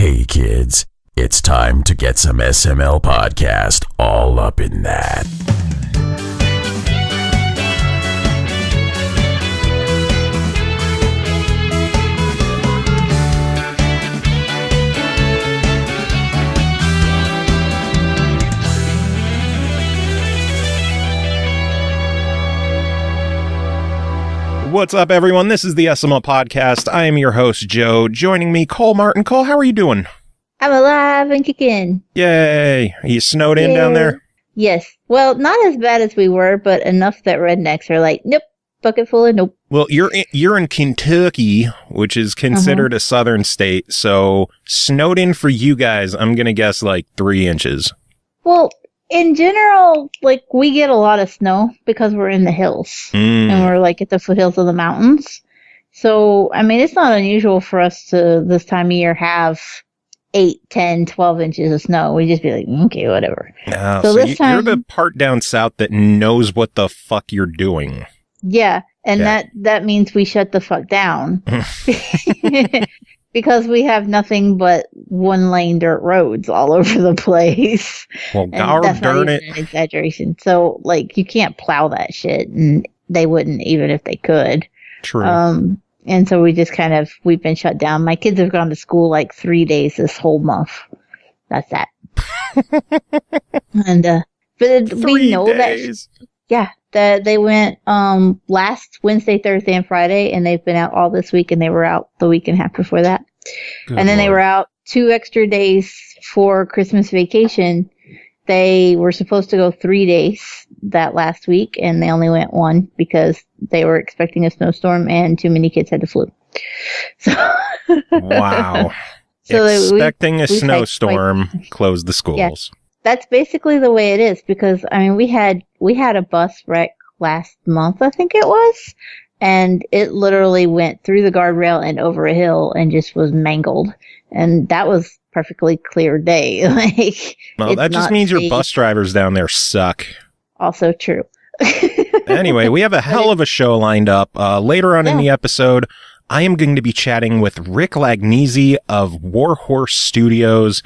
Hey kids, it's time to get some SML podcast all up in that. What's up, everyone? This is the SML podcast. I am your host, Joe. Joining me, Cole Martin. Cole, how are you doing? I'm alive and kicking. Yay. Are you snowed in down there? Yes. Well, not as bad as we were, but enough that rednecks are like, nope, bucket full of nope. Well, you're in Kentucky, which is considered a southern state, so snowed in for you guys, I'm going to guess like 3 inches. Well, in general, like, we get a lot of snow because we're in the hills and we're like at the foothills of the mountains. So, I mean, it's not unusual for us to this time of year have 8, 10, 12 inches of snow. We just be like, okay, whatever. So this time, you're the part down south that knows what the fuck you're doing. Yeah. And that means we shut the fuck down. Because we have nothing but one-lane dirt roads all over the place. Well, darn it. An exaggeration. So, like, you can't plow that shit, and they wouldn't even if they could. True. And so we just we've been shut down. My kids have gone to school like 3 days this whole month. That's that. And, but we know days. That they went last Wednesday, Thursday, and Friday, and they've been out all this week, and they were out the week and a half before that. Good and then Lord. They were out 2 extra days for Christmas vacation. They were supposed to go 3 days that last week, and they only went 1 because they were expecting a snowstorm, and too many kids had the flu. So wow. So expecting a snowstorm, closed the schools. Yeah. That's basically the way it is because, I mean, we had a bus wreck last month, I think it was, and it literally went through the guardrail and over a hill and just was mangled. And that was perfectly clear day. Like, well, that just means your bus drivers down there suck. Also true. Anyway, we have a hell of a show lined up. Later on in the episode, I am going to be chatting with Rick Lagnese of Warhorse Studios.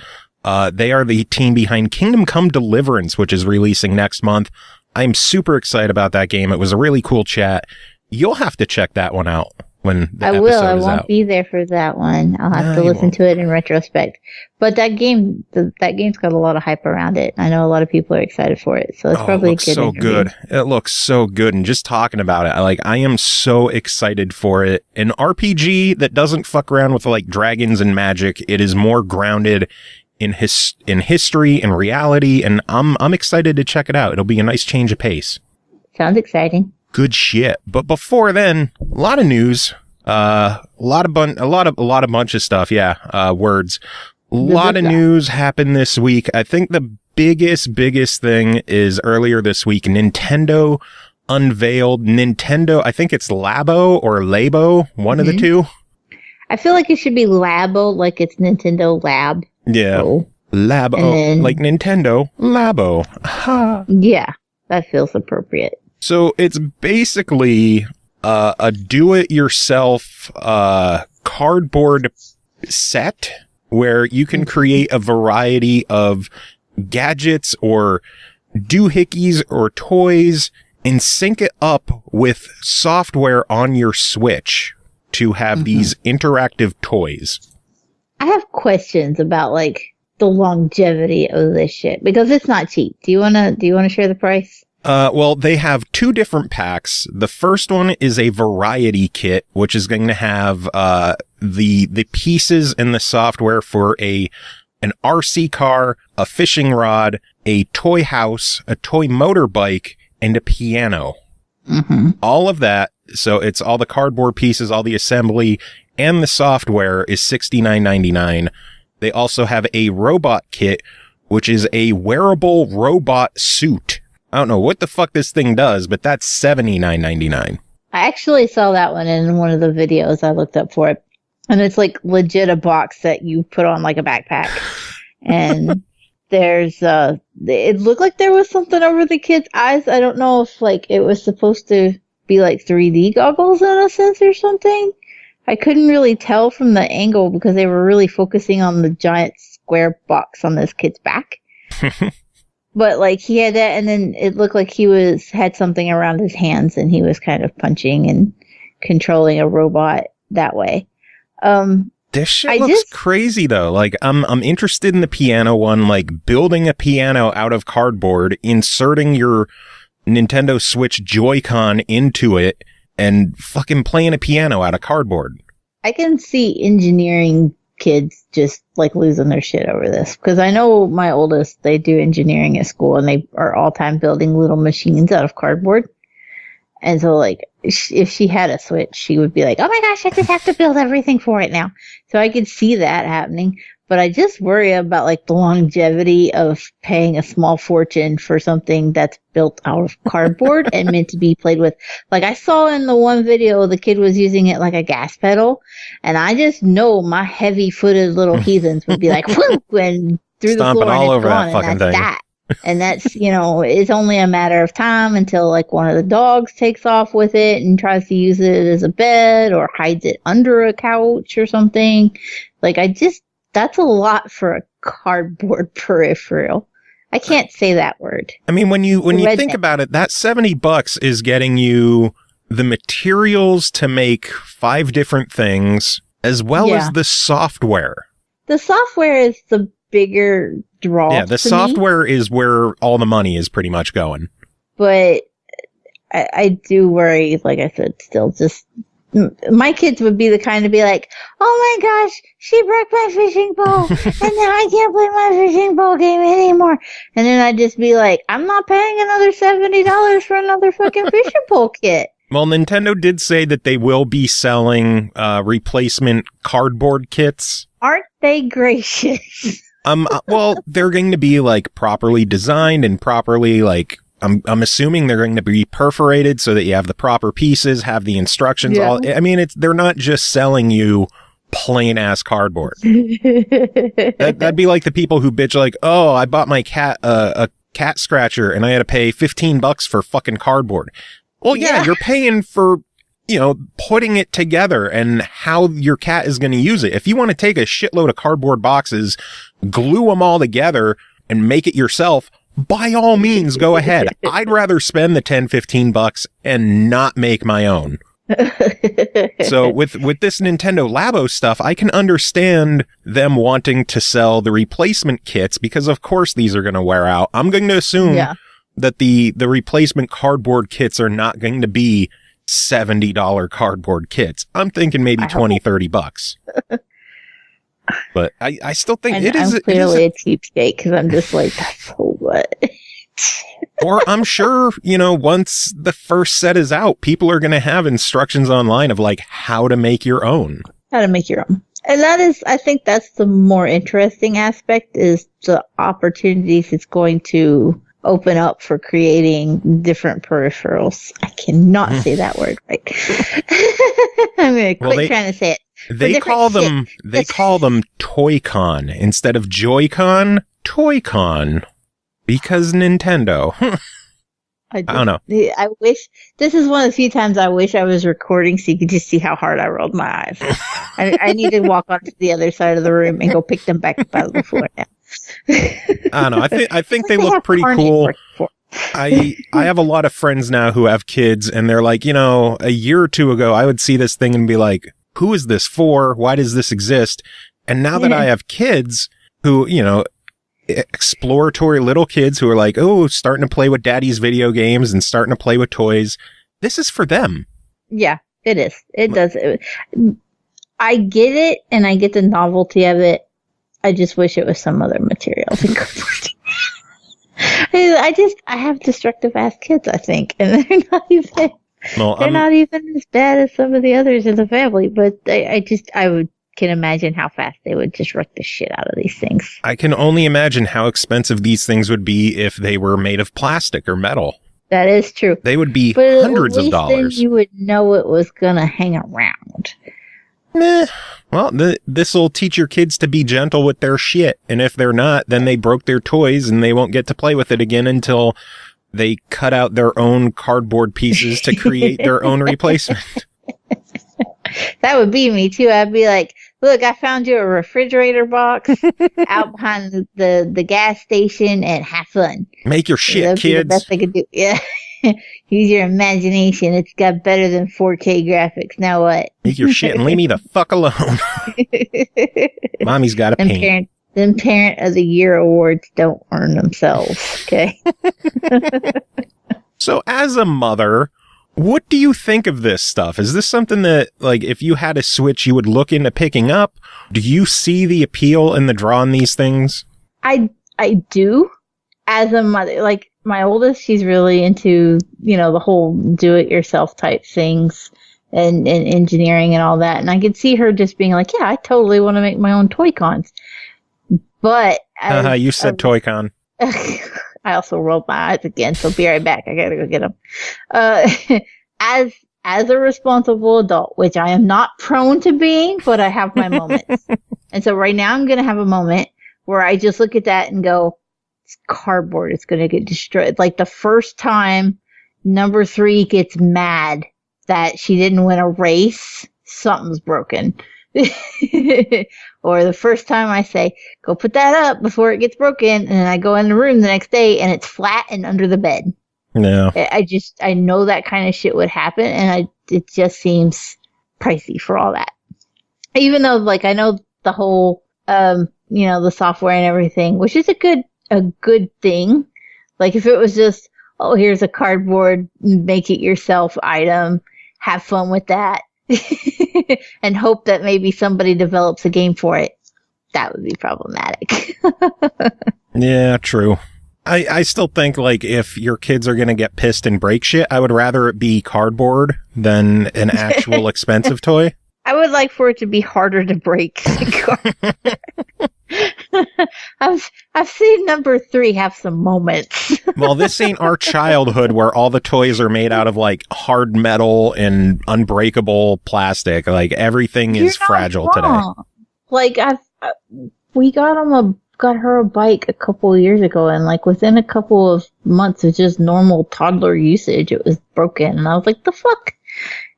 They are the team behind Kingdom Come Deliverance, which is releasing next month. I'm super excited about that game. It was a really cool chat. You'll have to check that one out when the episode is out. I won't be there for that one. I'll have to listen to it in retrospect. But that game's got a lot of hype around it. I know a lot of people are excited for it, so it's probably good. So good. It looks so good, and just talking about it, I am so excited for it. An RPG that doesn't fuck around with like dragons and magic. It is more grounded in history and reality, and I'm excited to check it out. It'll be a nice change of pace. Sounds exciting. Good shit. But before then, a lot of news, a lot of bunch of stuff. Yeah, words. A lot of news happened this week. I think the biggest thing is earlier this week, Nintendo unveiled Nintendo. I think it's Labo or Labo, one of the two. I feel like it should be Labo, like it's Nintendo Lab. Yeah, Labo, like Nintendo Labo. Ha. Yeah, that feels appropriate. So it's basically a do-it-yourself cardboard set where you can create a variety of gadgets or doohickeys or toys and sync it up with software on your Switch to have these interactive toys. I have questions about like the longevity of this shit because it's not cheap. Do you wanna share the price? Well, they have 2 different packs. The first one is a variety kit, which is going to have the pieces and the software for an RC car, a fishing rod, a toy house, a toy motorbike, and a piano. All of that. So it's all the cardboard pieces, all the assembly, and the software is $69.99. They also have a robot kit, which is a wearable robot suit. I don't know what the fuck this thing does, but that's $79.99. I actually saw that one in one of the videos I looked up for it. And it's like legit a box that you put on like a backpack. And there's, it looked like there was something over the kid's eyes. I don't know if like it was supposed to be like 3D goggles in a sense or something. I couldn't really tell from the angle because they were really focusing on the giant square box on this kid's back. But like he had that, and then it looked like he had something around his hands, and he was kind of punching and controlling a robot that way. This shit looks crazy though. Like I'm interested in the piano one, like building a piano out of cardboard, inserting your Nintendo Switch Joy-Con into it, and fucking playing a piano out of cardboard. I can see engineering kids just like losing their shit over this, because I know my oldest, they do engineering at school, and they are all time building little machines out of cardboard. And so like if she had a Switch, she would be like, oh my gosh, I just have to build everything for it now. So I could see that happening. But I just worry about like the longevity of paying a small fortune for something that's built out of cardboard and meant to be played with. Like I saw in the one video, the kid was using it like a gas pedal, and I just know my heavy-footed little heathens would be like, whoop, and through stomping the floor, all and over that fucking thing. That. And that's, it's only a matter of time until like one of the dogs takes off with it and tries to use it as a bed or hides it under a couch or something. Like that's a lot for a cardboard peripheral. I can't say that word. I mean, when you think about it, that $70 is getting you the materials to make 5 different things, as well as the software. The software is the bigger draw. Yeah, the software is where all the money is pretty much going. But I do worry, like I said, still just... My kids would be the kind to be like, oh my gosh, she broke my fishing pole, and now I can't play my fishing pole game anymore. And then I'd just be like, I'm not paying another $70 for another fucking fishing pole kit. Well, Nintendo did say that they will be selling replacement cardboard kits. Aren't they gracious? Well, they're going to be like properly designed and properly like... I'm assuming they're going to be perforated so that you have the proper pieces, have the instructions. Yeah. I mean, they're not just selling you plain ass cardboard. That'd be like the people who bitch like, oh, I bought my cat a cat scratcher and I had to pay $15 for fucking cardboard. Well, yeah, you're paying for, putting it together and how your cat is going to use it. If you want to take a shitload of cardboard boxes, glue them all together and make it yourself, by all means, go ahead. I'd rather spend the $10-15 and not make my own. So with this Nintendo Labo stuff, I can understand them wanting to sell the replacement kits because, of course, these are going to wear out. I'm going to assume that the replacement cardboard kits are not going to be $70 cardboard kits. I'm thinking maybe $20-30. But I still think I'm clearly a cheapskate because I'm just like, so what? Or I'm sure, once the first set is out, people are going to have instructions online of like how to make your own. How to make your own. And I think that's the more interesting aspect, is the opportunities it's going to open up for creating different peripherals. I cannot say that word right. I'm going to quit trying to say it. They call them Toy-Con instead of Joy-Con. Toy-Con, because Nintendo. I don't know. I wish this is one of the few times I wish I was recording so you could just see how hard I rolled my eyes. I need to walk onto the other side of the room and go pick them back up out of the floor now. I don't know. I think they look pretty cool. I have a lot of friends now who have kids, and they're like, a year or two ago, I would see this thing and be like, who is this for? Why does this exist? And now that I have kids who, exploratory little kids who are like, oh, starting to play with daddy's video games and starting to play with toys, this is for them. Yeah, it is. It does. I get it, and I get the novelty of it. I just wish it was some other material. I have destructive ass kids, I think, and they're not even... Well, they're not even as bad as some of the others in the family, but I can imagine how fast they would just wreck the shit out of these things. I can only imagine how expensive these things would be if they were made of plastic or metal. That is true. They would be hundreds of dollars. Then you would know it was going to hang around. Well, this will teach your kids to be gentle with their shit, and if they're not, then they broke their toys and they won't get to play with it again until they cut out their own cardboard pieces to create their own replacement. That would be me too. I'd be like, look, I found you a refrigerator box out behind the gas station and have fun. Make your shit, That'd kids. be the best I could do. Yeah. Use your imagination. It's got better than 4K graphics. Now what? Make your shit and leave me the fuck alone. Mommy's got to paint. Them Parent of the Year awards don't earn themselves. Okay. So as a mother, what do you think of this stuff? Is this something that, like, if you had a Switch, you would look into picking up? Do you see the appeal and the draw in these things? I do. As a mother, like, my oldest, she's really into, the whole do-it-yourself type things and engineering and all that. And I could see her just being like, yeah, I totally want to make my own Toy-Cons. But... you said Toy-Con. I also rolled my eyes again, so be right back. I gotta go get them. As a responsible adult, which I am not prone to being, but I have my moments. And so right now I'm going to have a moment where I just look at that and go, it's cardboard. It's going to get destroyed. Like the first time number 3 gets mad that she didn't win a race, something's broken. Or the first time I say, go put that up before it gets broken, and I go in the room the next day and it's flat and under the bed. No. I know that kind of shit would happen, and it just seems pricey for all that. Even though, like, I know the whole, the software and everything, which is a good thing. Like, if it was just, oh, here's a cardboard, make it yourself item, have fun with that. And hope that maybe somebody develops a game for it. That would be problematic. Yeah, true. I still think, like, if your kids are going to get pissed and break shit, I would rather it be cardboard than an actual expensive toy. I would like for it to be harder to break than cardboard. I've seen number 3 have some moments. Well, this ain't our childhood where all the toys are made out of, like, hard metal and unbreakable plastic. Like, everything is fragile today. Like, we got her a bike a couple of years ago, and, like, within a couple of months of just normal toddler usage, it was broken. And I was like, the fuck?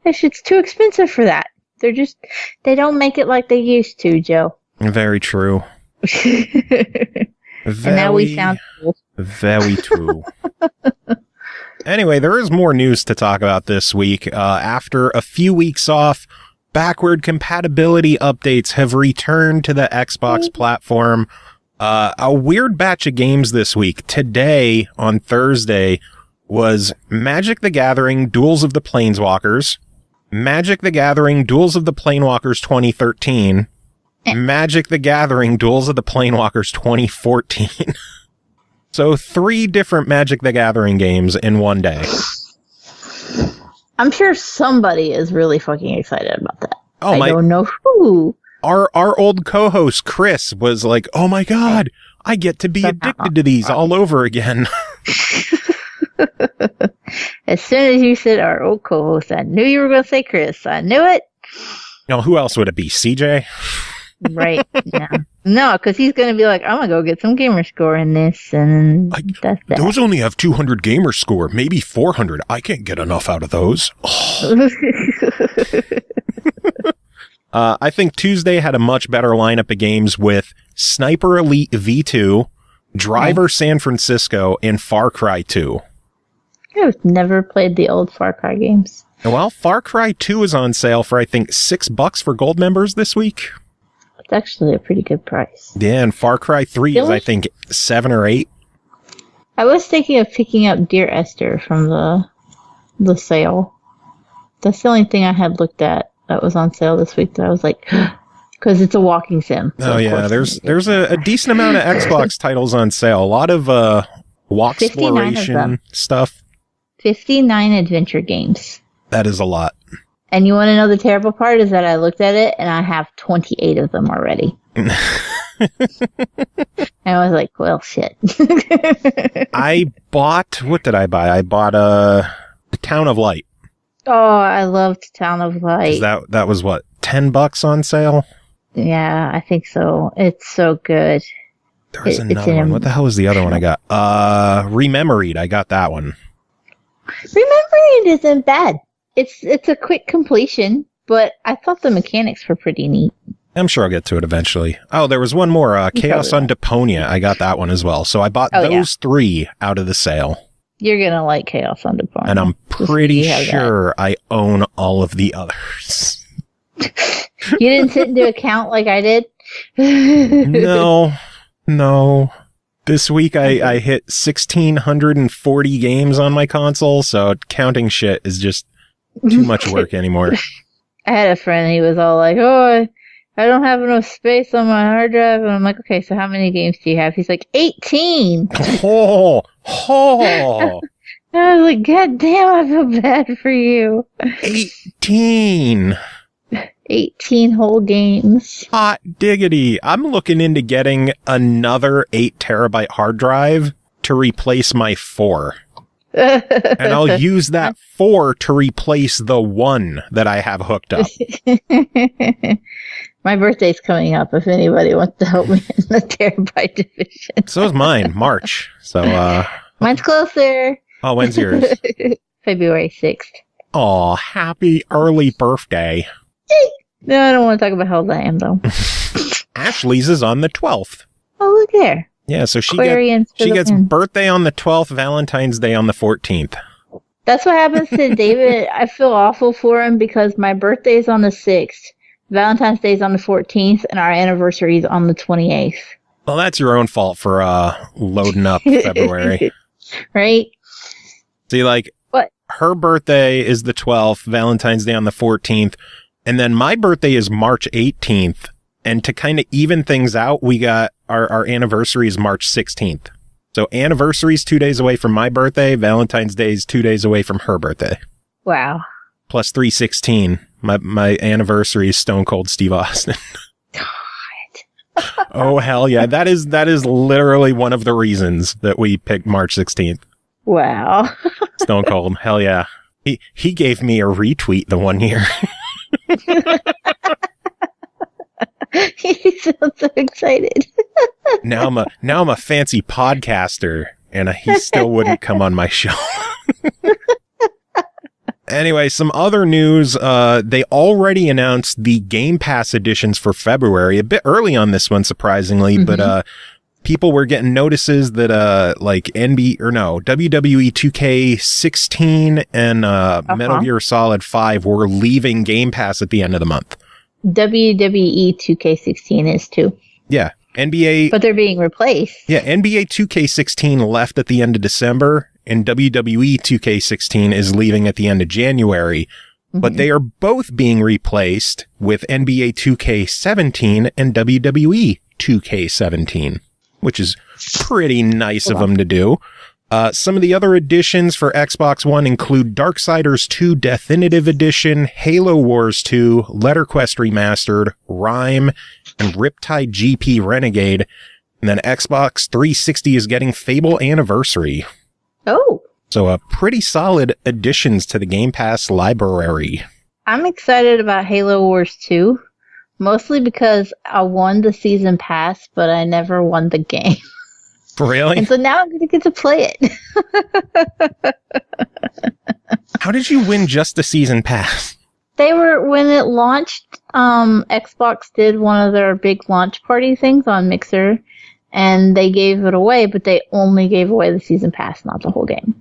That shit's too expensive for that. They don't make it like they used to, Joe. Very true. And now we sound cool. Very true. Anyway, there is more news to talk about this week. After a few weeks off, backward compatibility updates have returned to the Xbox platform. A weird batch of games this week. Today, on Thursday, was Magic the Gathering Duels of the Planeswalkers, Magic the Gathering Duels of the Planewalkers 2013, Magic the Gathering Duels of the Planewalkers 2014. So 3 different Magic the Gathering games in one day. I'm sure somebody is really fucking excited about that. Oh, I don't know who. Our old co-host Chris was like, oh my god, I get to be addicted to these all over again. As soon as you said our old co-host, I knew you were going to say Chris. I knew it. No, who else would it be? CJ? Right. Yeah. No, because he's going to be like, I'm going to go get some gamer score in this, and that's that. Those only have 200 gamer score, maybe 400. I can't get enough out of those. Oh. I think Tuesday had a much better lineup of games with Sniper Elite V2, Driver San Francisco, and Far Cry 2. I've never played the old Far Cry games. Well, Far Cry 2 is on sale for, I think, $6 for gold members this week. It's actually a pretty good price. Yeah, and Far Cry 3 is, I think, 7 or 8. I was thinking of picking up Dear Esther from the sale. That's the only thing I had looked at that was on sale this week that I was like, because it's a walking sim. So yeah, there's a decent amount of Xbox titles on sale. A lot of walk exploration stuff. 59 adventure games. That is a lot. And you want to know the terrible part is that I looked at it and I have 28 of them already. And I was like, well, shit. I bought, what did I buy? I bought The Town of Light. Oh, I loved Town of Light. That was what, $10 on sale? Yeah, I think so. It's so good. There was another one. What the hell was the other one I got? Rememoried. I got that one. Rememoried isn't bad. It's a quick completion. but I thought the mechanics were pretty neat. I'm sure I'll get to it eventually. Oh, there was one more, Chaos on Deponia. I got that one as well. So I bought those 3 out of the sale. You're going to like Chaos on Deponia. And I'm pretty sure I own all of the others. You didn't sit and do a count like I did? No. This week I hit 1,640 games on my console, so counting shit is just too much work anymore. I had a friend, he was all like, oh, I don't have enough space on my hard drive. And I'm like, okay, so how many games do you have? He's like, 18. Oh. I was like, God damn, I feel bad for you. 18 whole games. Hot diggity. I'm looking into getting another 8 terabyte hard drive to replace my 4. And I'll use that 4 to replace the 1 that I have hooked up. My birthday's coming up if anybody wants to help me in the terabyte division. So is mine, March. So, mine's closer. Oh, when's yours? February 6th. Oh, happy early birthday. No, I don't want to talk about how old I am, though. Ashley's is on the 12th. Oh, look there. Yeah, so she gets birthday on the 12th, Valentine's Day on the 14th. That's what happens to David. I feel awful for him because my birthday is on the 6th, Valentine's Day is on the 14th, and our anniversary is on the 28th. Well, that's your own fault for loading up February. Right? See, like, what? Her birthday is the 12th, Valentine's Day on the 14th, and then my birthday is March 18th. And to kind of even things out, we got our anniversary is March 16th. So anniversary's 2 days away from my birthday. Valentine's Day is 2 days away from her birthday. Wow. Plus 316. My anniversary is Stone Cold Steve Austin. God. Oh, hell yeah. That is literally one of the reasons that we picked March 16th. Wow. Stone Cold. Hell yeah. He gave me a retweet the one year. He sounds so excited. Now I'm a fancy podcaster, and he still wouldn't come on my show. Anyway, some other news. They already announced the Game Pass editions for February, a bit early on this one, surprisingly, but people were getting notices that WWE 2K16 and Metal Gear Solid 5 were leaving Game Pass at the end of the month. WWE 2K16 is too. Yeah. NBA. But they're being replaced. Yeah. NBA 2K16 left at the end of December, and WWE 2K16 is leaving at the end of January. But they are both being replaced with NBA 2K17 and WWE 2K17, which is pretty nice of them to do. Some of the other additions for Xbox One include Darksiders 2 Definitive Edition, Halo Wars 2, LetterQuest Remastered, Rime, and Riptide GP Renegade. And then Xbox 360 is getting Fable Anniversary. Oh. So pretty solid additions to the Game Pass library. I'm excited about Halo Wars 2, mostly because I won the season pass, but I never won the game. Really? And so now I'm going to get to play it. How did you win just the season pass? When it launched, Xbox did one of their big launch party things on Mixer, and they gave it away, but they only gave away the season pass, not the whole game.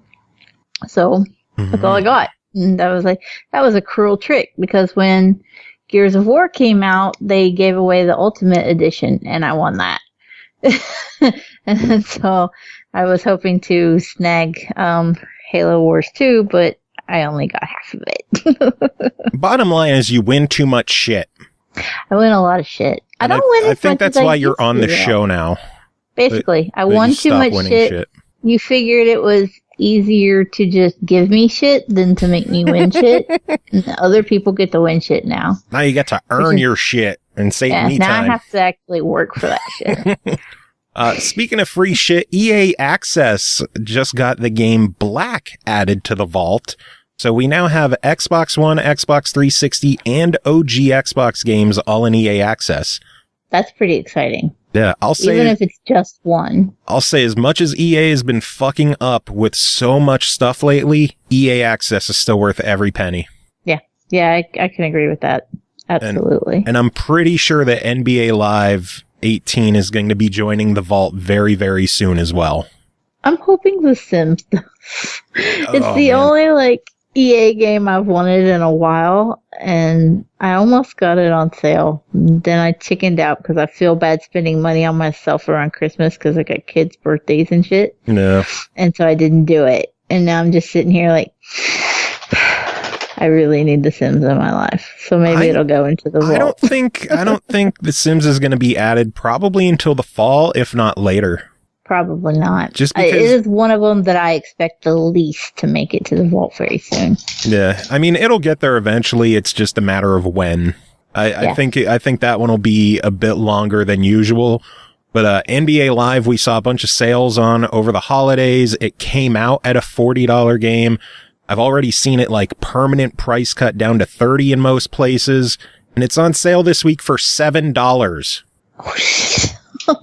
So that's all I got. And that was a cruel trick, because when Gears of War came out, they gave away the Ultimate Edition, and I won that. And so I was hoping to snag Halo Wars 2, but I only got half of it. Bottom line is you win too much shit. I win a lot of shit. I don't win as much. I think that's why you're on the show now. Basically, I won too much shit. You figured it was easier to just give me shit than to make me win shit. And other people get to win shit now. Now you get to earn your shit and save me now time. I have to actually work for that shit. Speaking of free shit, EA Access just got the game Black added to the vault. So we now have Xbox One, Xbox 360, and OG Xbox games all in EA Access. That's pretty exciting. Yeah, I'll say... Even if it's just one. I'll say, as much as EA has been fucking up with so much stuff lately, EA Access is still worth every penny. Yeah. Yeah, I can agree with that. Absolutely. And I'm pretty sure that NBA Live 18 is going to be joining the vault very, very soon as well. I'm hoping The Sims does. It's the only EA game I've wanted in a while, and I almost got it on sale. Then I chickened out because I feel bad spending money on myself around Christmas because I got kids' birthdays and shit. No. And so I didn't do it. And now I'm just sitting here I really need The Sims in my life. So maybe it'll go into the vault. I don't think The Sims is going to be added probably until the fall, if not later. Probably not. Just because it is one of them that I expect the least to make it to the vault very soon. Yeah, I mean, it'll get there eventually. It's just a matter of when. I think that one will be a bit longer than usual. But NBA Live, we saw a bunch of sales on over the holidays. It came out at a $40 game. I've already seen it permanent price cut down to $30 in most places, and it's on sale this week for $7.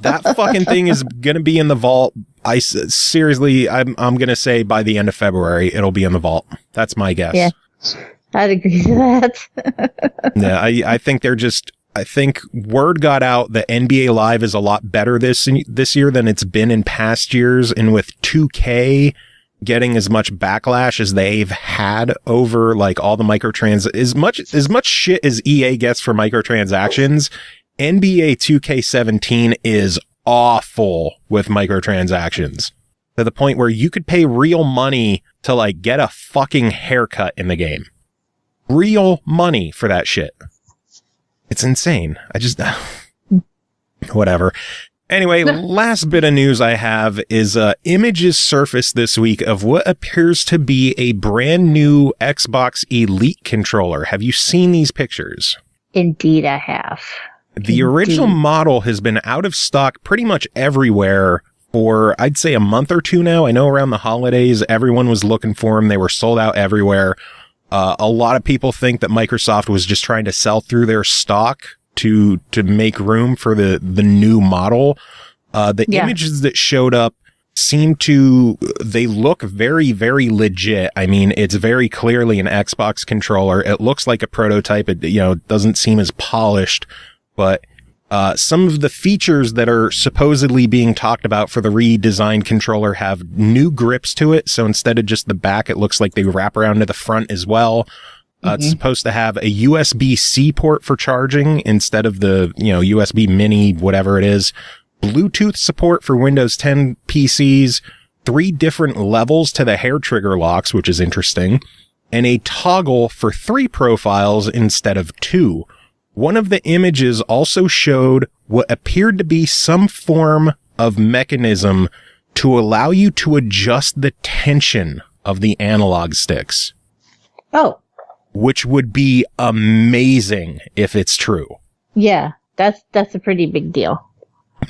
That fucking thing is gonna be in the vault. Seriously, I'm gonna say by the end of February it'll be in the vault. That's my guess. Yeah, I'd agree to that. Yeah, I think I think word got out that NBA Live is a lot better this year than it's been in past years, and with 2K getting as much backlash as they've had over all the as much shit as EA gets for microtransactions, NBA 2K17 is awful with microtransactions to the point where you could pay real money to get a fucking haircut in the game. Real money for that shit. It's insane. Whatever. Anyway, last bit of news I have is images surfaced this week of what appears to be a brand new Xbox Elite controller. Have you seen these pictures? Indeed, I have. The original model has been out of stock pretty much everywhere for, I'd say, a month or two now. I know around the holidays, everyone was looking for them. They were sold out everywhere. A lot of people think that Microsoft was just trying to sell through their stock to make room for the new model. Images that showed up they look very, very legit. I mean, it's very clearly an Xbox controller. It looks like a prototype. It, doesn't seem as polished. But some of the features that are supposedly being talked about for the redesigned controller have new grips to it. So instead of just the back, it looks like they wrap around to the front as well. It's supposed to have a USB-C port for charging instead of the, USB mini, whatever it is. Bluetooth support for Windows 10 PCs. 3 different levels to the hair trigger locks, which is interesting. And a toggle for 3 profiles instead of 2. One of the images also showed what appeared to be some form of mechanism to allow you to adjust the tension of the analog sticks. Oh. Which would be amazing if it's true. Yeah, that's a pretty big deal.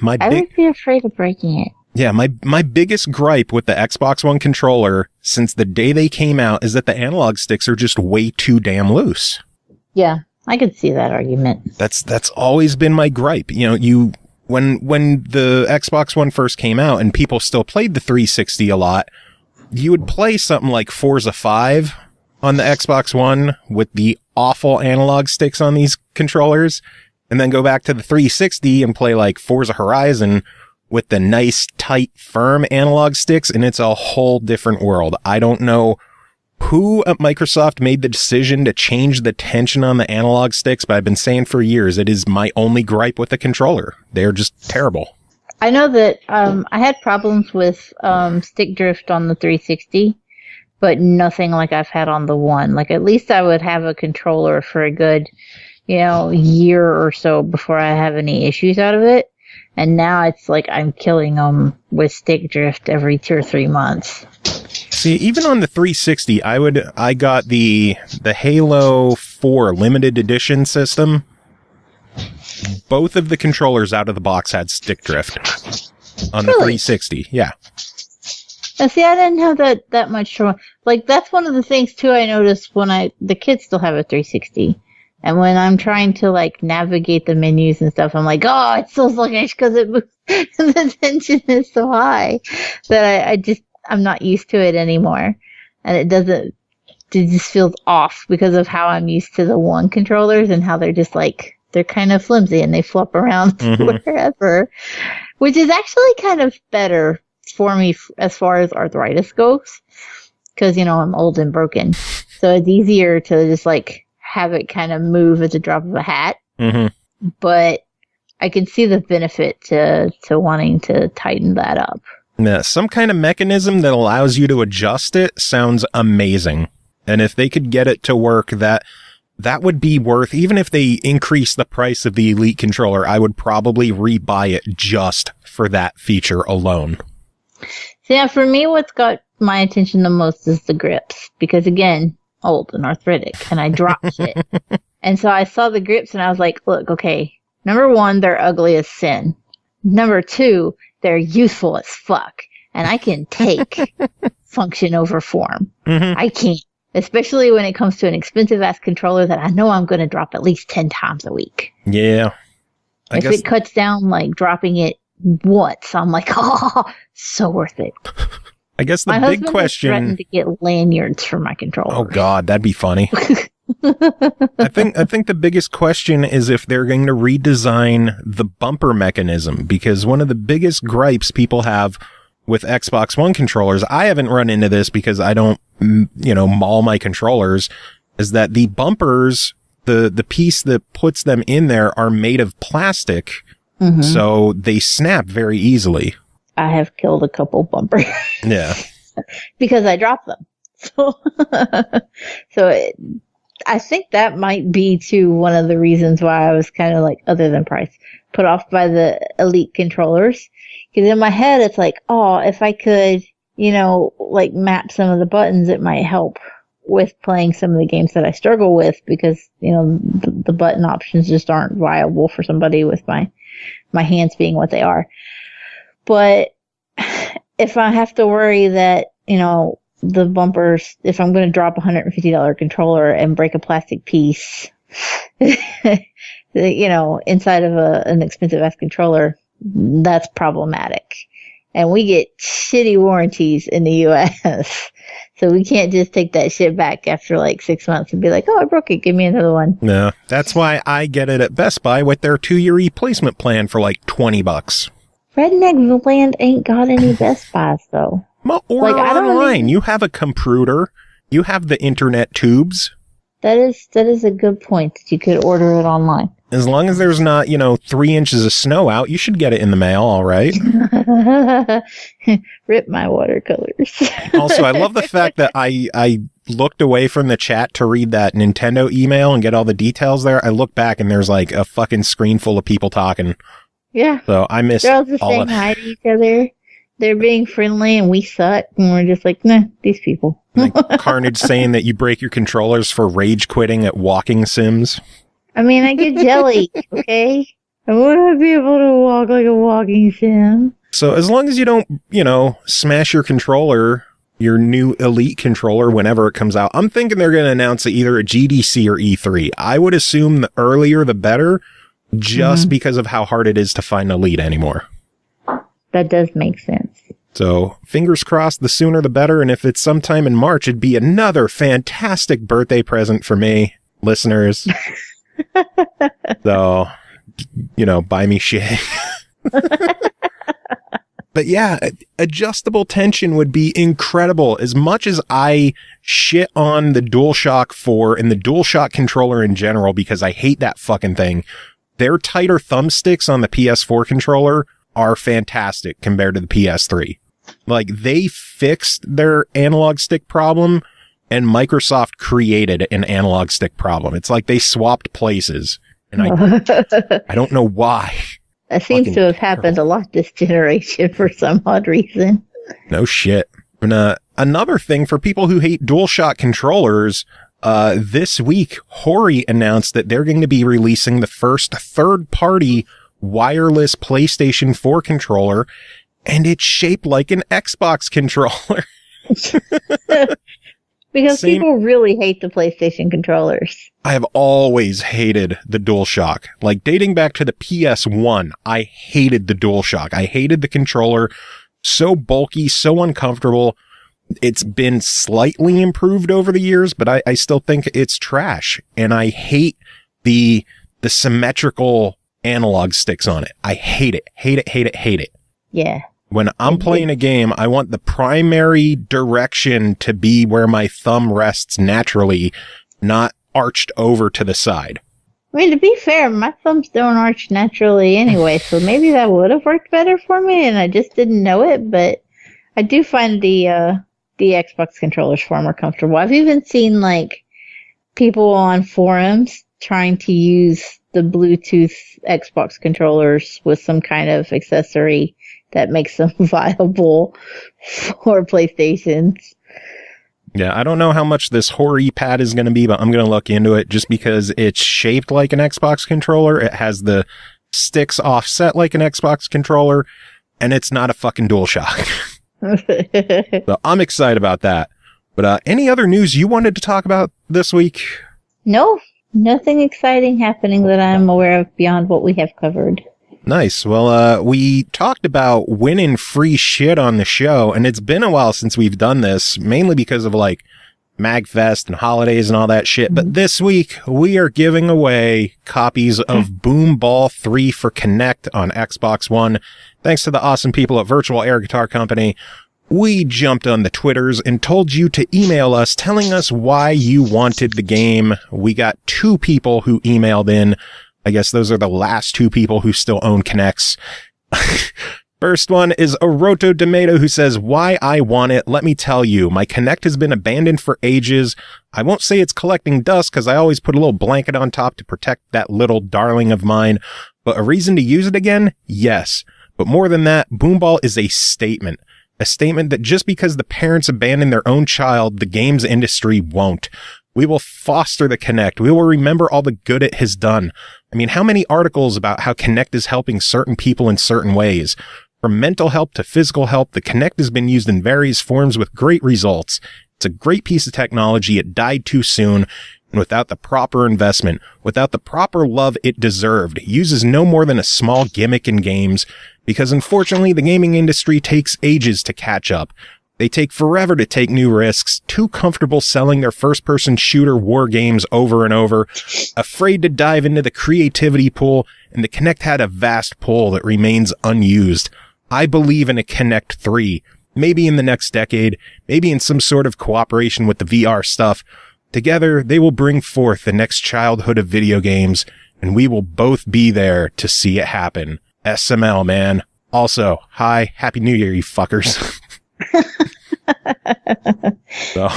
I would be afraid of breaking it. Yeah, my biggest gripe with the Xbox One controller since the day they came out is that the analog sticks are just way too damn loose. Yeah. I could see that argument. That's always been my gripe. When the Xbox One first came out and people still played the 360 a lot, you would play something like Forza 5 on the Xbox One with the awful analog sticks on these controllers, and then go back to the 360 and play Forza Horizon with the nice, tight, firm analog sticks, and it's a whole different world. I don't know who at Microsoft made the decision to change the tension on the analog sticks, but I've been saying for years, it is my only gripe with the controller. They're just terrible. I know that I had problems with stick drift on the 360, but nothing like I've had on the One. At least I would have a controller for a good, year or so before I have any issues out of it. And now it's I'm killing them with stick drift every 2 or 3 months. See, even on the 360, I got the Halo 4 limited edition system. Both of the controllers out of the box had stick drift on the 360. Yeah. Now, see, I didn't have that much trouble. That's one of the things too I noticed when the kids still have a 360. And when I'm trying to navigate the menus and stuff, I'm oh, it's so sluggish because the tension is so high that I'm not used to it anymore. And it doesn't just feels off because of how I'm used to the one controllers and how they're just like, they're kind of flimsy and they flop around wherever, which is actually kind of better for me as far as arthritis goes. Because, you know, I'm old and broken. So it's easier to just like have it kind of move at the drop of a hat. Mm-hmm. But I can see the benefit to wanting to tighten that up. Yeah, some kind of mechanism that allows you to adjust it sounds amazing. And if they could get it to work, that would be worth, even if they increase the price of the Elite controller, I would probably rebuy it just for that feature alone. So yeah, for me, what's got my attention the most is the grips. Because again, old and arthritic, and I drop shit. And so I saw the grips and I was like, look, okay, number one, they're ugly as sin. Number two, they're useful as fuck. And I can take function over form. Mm-hmm. I can't. Especially when it comes to an expensive-ass controller that I know I'm going to drop at least 10 times a week. Yeah. If it cuts down, like, dropping it once, I'm like, oh, so worth it. I guess the big question... threatened to get lanyards for my controller. Oh, God, that'd be funny. I think the biggest question is if they're going to redesign the bumper mechanism, because one of the biggest gripes people have with Xbox One controllers, I haven't run into this because I don't, maul my controllers, is that the bumpers, the piece that puts them in there are made of plastic, so they snap very easily. I have killed a couple bumpers. Yeah. Because I dropped them. I think that might be too one of the reasons why I was kind of like, other than price, put off by the Elite controllers. Because in my head, it's like, oh, if I could, like map some of the buttons, it might help with playing some of the games that I struggle with because, the button options just aren't viable for somebody with my hands being what they are. But if I have to worry that, the bumpers, if I'm going to drop a $150 controller and break a plastic piece, inside of an expensive ass controller, that's problematic. And we get shitty warranties in the US. So we can't just take that shit back after like 6 months and be like, oh, I broke it. Give me another one. No, that's why I get it at Best Buy with their 2-year replacement plan for like $20. Redneck Land ain't got any Best Buys though. Well, order online. You have a computer. You have the internet tubes. That is a good point that you could order it online. As long as there's not, 3 inches of snow out, you should get it in the mail, all right? Rip my watercolors. Also, I love the fact that I looked away from the chat to read that Nintendo email and get all the details there. I look back and there's like a fucking screen full of people talking. Yeah. So I missed all just saying hi to each other. They're being friendly and we suck. And we're just like, nah, these people. Like Carnage saying that you break your controllers for rage quitting at walking sims. I mean, I get jelly, okay? I want to be able to walk like a walking sim. So as long as you don't, smash your controller, your new Elite controller, whenever it comes out, I'm thinking they're going to announce it either at GDC or E3. I would assume the earlier the better, just because of how hard it is to find Elite anymore. That does make sense. So fingers crossed, the sooner the better. And if it's sometime in March, it'd be another fantastic birthday present for me, listeners. So, buy me shit. But yeah, adjustable tension would be incredible. As much as I shit on the DualShock 4 and the DualShock controller in general, because I hate that fucking thing, their tighter thumbsticks on the PS4 controller are fantastic compared to the PS3. Like, they fixed their analog stick problem and Microsoft created an analog stick problem. It's like they swapped places. And I don't know why. That seems to have happened a lot this generation for some odd reason. No shit. And another thing for people who hate DualShock controllers, this week, Hori announced that they're going to be releasing the first third-party wireless PlayStation 4 controller, and it's shaped like an Xbox controller. Because people really hate the PlayStation controllers. I have always hated the DualShock. Like, dating back to the PS1, I hated the DualShock. I hated the controller. So bulky, so uncomfortable. it's been slightly improved over the years, but I still think it's trash. And I hate the symmetrical analog sticks on it. I hate it. Hate it, hate it, hate it. Yeah. When I'm playing a game, I want the primary direction to be where my thumb rests naturally, not arched over to the side. I mean, to be fair, my thumbs don't arch naturally anyway, so maybe that would have worked better for me, and I just didn't know it, but I do find the Xbox controllers far more comfortable. I've even seen, like, people on forums trying to use the Bluetooth Xbox controllers with some kind of accessory that makes them viable for PlayStations. Yeah, I don't know how much this Hori pad is going to be, but I'm going to look into it just because it's shaped like an Xbox controller. It has the sticks offset like an Xbox controller, and it's not a fucking DualShock. So I'm excited about that. But any other news you wanted to talk about this week? No, nothing exciting happening that I'm aware of beyond what we have covered. Nice. Well, we talked about winning free shit on the show, and it's been a while since we've done this, mainly because of like MagFest and holidays and all that shit. But this week, we are giving away copies of Boom Ball 3 for Kinect on Xbox One. Thanks to the awesome people at Virtual Air Guitar Company. We jumped on the Twitters and told you to email us telling us why you wanted the game. We got 2 people who emailed in. I guess those are the last 2 people who still own Kinects. First one is Oroto Tomato, who says, why I want it. Let me tell you, my Kinect has been abandoned for ages. I won't say it's collecting dust because I always put a little blanket on top to protect that little darling of mine. But a reason to use it again? Yes. But more than that, Boom Ball is a statement. A statement that just because the parents abandon their own child, the games industry won't. We will foster the Kinect. We will remember all the good it has done. I mean, how many articles about how Kinect is helping certain people in certain ways? From mental help to physical help, the Kinect has been used in various forms with great results. It's a great piece of technology. It died too soon, and without the proper investment, without the proper love it deserved, it uses no more than a small gimmick in games, because unfortunately the gaming industry takes ages to catch up. They take forever to take new risks, too comfortable selling their first-person shooter war games over and over, afraid to dive into the creativity pool, and the Kinect had a vast pool that remains unused. I believe in a Kinect 3, maybe in the next decade, maybe in some sort of cooperation with the VR stuff. Together, they will bring forth the next childhood of video games, and we will both be there to see it happen. SML, man. Also, hi, Happy New Year, you fuckers. So.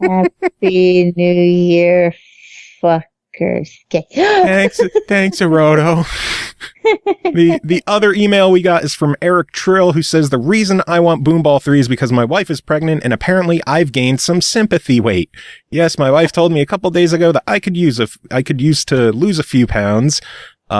Happy New Year, fuckers. Okay. Thanks, Oroto. The other email we got is from Eric Trill, who says, the reason I want Boom Ball 3 is because my wife is pregnant and apparently I've gained some sympathy weight. Yes, my wife told me a couple days ago that I could use to lose a few pounds.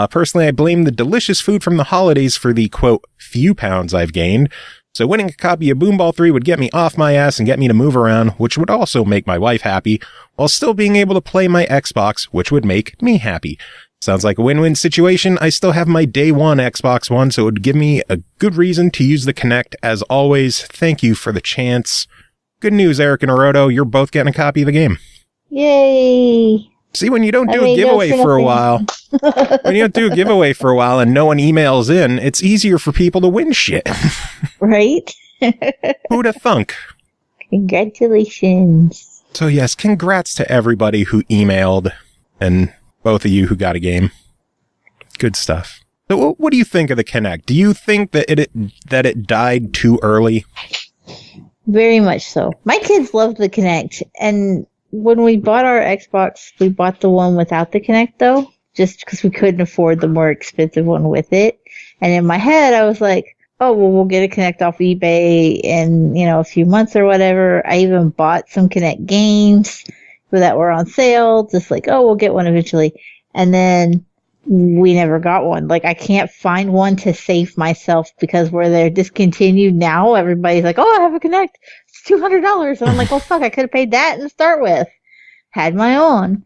Personally, I blame the delicious food from the holidays for the, quote, few pounds I've gained. So winning a copy of Boom Ball 3 would get me off my ass and get me to move around, which would also make my wife happy, while still being able to play my Xbox, which would make me happy. Sounds like a win-win situation. I still have my day one Xbox One, so it would give me a good reason to use the Kinect. As always, thank you for the chance. Good news, Eric and Oroto. You're both getting a copy of the game. Yay! See, when you don't do a giveaway for a while, and no one emails in, it's easier for people to win shit. Right? Who'da thunk? Congratulations. So yes, congrats to everybody who emailed, and both of you who got a game. Good stuff. So what do you think of the Kinect? Do you think that it died too early? Very much so. My kids loved the Kinect, and when we bought our Xbox, we bought the one without the Kinect, though, just because we couldn't afford the more expensive one with it. And in my head, I was like, oh, well, we'll get a Kinect off eBay in, a few months or whatever. I even bought some Kinect games that were on sale, just like, oh, we'll get one eventually. And then we never got one. Like, I can't find one to save myself because where they're discontinued now, everybody's like, oh, I have a Kinect. It's $200. And I'm like, well, fuck, I could have paid that to start with. Had my own.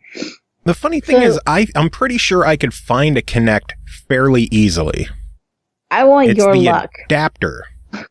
The funny thing is, I'm pretty sure I could find a Kinect fairly easily. I want your luck. Adapter.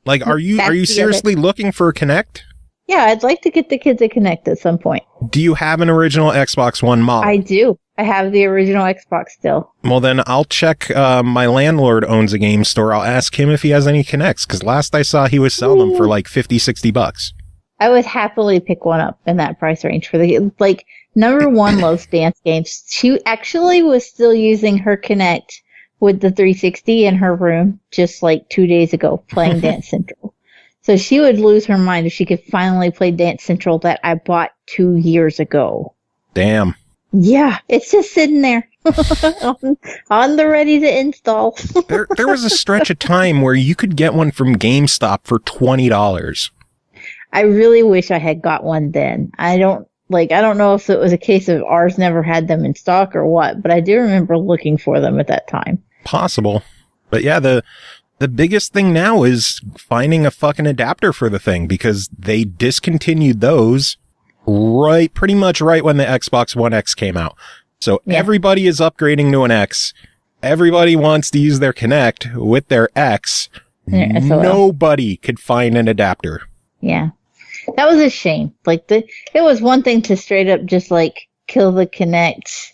Like, are you seriously looking for a Kinect? Yeah, I'd like to get the kids a Kinect at some point. Do you have an original Xbox One model? I do. I have the original Xbox still. Well, then I'll check. My landlord owns a game store. I'll ask him if he has any Kinects, because last I saw he was selling them for like $50-$60. I would happily pick one up in that price range for the like. Number one loves dance games. She actually was still using her Kinect with the 360 in her room just like 2 days ago, playing Dance Central. So she would lose her mind if she could finally play Dance Central that I bought 2 years ago. Damn. Yeah, it's just sitting there on the ready to install. There was a stretch of time where you could get one from GameStop for $20. I really wish I had got one then. I don't know if it was a case of ours never had them in stock or what, but I do remember looking for them at that time. Possible. But yeah, the biggest thing now is finding a fucking adapter for the thing, because they discontinued those pretty much right when the Xbox One X came out. So everybody is upgrading to an X. Everybody wants to use their Kinect with their X. Nobody could find an adapter. Yeah. That was a shame. Like it was one thing to straight up just like kill the Kinect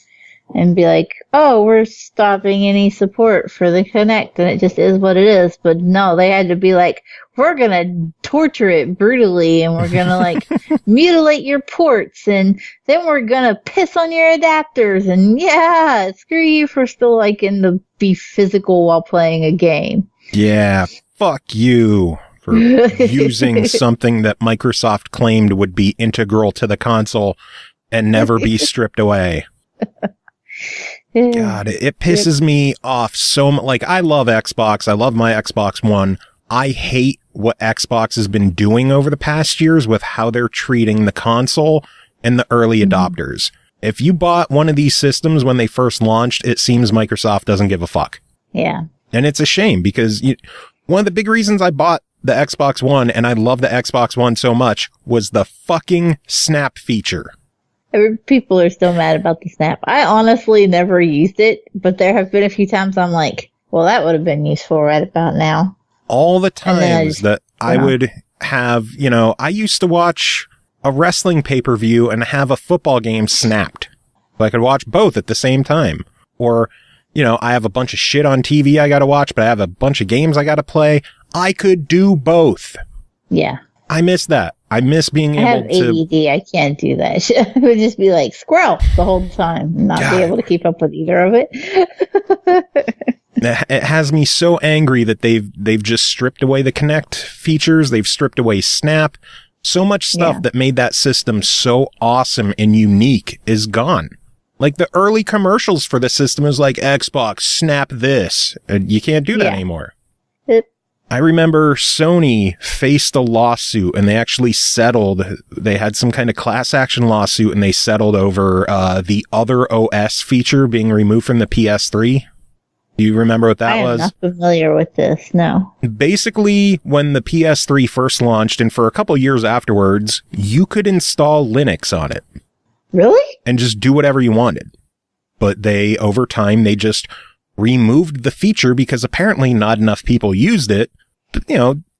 and be like, oh, we're stopping any support for the Kinect, and it just is what it is. But no, they had to be like, we're going to torture it brutally, and we're going to like mutilate your ports, and then we're going to piss on your adapters, and yeah, screw you for still liking to be physical while playing a game. Yeah, fuck you for using something that Microsoft claimed would be integral to the console and never be stripped away. God, it pisses me off so much. Like, I love Xbox. I love my Xbox One. I hate what Xbox has been doing over the past years with how they're treating the console and the early adopters. If you bought one of these systems when they first launched, it seems Microsoft doesn't give a fuck. Yeah. And it's a shame, because one of the big reasons I bought the Xbox One, and I love the Xbox One so much, was the fucking Snap feature. People are still mad about the Snap. I honestly never used it, but there have been a few times I'm like, well, that would have been useful right about now. All the times that I would have, I used to watch a wrestling pay-per-view and have a football game snapped. So I could watch both at the same time. Or, I have a bunch of shit on TV I gotta watch, but I have a bunch of games I gotta play. I could do both. Yeah. I miss that. I miss being able to... I have ADD. I can't do that shit. I would just be like, squirrel the whole time. Not be able to keep up with either of it. It has me so angry that they've just stripped away the Kinect features. They've stripped away Snap. So much stuff that made that system so awesome and unique is gone. Like, the early commercials for the system is like, Xbox, snap this. And you can't do that anymore. I remember Sony faced a lawsuit, and they actually settled. They had some kind of class action lawsuit, and they settled over the other OS feature being removed from the PS3. Do you remember what that was? I'm not familiar with this, no. Basically, when the PS3 first launched, and for a couple years afterwards, you could install Linux on it. Really? And just do whatever you wanted. But over time, they just removed the feature because apparently not enough people used it. But,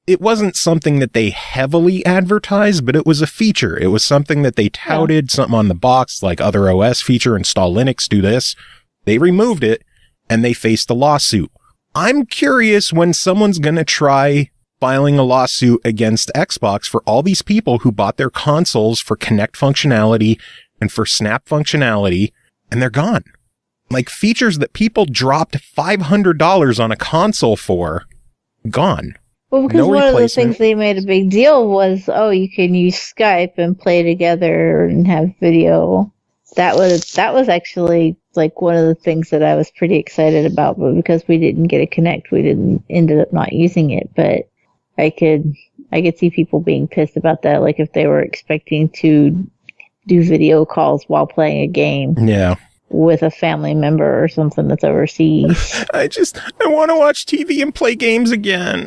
it wasn't something that they heavily advertised, but it was a feature. It was something that they touted, something on the box, like other OS feature, install Linux, do this. They removed it, and they faced a lawsuit. I'm curious when someone's going to try filing a lawsuit against Xbox for all these people who bought their consoles for Kinect functionality and for Snap functionality, and they're gone. Like, features that people dropped $500 on a console for, gone. Well, because one of the things they made a big deal was, you can use Skype and play together and have video. That was actually like one of the things that I was pretty excited about, but because we didn't get a Kinect, we ended up not using it. But I could see people being pissed about that, like if they were expecting to do video calls while playing a game. Yeah. With a family member or something that's overseas. I want to watch TV and play games again.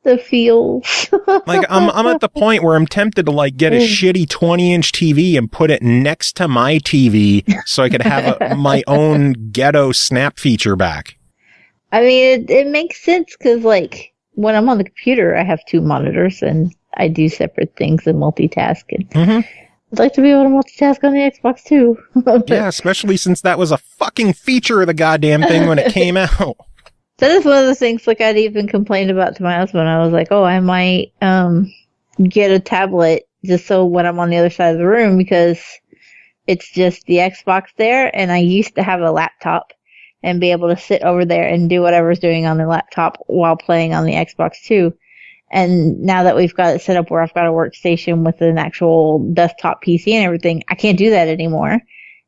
The feels. Like, I'm at the point where I'm tempted to like get a shitty 20-inch TV and put it next to my TV so I could have my own ghetto Snap feature back. I mean, it makes sense because like when I'm on the computer, I have 2 monitors and I do separate things and multitask. And I'd like to be able to multitask on the Xbox too. Yeah, especially since that was a fucking feature of the goddamn thing when it came out. That is one of the things, like, I'd even complained about to my husband. I was like, oh, I might get a tablet just so when I'm on the other side of the room, because it's just the Xbox there, and I used to have a laptop and be able to sit over there and do whatever's doing on the laptop while playing on the Xbox too. And now that we've got it set up where I've got a workstation with an actual desktop PC and everything, I can't do that anymore.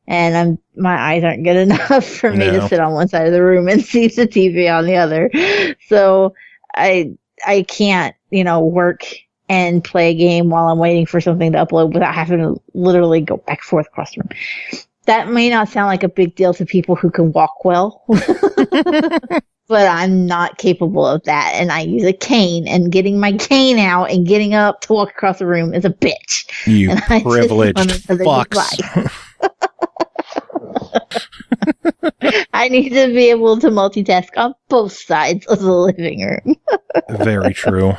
And my eyes aren't good enough for me to sit on one side of the room and see the TV on the other. So I can't, work and play a game while I'm waiting for something to upload without having to literally go back and forth across the room. That may not sound like a big deal to people who can walk well, but I'm not capable of that. And I use a cane, and getting my cane out and getting up to walk across the room is a bitch. You privileged fucks. I need to be able to multitask on both sides of the living room. Very true.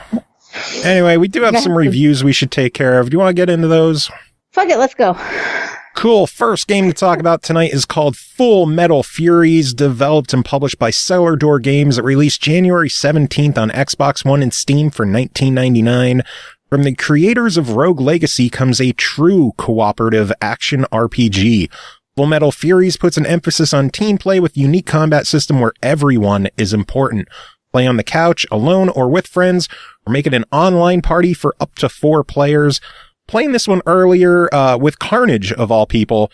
Anyway, we do have some reviews we should take care of. Do you want to get into those? Fuck it, let's go. Cool. First game to talk about tonight is called Full Metal Furies, developed and published by Cellar Door Games. It released January 17th on Xbox One and Steam for $19.99. From the creators of Rogue Legacy comes a true cooperative action RPG. Full Metal Furies puts an emphasis on team play with unique combat system where everyone is important. Play on the couch, alone, or with friends, or make it an online party for up to 4 players. Playing this one earlier with Carnage, of all people,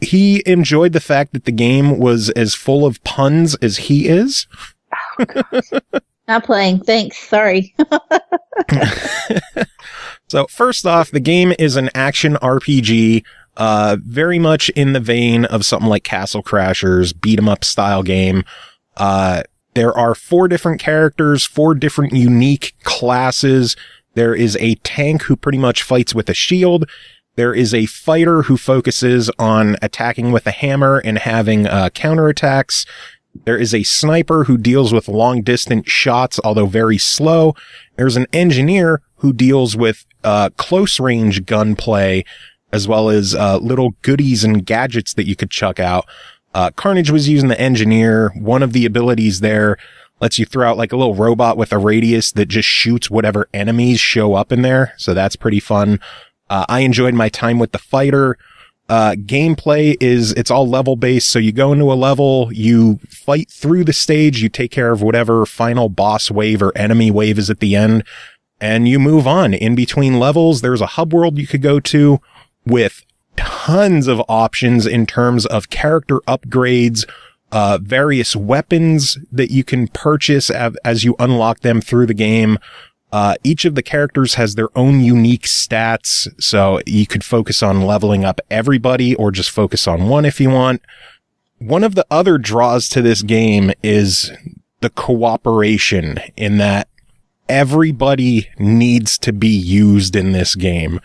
he enjoyed the fact that the game was as full of puns as he is. Oh, God. Not playing. Thanks. Sorry. So first off, the game is an action RPG, very much in the vein of something like Castle Crashers, beat 'em up style game. There are 4 different characters, 4 different unique classes. There is a tank who pretty much fights with a shield. There is a fighter who focuses on attacking with a hammer and having counterattacks. There is a sniper who deals with long distance shots, although very slow. There's an engineer who deals with close range gunplay, as well as little goodies and gadgets that you could chuck out. Carnage was using the engineer. One of the abilities there lets you throw out like a little robot with a radius that just shoots whatever enemies show up in there. So that's pretty fun. I enjoyed my time with the fighter. Gameplay it's all level based. So you go into a level, you fight through the stage, you take care of whatever final boss wave or enemy wave is at the end, and you move on. In between levels, there's a hub world you could go to with tons of options in terms of character upgrades, various weapons that you can purchase as you unlock them through the game. Each of the characters has their own unique stats, so you could focus on leveling up everybody or just focus on one if you want. One of the other draws to this game is the cooperation, in that everybody needs to be used in this game.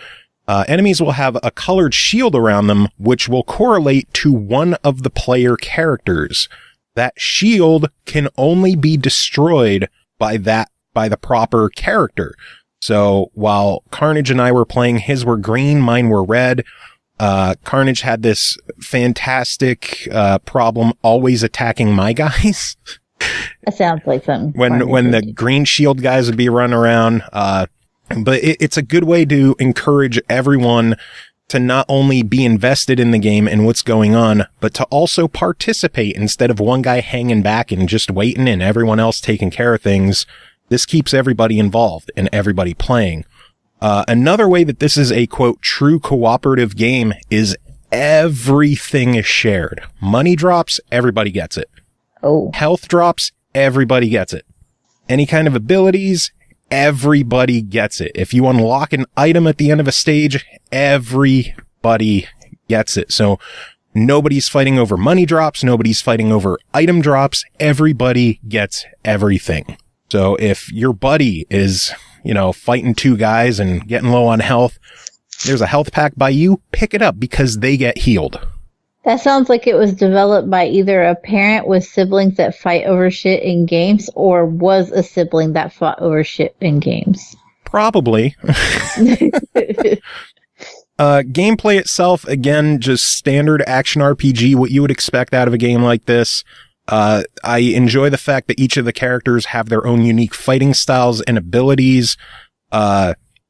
Enemies will have a colored shield around them, which will correlate to one of the player characters. That shield can only be destroyed by the proper character. So while Carnage and I were playing, his were green, mine were red. Carnage had this fantastic problem always attacking my guys. That sounds like something. When the green shield guys would be running around, but it's a good way to encourage everyone to not only be invested in the game and what's going on, but to also participate instead of one guy hanging back and just waiting and everyone else taking care of things. This keeps everybody involved and everybody playing. Another way that this is a, quote, true cooperative game is everything is shared. Money drops, everybody gets it. Oh. Health drops, everybody gets it. Any kind of abilities, everybody gets it. If you unlock an item at the end of a stage, everybody gets it. So nobody's fighting over money drops. Nobody's fighting over item drops. Everybody gets everything. So if your buddy is, fighting 2 guys and getting low on health, there's a health pack by you, pick it up because they get healed. That sounds like it was developed by either a parent with siblings that fight over shit in games or was a sibling that fought over shit in games. Probably. Gameplay itself, again, just standard action RPG, what you would expect out of a game like this. I enjoy the fact that each of the characters have their own unique fighting styles and abilities.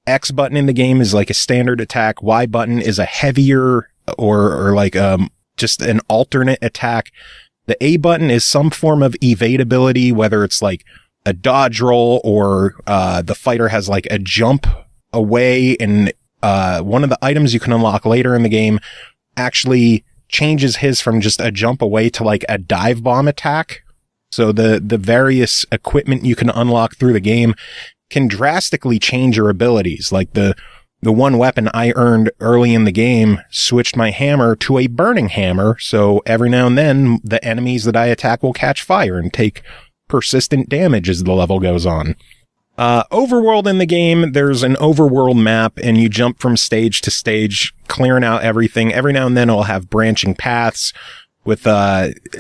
X button in the game is like a standard attack. Y button is a heavier or like just an alternate attack. The A button is some form of evadability, whether it's like a dodge roll or the fighter has like a jump away, and one of the items you can unlock later in the game actually changes his from just a jump away to like a dive bomb attack. So the various equipment you can unlock through the game can drastically change your abilities. Like the one weapon I earned early in the game switched my hammer to a burning hammer. So every now and then the enemies that I attack will catch fire and take persistent damage as the level goes on. Overworld in the game, there's an overworld map and you jump from stage to stage, clearing out everything. Every now and then it'll have branching paths with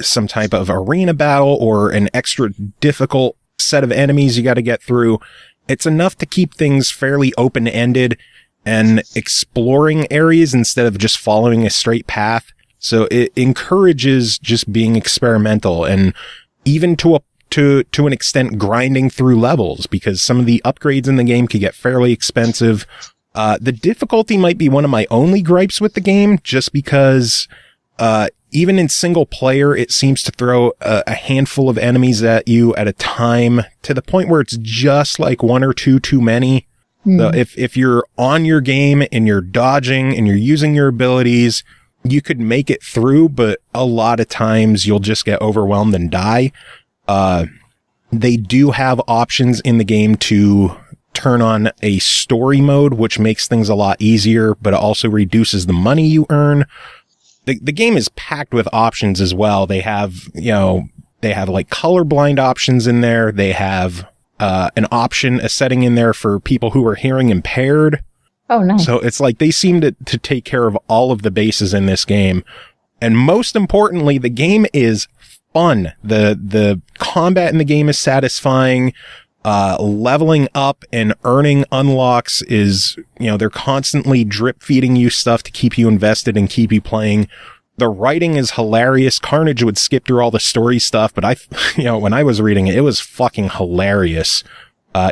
some type of arena battle or an extra difficult set of enemies you got to get through. It's enough to keep things fairly open-ended and exploring areas instead of just following a straight path. So it encourages just being experimental and even to an extent grinding through levels, because some of the upgrades in the game could get fairly expensive. The difficulty might be one of my only gripes with the game, just because even in single player, it seems to throw a handful of enemies at you at a time to the point where it's just like one or two too many. So if you're on your game and you're dodging and you're using your abilities, you could make it through, but a lot of times you'll just get overwhelmed and die. They do have options in the game to turn on a story mode, which makes things a lot easier, but it also reduces the money you earn. The game is packed with options as well. They have like colorblind options in there. They have a setting in there for people who are hearing impaired. Oh, nice. So it's like they seem to take care of all of the bases in this game. And most importantly, the game is fun. The combat in the game is satisfying. Leveling up and earning unlocks is, they're constantly drip feeding you stuff to keep you invested and keep you playing. The writing is hilarious. Carnage would skip through all the story stuff, but when I was reading it, it was fucking hilarious.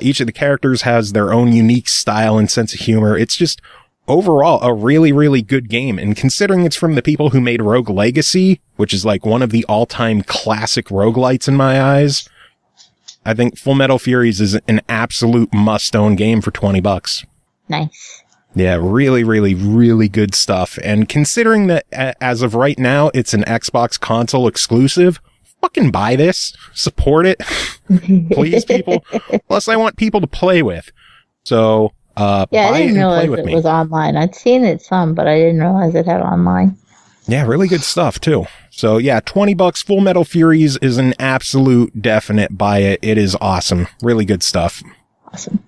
Each of the characters has their own unique style and sense of humor. It's just overall a really, really good game. And considering it's from the people who made Rogue Legacy, which is like one of the all-time classic roguelites in my eyes, I think Full Metal Furies is an absolute must-own game for $20. Nice. Yeah, really, really, really good stuff. And considering that as of right now, it's an Xbox console exclusive, fucking buy this. Support it. Please, people. Plus, I want people to play with. So, buy it and play with me. I didn't realize it was online. I'd seen it some, but I didn't realize it had online. Yeah, really good stuff, too. So, yeah, $20, Full Metal Furies is an absolute definite buy it. It is awesome. Really good stuff. Awesome.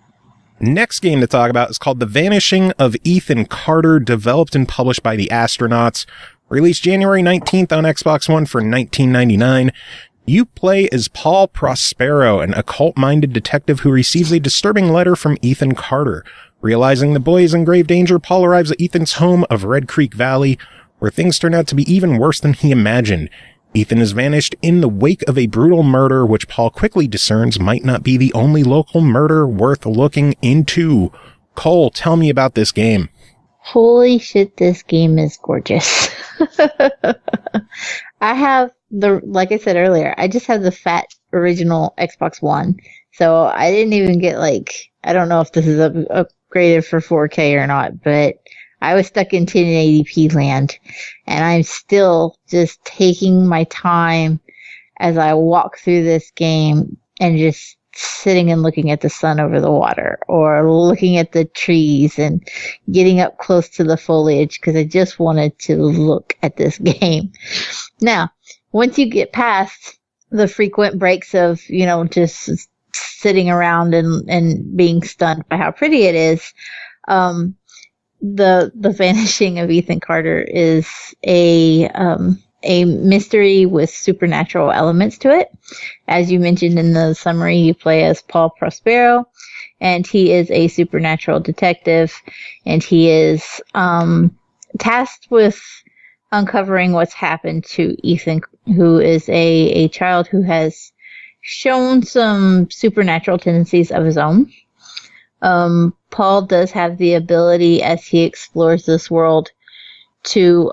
Next game to talk about is called The Vanishing of Ethan Carter, developed and published by the Astronauts. Released January 19th on Xbox One for $19.99. You play as Paul Prospero, an occult-minded detective who receives a disturbing letter from Ethan Carter. Realizing the boy is in grave danger, Paul arrives at Ethan's home of Red Creek Valley, where things turn out to be even worse than he imagined. Ethan has vanished in the wake of a brutal murder, which Paul quickly discerns might not be the only local murder worth looking into. Cole, tell me about this game. Holy shit, this game is gorgeous. I have like I said earlier, I just have the fat original Xbox One. So I didn't even get I don't know if this is upgraded for 4K or not, but I was stuck in 1080p land, and I'm still just taking my time as I walk through this game and just sitting and looking at the sun over the water or looking at the trees and getting up close to the foliage because I just wanted to look at this game. Now, once you get past the frequent breaks of, just sitting around and being stunned by how pretty it is, the Vanishing of Ethan Carter is a mystery with supernatural elements to it. As you mentioned in the summary, you play as Paul Prospero, and he is a supernatural detective, and he is tasked with uncovering what's happened to Ethan, who is a child who has shown some supernatural tendencies of his own. Paul does have the ability, as he explores this world, to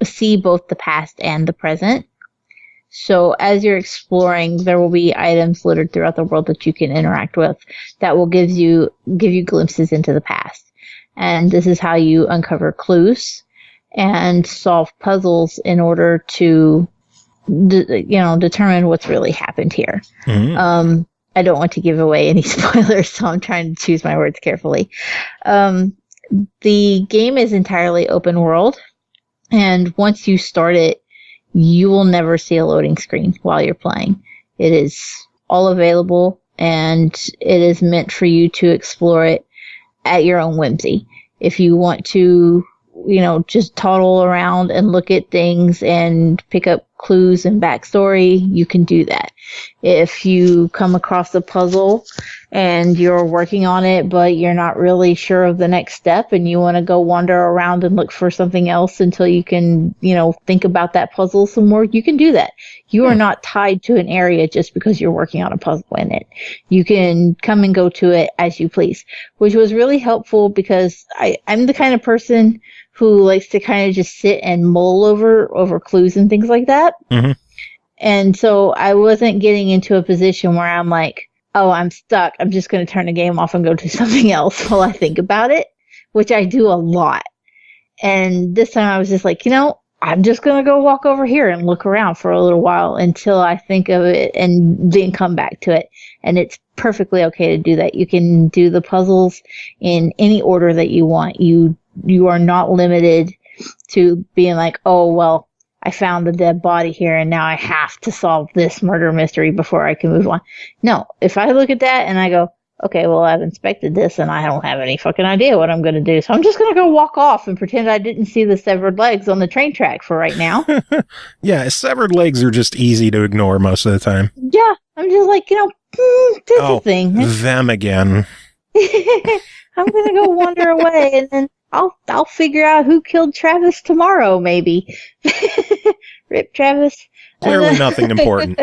see both the past and the present. So as you're exploring, there will be items littered throughout the world that you can interact with that will give you glimpses into the past. And this is how you uncover clues and solve puzzles in order to determine what's really happened here. Mm-hmm. I don't want to give away any spoilers, so I'm trying to choose my words carefully. The game is entirely open world, and once you start it, you will never see a loading screen while you're playing. It is all available, and it is meant for you to explore it at your own whimsy. If you want to, just toddle around and look at things and pick up clues and backstory, you can do that. If you come across a puzzle and you're working on it, but you're not really sure of the next step and you want to go wander around and look for something else until you can, think about that puzzle some more, you can do that. You are not tied to an area just because you're working on a puzzle in it. You can come and go to it as you please, which was really helpful because I'm the kind of person who likes to kind of just sit and mull over clues and things like that. Mm-hmm. And so I wasn't getting into a position where I'm like, oh, I'm stuck. I'm just going to turn the game off and go do something else while I think about it, which I do a lot. And this time I was just like, I'm just going to go walk over here and look around for a little while until I think of it and then come back to it. And it's perfectly okay to do that. You can do the puzzles in any order that you want. You are not limited to being like, oh, well, I found a dead body here and now I have to solve this murder mystery before I can move on. No, if I look at that and I go, okay, well, I've inspected this and I don't have any fucking idea what I'm going to do. So I'm just going to go walk off and pretend I didn't see the severed legs on the train track for right now. Yeah, severed legs are just easy to ignore most of the time. Yeah, I'm just like, this a thing. Them again. I'm going to go wander away and then I'll figure out who killed Travis tomorrow, maybe. Rip Travis. Clearly nothing important.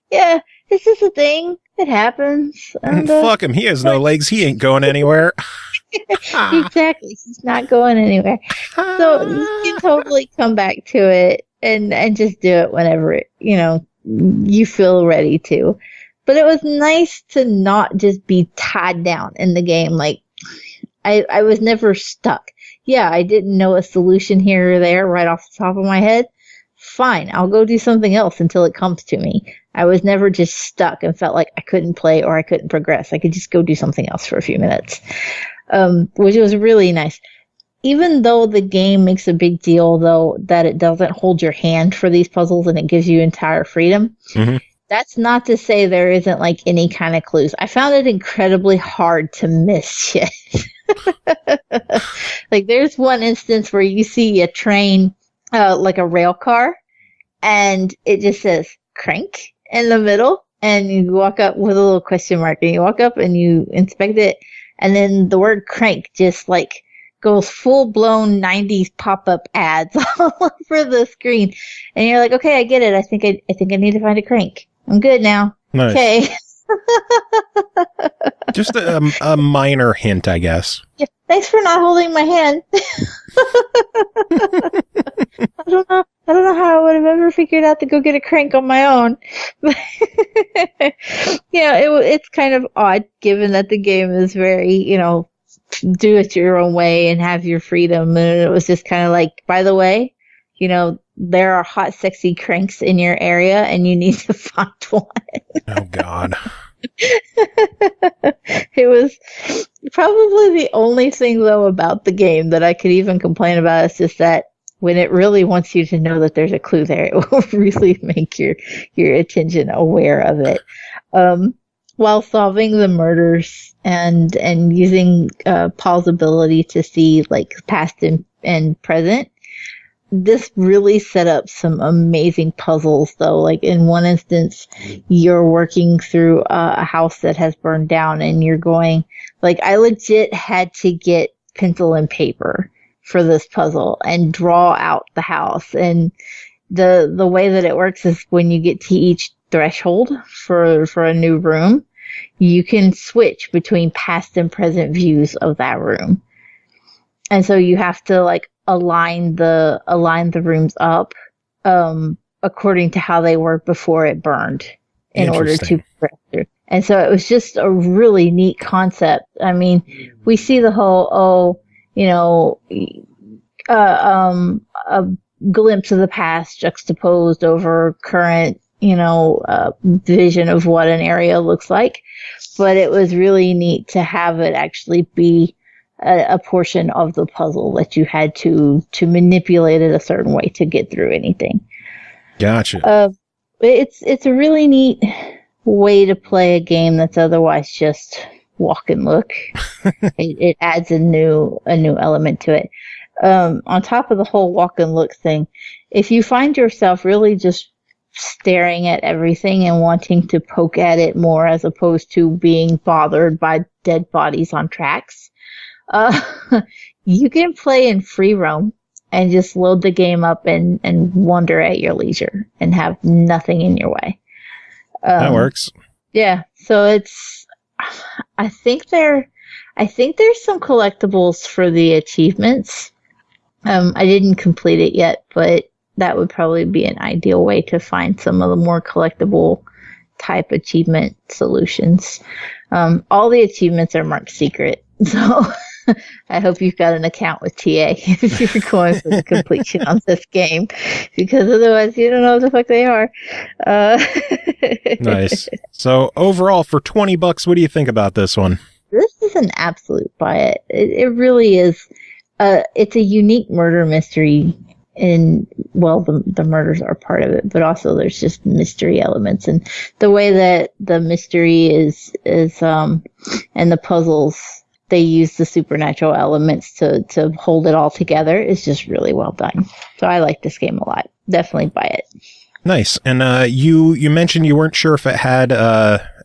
Yeah, this is a thing. It happens. And, fuck him. He has no legs. He ain't going anywhere. Exactly. He's not going anywhere. So you can totally come back to it and just do it whenever, you feel ready to. But it was nice to not just be tied down in the game. Like, I was never stuck. Yeah, I didn't know a solution here or there right off the top of my head. Fine, I'll go do something else until it comes to me. I was never just stuck and felt like I couldn't play or I couldn't progress. I could just go do something else for a few minutes, which was really nice. Even though the game makes a big deal, though, that it doesn't hold your hand for these puzzles and it gives you entire freedom, mm-hmm. That's not to say there isn't like any kind of clues. I found it incredibly hard to miss shit. Like there's one instance where you see a train, like a rail car, and it just says crank in the middle, and you walk up with a little question mark, and you walk up and you inspect it, and then the word crank just like goes full-blown 90s pop-up ads all over the screen, and you're like, okay, I get it. I think I need to find a crank. I'm good now. Nice. Okay. Just a minor hint, I guess. Yeah, thanks for not holding my hand. I don't know how I would have ever figured out to go get a crank on my own. It's kind of odd given that the game is very, do it your own way and have your freedom. And it was just kind of like, by the way, there are hot, sexy cranks in your area and you need to find one. Oh, God. It was probably the only thing, though, about the game that I could even complain about is just that when it really wants you to know that there's a clue there, it will really make your attention aware of it. while solving the murders and using Paul's ability to see like past and present. This really set up some amazing puzzles, though. Like in one instance, you're working through a house that has burned down, and you're going, like, I legit had to get pencil and paper for this puzzle and draw out the house. And the way that it works is when you get to each threshold for a new room, you can switch between past and present views of that room. And so you have to like align the rooms up according to how they were before it burned in order to progress through. And so it was just a really neat concept. I mean, we see the whole a glimpse of the past juxtaposed over current vision of what an area looks like, but it was really neat to have it actually be a portion of the puzzle that you had to manipulate it a certain way to get through anything. Gotcha. It's a really neat way to play a game that's otherwise just walk and look. It adds a new element to it. On top of the whole walk and look thing, if you find yourself really just staring at everything and wanting to poke at it more as opposed to being bothered by dead bodies on tracks, you can play in free roam and just load the game up and wander at your leisure and have nothing in your way. That works. Yeah. So I think there's some collectibles for the achievements. I didn't complete it yet, but that would probably be an ideal way to find some of the more collectible type achievement solutions. All the achievements are marked secret, so I hope you've got an account with TA if you're going for the completion on this game, because otherwise you don't know what the fuck they are. Nice. So overall, for $20, what do you think about this one? This is an absolute buy it. It really is. It's a unique murder mystery. And well, the murders are part of it, but also there's just mystery elements, and the way that the mystery is and the puzzles, they use the supernatural elements to hold it all together is just really well done. So I like this game a lot. Definitely buy it. Nice. And you mentioned you weren't sure if it had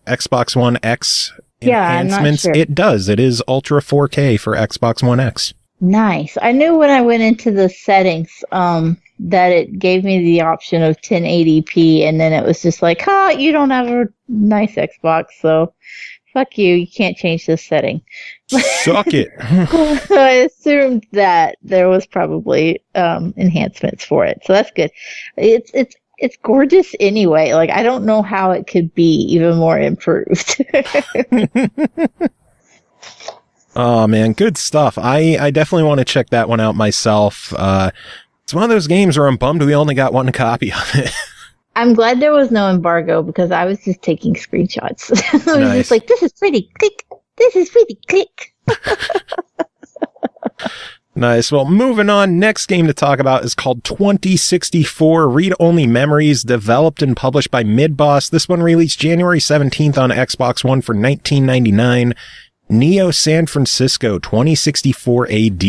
Xbox One X enhancements. I'm not sure. It does. It is Ultra 4K for Xbox One X. Nice. I knew when I went into the settings that it gave me the option of 1080p, and then it was just like, you don't have a nice Xbox, so fuck you. You can't change this setting. Suck it. So I assumed that there was probably enhancements for it, so that's good. It's gorgeous anyway. Like, I don't know how it could be even more improved. Oh man, good stuff. I definitely want to check that one out myself. It's one of those games where I'm bummed we only got one copy of it. I'm glad there was no embargo, because I was just taking screenshots. I was just like, this is pretty, click. This is pretty, click. Nice. Well, moving on, next game to talk about is called 2064 Read-Only Memories, developed and published by Midboss. This one released January 17th on Xbox One for $19.99. Neo San Francisco 2064 AD.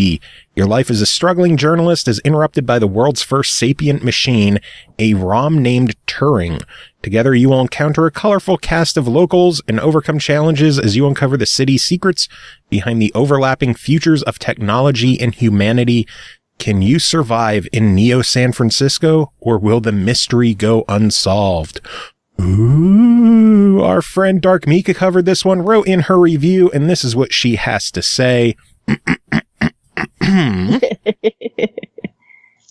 Your life as a struggling journalist is interrupted by the world's first sapient machine, a ROM named Turing. Together you will encounter a colorful cast of locals and overcome challenges as you uncover the city's secrets behind the overlapping futures of technology and humanity. Can you survive in Neo San Francisco, or will the mystery go unsolved? Ooh, our friend DarkMika covered this one, wrote in her review, and this is what she has to say.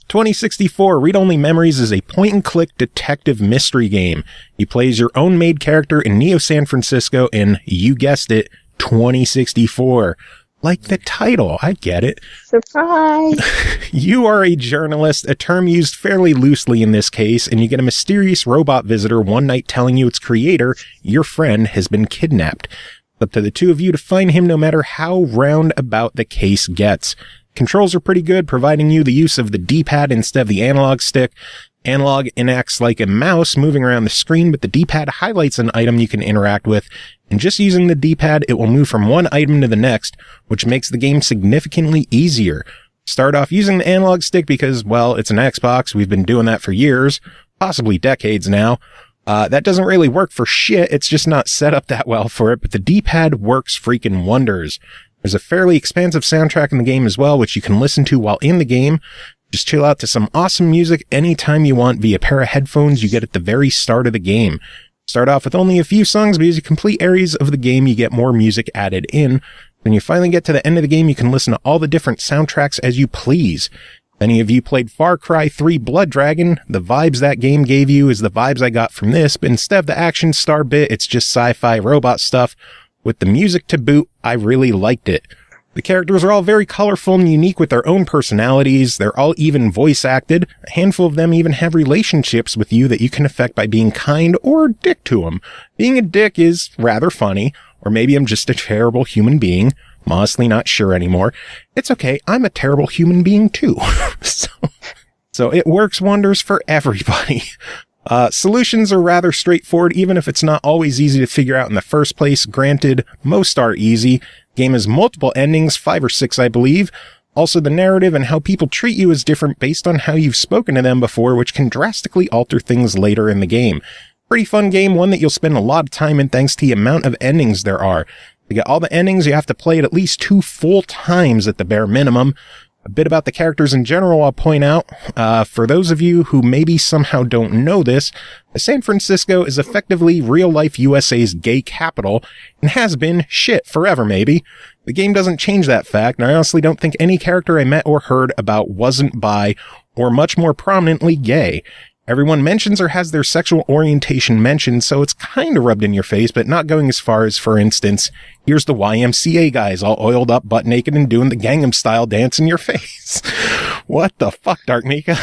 2064 Read-Only Memories is a point-and-click detective mystery game. You play as your own made character in Neo San Francisco in, you guessed it, 2064. Like the title, I get it. Surprise! You are a journalist, a term used fairly loosely in this case, and you get a mysterious robot visitor one night telling you its creator, your friend, has been kidnapped. It's up to the two of you to find him no matter how roundabout the case gets. Controls are pretty good, providing you the use of the D-pad instead of the analog stick. Analog acts like a mouse moving around the screen, but the D-pad highlights an item you can interact with, and just using the D-pad, it will move from one item to the next, which makes the game significantly easier. Start off using the analog stick because, well, it's an Xbox. We've been doing that for years, possibly decades now. That doesn't really work for shit. It's just not set up that well for it, but the D-pad works freaking wonders. There's a fairly expansive soundtrack in the game as well, which you can listen to while in the game. Just chill out to some awesome music anytime you want via a pair of headphones you get at the very start of the game. Start off with only a few songs, but as you complete areas of the game, you get more music added in. When you finally get to the end of the game, you can listen to all the different soundtracks as you please. If any of you played Far Cry 3 Blood Dragon, the vibes that game gave you is the vibes I got from this, but instead of the action star bit, it's just sci-fi robot stuff. With the music to boot, I really liked it. The characters are all very colorful and unique with their own personalities. They're all even voice acted. A handful of them even have relationships with you that you can affect by being kind or a dick to them. Being a dick is rather funny, or maybe I'm just a terrible human being. I'm honestly not sure anymore. It's okay, I'm a terrible human being too. So it works wonders for everybody. Solutions are rather straightforward, even if it's not always easy to figure out in the first place. Granted, most are easy. Game has multiple endings, 5 or 6, I believe. Also, the narrative and how people treat you is different based on how you've spoken to them before, which can drastically alter things later in the game. Pretty fun game, one that you'll spend a lot of time in thanks to the amount of endings there are. To get all the endings, you have to play it at least 2 full times at the bare minimum. A bit about the characters in general I'll point out. For those of you who maybe somehow don't know this, San Francisco is effectively real-life USA's gay capital, and has been shit forever maybe. The game doesn't change that fact, and I honestly don't think any character I met or heard about wasn't bi, or much more prominently gay. Everyone mentions or has their sexual orientation mentioned, so it's kind of rubbed in your face, but not going as far as, for instance, here's the YMCA guys all oiled up, butt naked, and doing the Gangnam Style dance in your face. What the fuck, DarkMika?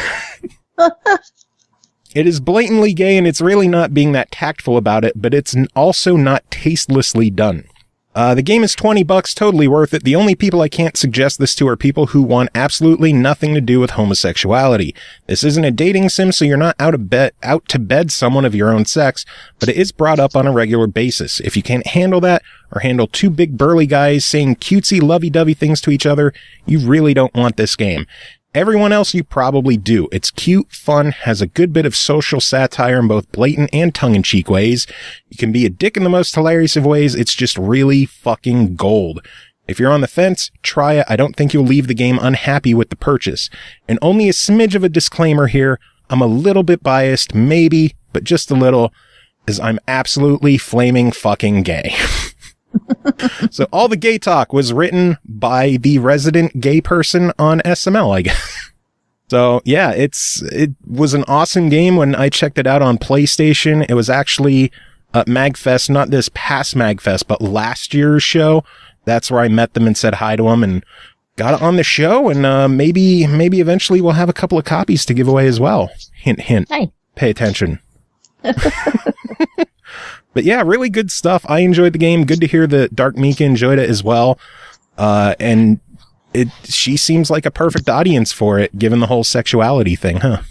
It is blatantly gay, and it's really not being that tactful about it, but it's also not tastelessly done. The game is $20, totally worth it. The only people I can't suggest this to are people who want absolutely nothing to do with homosexuality. This isn't a dating sim, so you're not out to bed someone of your own sex, but it is brought up on a regular basis. If you can't handle that, or handle 2 big burly guys saying cutesy lovey-dovey things to each other, you really don't want this game. Everyone else you probably do. It's cute, fun, has a good bit of social satire in both blatant and tongue-in-cheek ways. You can be a dick in the most hilarious of ways. It's just really fucking gold. If you're on the fence, try it. I don't think you'll leave the game unhappy with the purchase. And only a smidge of a disclaimer here. I'm a little bit biased, maybe, but just a little, as I'm absolutely flaming fucking gay. So all the gay talk was written by the resident gay person on SML, I guess. So yeah, it was an awesome game when I checked it out on PlayStation. It was actually at MagFest, not this past MagFest, but last year's show. That's where I met them and said hi to them and got it on the show. And maybe eventually we'll have a couple of copies to give away as well. Hint, hint. Hi. Pay attention. But yeah, really good stuff. I enjoyed the game. Good to hear that DarkMika enjoyed it as well. And she seems like a perfect audience for it, given the whole sexuality thing, huh?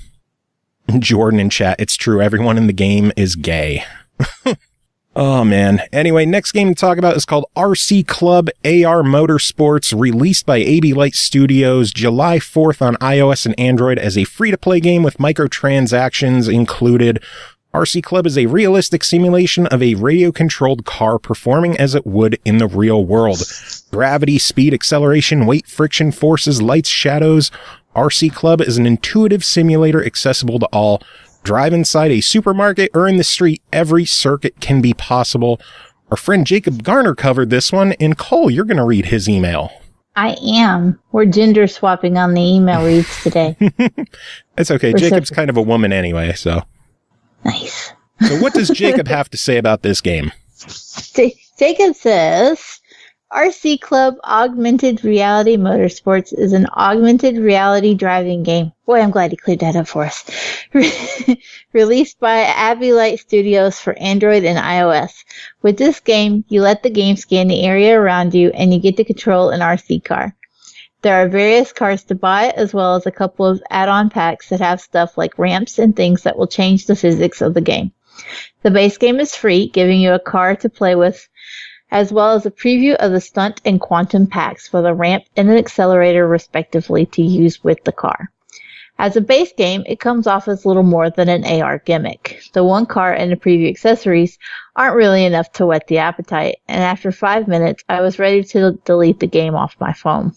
Jordan in chat, it's true. Everyone in the game is gay. Oh, man. Anyway, next game to talk about is called RC Club AR Motorsports, released by AB Light Studios July 4th on iOS and Android as a free-to-play game with microtransactions included. RC Club is a realistic simulation of a radio-controlled car performing as it would in the real world. Gravity, speed, acceleration, weight, friction, forces, lights, shadows. RC Club is an intuitive simulator accessible to all. Drive inside a supermarket or in the street. Every circuit can be possible. Our friend Jacob Garner covered this one, and Cole, you're going to read his email. I am. We're gender swapping on the email reads today. That's okay. Jacob's kind of a woman anyway, so... Nice. So what does Jacob have to say about this game? Jacob says, RC Club Augmented Reality Motorsports is an augmented reality driving game. Boy, I'm glad he cleared that up for us. Released by AB Light Studios for Android and iOS. With this game, you let the game scan the area around you and you get to control an RC car. There are various cars to buy, as well as a couple of add-on packs that have stuff like ramps and things that will change the physics of the game. The base game is free, giving you a car to play with, as well as a preview of the stunt and quantum packs for the ramp and an accelerator respectively to use with the car. As a base game, it comes off as little more than an AR gimmick. The one car and the preview accessories aren't really enough to whet the appetite, and after 5 minutes, I was ready to delete the game off my phone.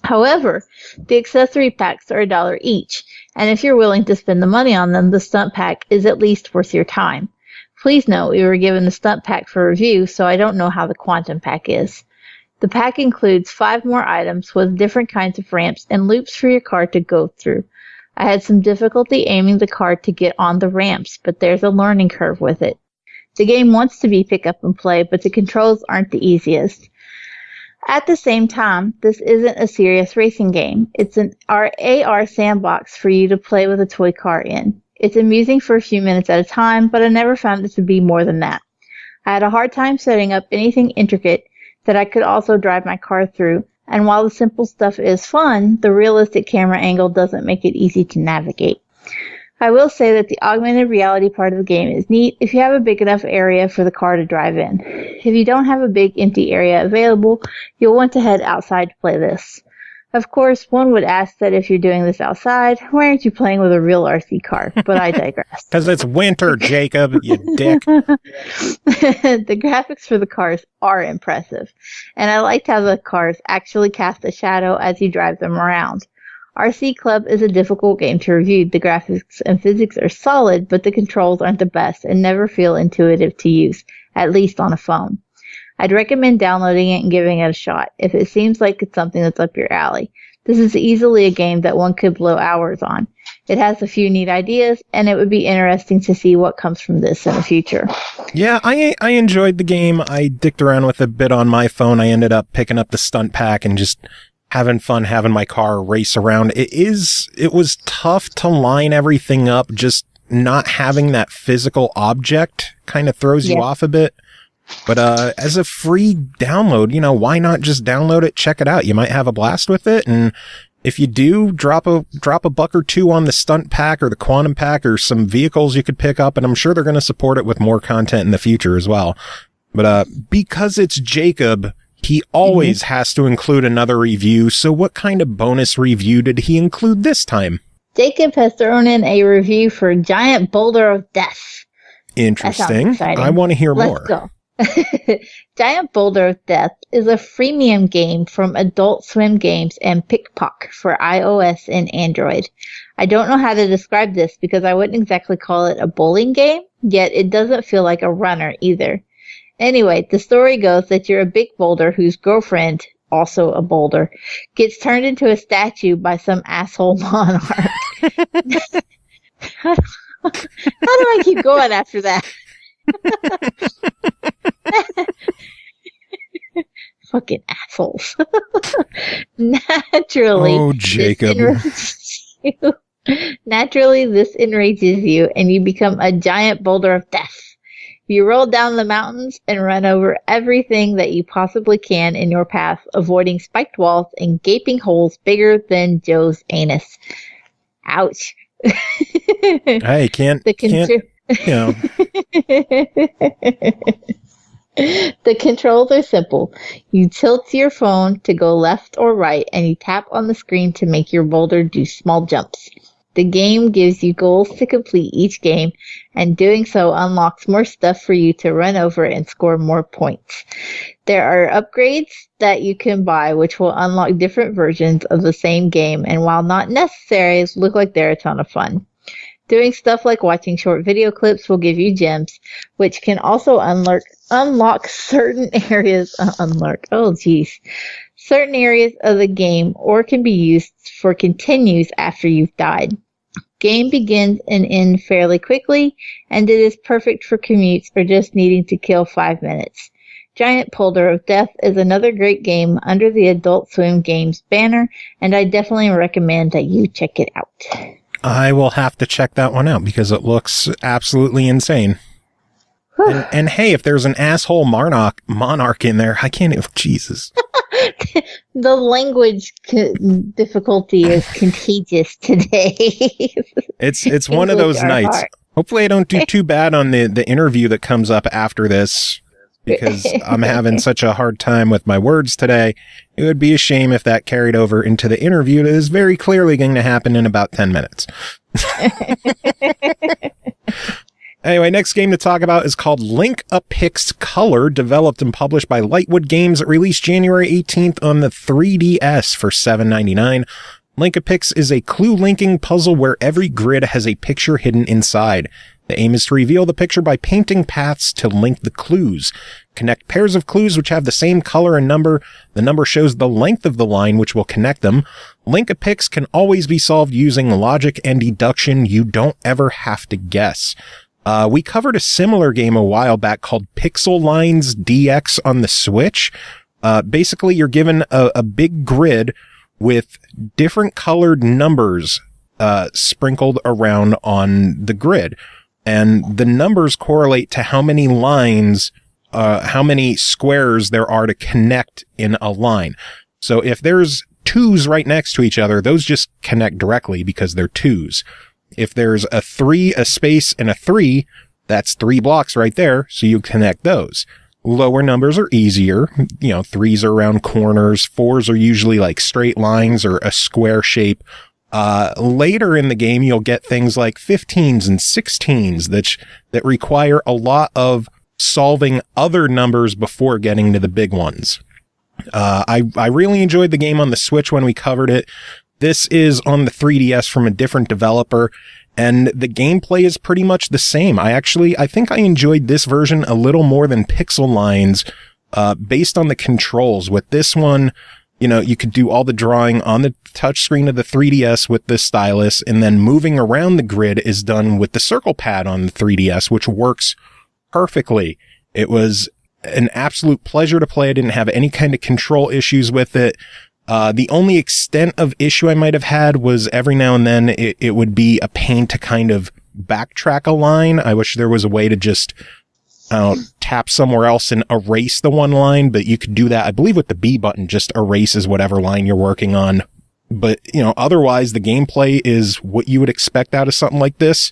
However, the accessory packs are $1 each, and if you're willing to spend the money on them, the stunt pack is at least worth your time. Please note, we were given the stunt pack for review, so I don't know how the quantum pack is. The pack includes 5 more items with different kinds of ramps and loops for your car to go through. I had some difficulty aiming the car to get on the ramps, but there's a learning curve with it. The game wants to be pick up and play, but the controls aren't the easiest. At the same time, this isn't a serious racing game. It's an AR sandbox for you to play with a toy car in. It's amusing for a few minutes at a time, but I never found it to be more than that. I had a hard time setting up anything intricate that I could also drive my car through, and while the simple stuff is fun, the realistic camera angle doesn't make it easy to navigate. I will say that the augmented reality part of the game is neat if you have a big enough area for the car to drive in. If you don't have a big empty area available, you'll want to head outside to play this. Of course, one would ask that if you're doing this outside, why aren't you playing with a real RC car? But I digress. Because it's winter, Jacob, you dick. The graphics for the cars are impressive, and I liked how the cars actually cast a shadow as you drive them around. RC Club is a difficult game to review. The graphics and physics are solid, but the controls aren't the best and never feel intuitive to use, at least on a phone. I'd recommend downloading it and giving it a shot, if it seems like it's something that's up your alley. This is easily a game that one could blow hours on. It has a few neat ideas, and it would be interesting to see what comes from this in the future. Yeah, I enjoyed the game. I dicked around with it a bit on my phone. I ended up picking up the stunt pack and just having fun having my car race around. It was tough to line everything up. Just not having that physical object kind of throws you off a bit. But as a free download, why not just download it, check it out? You might have a blast with it. And if you do, drop a buck or two on the stunt pack or the quantum pack or some vehicles you could pick up. And I'm sure they're going to support it with more content in the future as well. But because it's Jacob, he always has to include another review. So what kind of bonus review did he include this time? Jacob has thrown in a review for Giant Boulder of Death. Interesting. I want to hear more. Let's go. Giant Boulder of Death is a freemium game from Adult Swim Games and Pickpock for iOS and Android. I don't know how to describe this because I wouldn't exactly call it a bowling game, yet it doesn't feel like a runner either. Anyway, the story goes that you're a big boulder whose girlfriend, also a boulder, gets turned into a statue by some asshole monarch. How do I keep going after that? Fucking assholes. Naturally, oh, Jacob. Naturally, this enrages you, and you become a giant boulder of death. You roll down the mountains and run over everything that you possibly can in your path, avoiding spiked walls and gaping holes bigger than Joe's anus. Ouch. Hey, can't. The controls are simple. You tilt your phone to go left or right, and you tap on the screen to make your boulder do small jumps. The game gives you goals to complete each game, and doing so unlocks more stuff for you to run over and score more points. There are upgrades that you can buy, which will unlock different versions of the same game, and while not necessary, look like they're a ton of fun. Doing stuff like watching short video clips will give you gems, which can also unlock certain areas. Certain areas of the game, or can be used for continues after you've died. Game begins and ends fairly quickly, and it is perfect for commutes or just needing to kill 5 minutes. Giant Boulder of Death is another great game under the Adult Swim Games banner, and I definitely recommend that you check it out. I will have to check that one out because it looks absolutely insane. And hey, if there's an asshole monarch in there, I can't. Jesus. The language difficulty is contagious today. It's one of those nights. Heart. Hopefully I don't do too bad on the interview that comes up after this, because I'm having such a hard time with my words today. It would be a shame if that carried over into the interview that is very clearly going to happen in about 10 minutes. Anyway, next game to talk about is called Link-a-Pix Color, developed and published by Lightwood Games. It released January 18th on the 3DS for $7.99. Link-a-Pix is a clue linking puzzle where every grid has a picture hidden inside. The aim is to reveal the picture by painting paths to link the clues. Connect pairs of clues which have the same color and number. The number shows the length of the line which will connect them. Link-a-Pix can always be solved using logic and deduction. You don't ever have to guess. We covered a similar game a while back called Pixel Lines DX on the Switch. Basically, you're given a big grid with different colored numbers sprinkled around on the grid. And the numbers correlate to how many lines, how many squares there are to connect in a line. So if there's twos right next to each other, those just connect directly because they're twos. If there's a 3, a space, and a 3, that's 3 blocks right there, so you connect those. Lower numbers are easier. 3s are around corners. 4s are usually like straight lines or a square shape. Later in the game, you'll get things like 15s and 16s that require a lot of solving other numbers before getting to the big ones. I really enjoyed the game on the Switch when we covered it. This is on the 3DS from a different developer, and the gameplay is pretty much the same. I think I enjoyed this version a little more than Pixel Lines, based on the controls. With this one, you could do all the drawing on the touchscreen of the 3DS with the stylus, and then moving around the grid is done with the circle pad on the 3DS, which works perfectly. It was an absolute pleasure to play. I didn't have any kind of control issues with it. The only extent of issue I might have had was every now and then it would be a pain to kind of backtrack a line. I wish there was a way to just tap somewhere else and erase the one line, but you could do that. I believe with the B button, just erases whatever line you're working on. But, otherwise the gameplay is what you would expect out of something like this.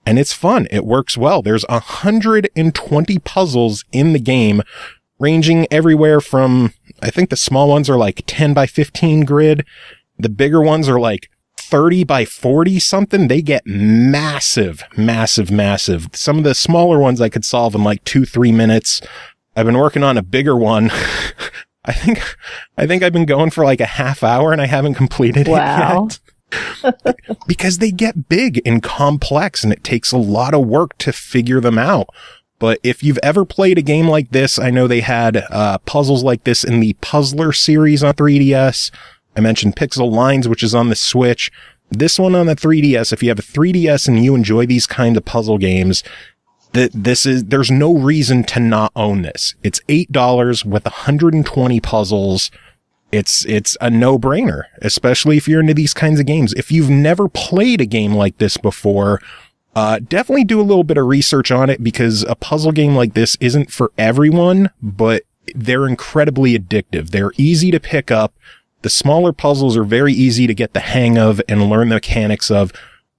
And it's fun. It works well. There's 120 puzzles in the game, ranging everywhere from, I think the small ones are like 10 by 15 grid. The bigger ones are like 30 by 40 something. They get massive, massive, massive. Some of the smaller ones I could solve in like 2-3 minutes. I've been working on a bigger one. I think I've been going for like a half hour and I haven't completed it yet. Because they get big and complex and it takes a lot of work to figure them out. But if you've ever played a game like this, I know they had puzzles like this in the Puzzler series on 3DS. I mentioned Pixel Lines, which is on the Switch. This one on the 3DS, if you have a 3DS and you enjoy these kind of puzzle games, there's no reason to not own this. It's $8 with 120 puzzles. It's a no-brainer, especially if you're into these kinds of games. If you've never played a game like this before, definitely do a little bit of research on it, because a puzzle game like this isn't for everyone, but they're incredibly addictive. They're easy to pick up. The smaller puzzles are very easy to get the hang of and learn the mechanics of.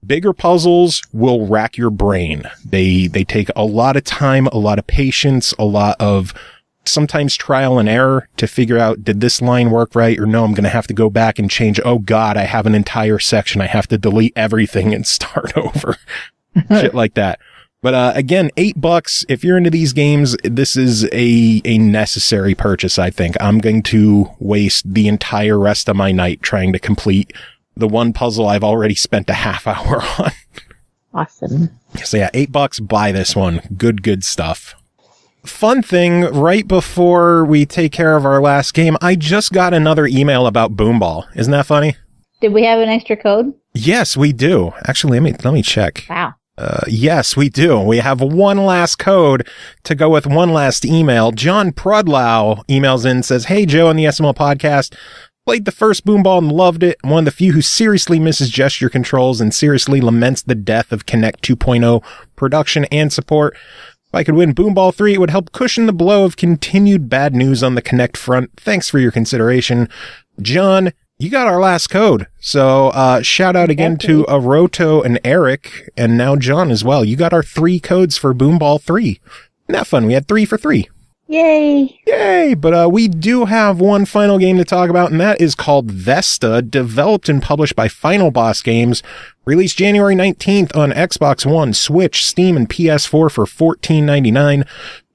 Bigger puzzles will rack your brain. They take a lot of time, a lot of patience, a lot of sometimes trial and error to figure out, did this line work right? Or no, I'm going to have to go back and change. Oh God, I have an entire section. I have to delete everything and start over. Shit like that. But again, $8. If you're into these games, this is a necessary purchase, I think. I'm going to waste the entire rest of my night trying to complete the one puzzle I've already spent a half hour on. Awesome. So yeah, $8, buy this one. Good stuff. Fun thing, right before we take care of our last game, I just got another email about Boomball. Isn't that funny? Did we have an extra code? Yes, we do. Actually, let me check. Wow. Yes, we do. We have one last code to go with one last email. John Prudlow emails in and says, "Hey, Joe on the SML podcast. Played the first Boomball and loved it. I'm one of the few who seriously misses gesture controls and seriously laments the death of Kinect 2.0 production and support. If I could win Boomball 3, it would help cushion the blow of continued bad news on the Kinect front. Thanks for your consideration. John, you got our last code. So shout out again to Aroto and Eric, and now John as well. You got our 3 codes for Boomball 3. Isn't that fun? We had 3 for 3. Yay! Yay! But we do have one final game to talk about, and that is called Vesta, developed and published by Final Boss Games, released January 19th on Xbox One, Switch, Steam, and PS4 for $14.99.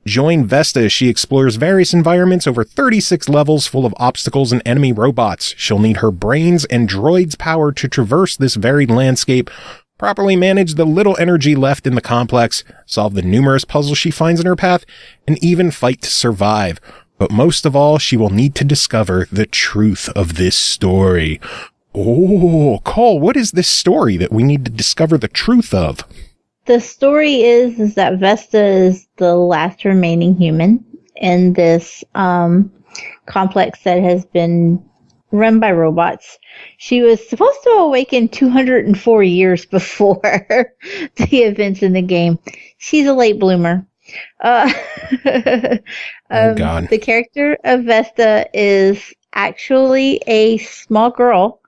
Join Vesta as she explores various environments over 36 levels full of obstacles and enemy robots. She'll need her brains and droids' power to traverse this varied landscape, properly manage the little energy left in the complex, solve the numerous puzzles she finds in her path, and even fight to survive. But most of all, she will need to discover the truth of this story. Oh, Cole, what is this story that we need to discover the truth of? The story is that Vesta is the last remaining human in this complex that has been run by robots. She was supposed to awaken 204 years before the events in the game. She's a late bloomer. Oh, God. The character of Vesta is actually a small girl.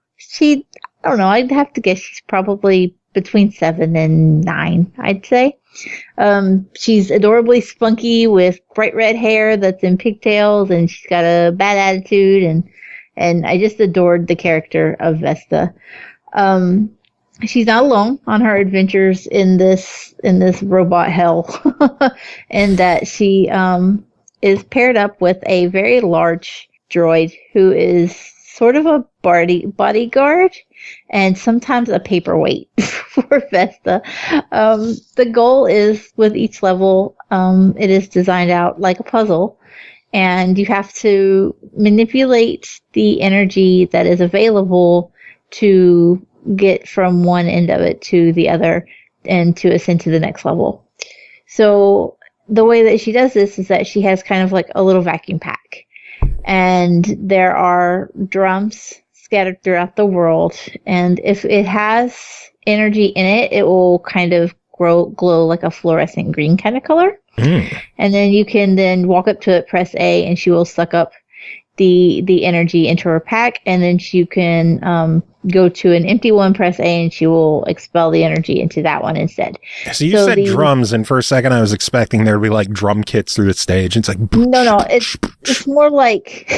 I don't know, I'd have to guess she's probably between 7 and 9, I'd say. She's adorably spunky with bright red hair that's in pigtails, and she's got a bad attitude, and I just adored the character of Vesta. She's not alone on her adventures in this robot hell, and that she is paired up with a very large droid who is sort of a bodyguard and sometimes a paperweight for Vesta. The goal is, with each level, it is designed out like a puzzle, and you have to manipulate the energy that is available to get from one end of it to the other and to ascend to the next level. So the way that she does this is that she has kind of like a little vacuum pack, and there are drums scattered throughout the world, and if it has energy in it, it will kind of glow like a fluorescent green kind of color. And then you can then walk up to it, press A, and she will suck up the energy into her pack, and then you can go to an empty one, press A, and she will expel the energy into that one instead. So you said drums, and for a second I was expecting there to be like drum kits through the stage. It's like no, it's more like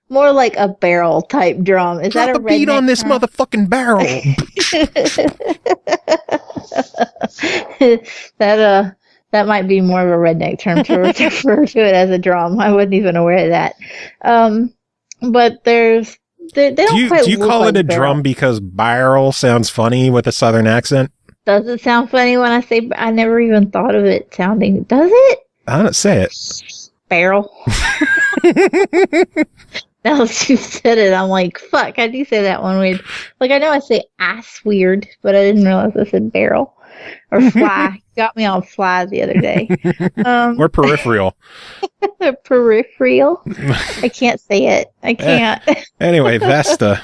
more like a barrel type drum. Is that a beat on this motherfucking barrel? That might be more of a redneck term to refer to it as a drum. I wasn't even aware of that. But they don't quite do you call it a drum because barrel sounds funny with a southern accent? Does it sound funny when I say? I never even thought of it sounding. Does it? I don't say it. Barrel. Now that you said it, I'm like, fuck, how do you say that one weird? Like, I know I say ass weird, but I didn't realize I said barrel. Or fly. Got me on fly the other day. Or peripheral. Peripheral? I can't say it. I can't. Anyway, Vesta.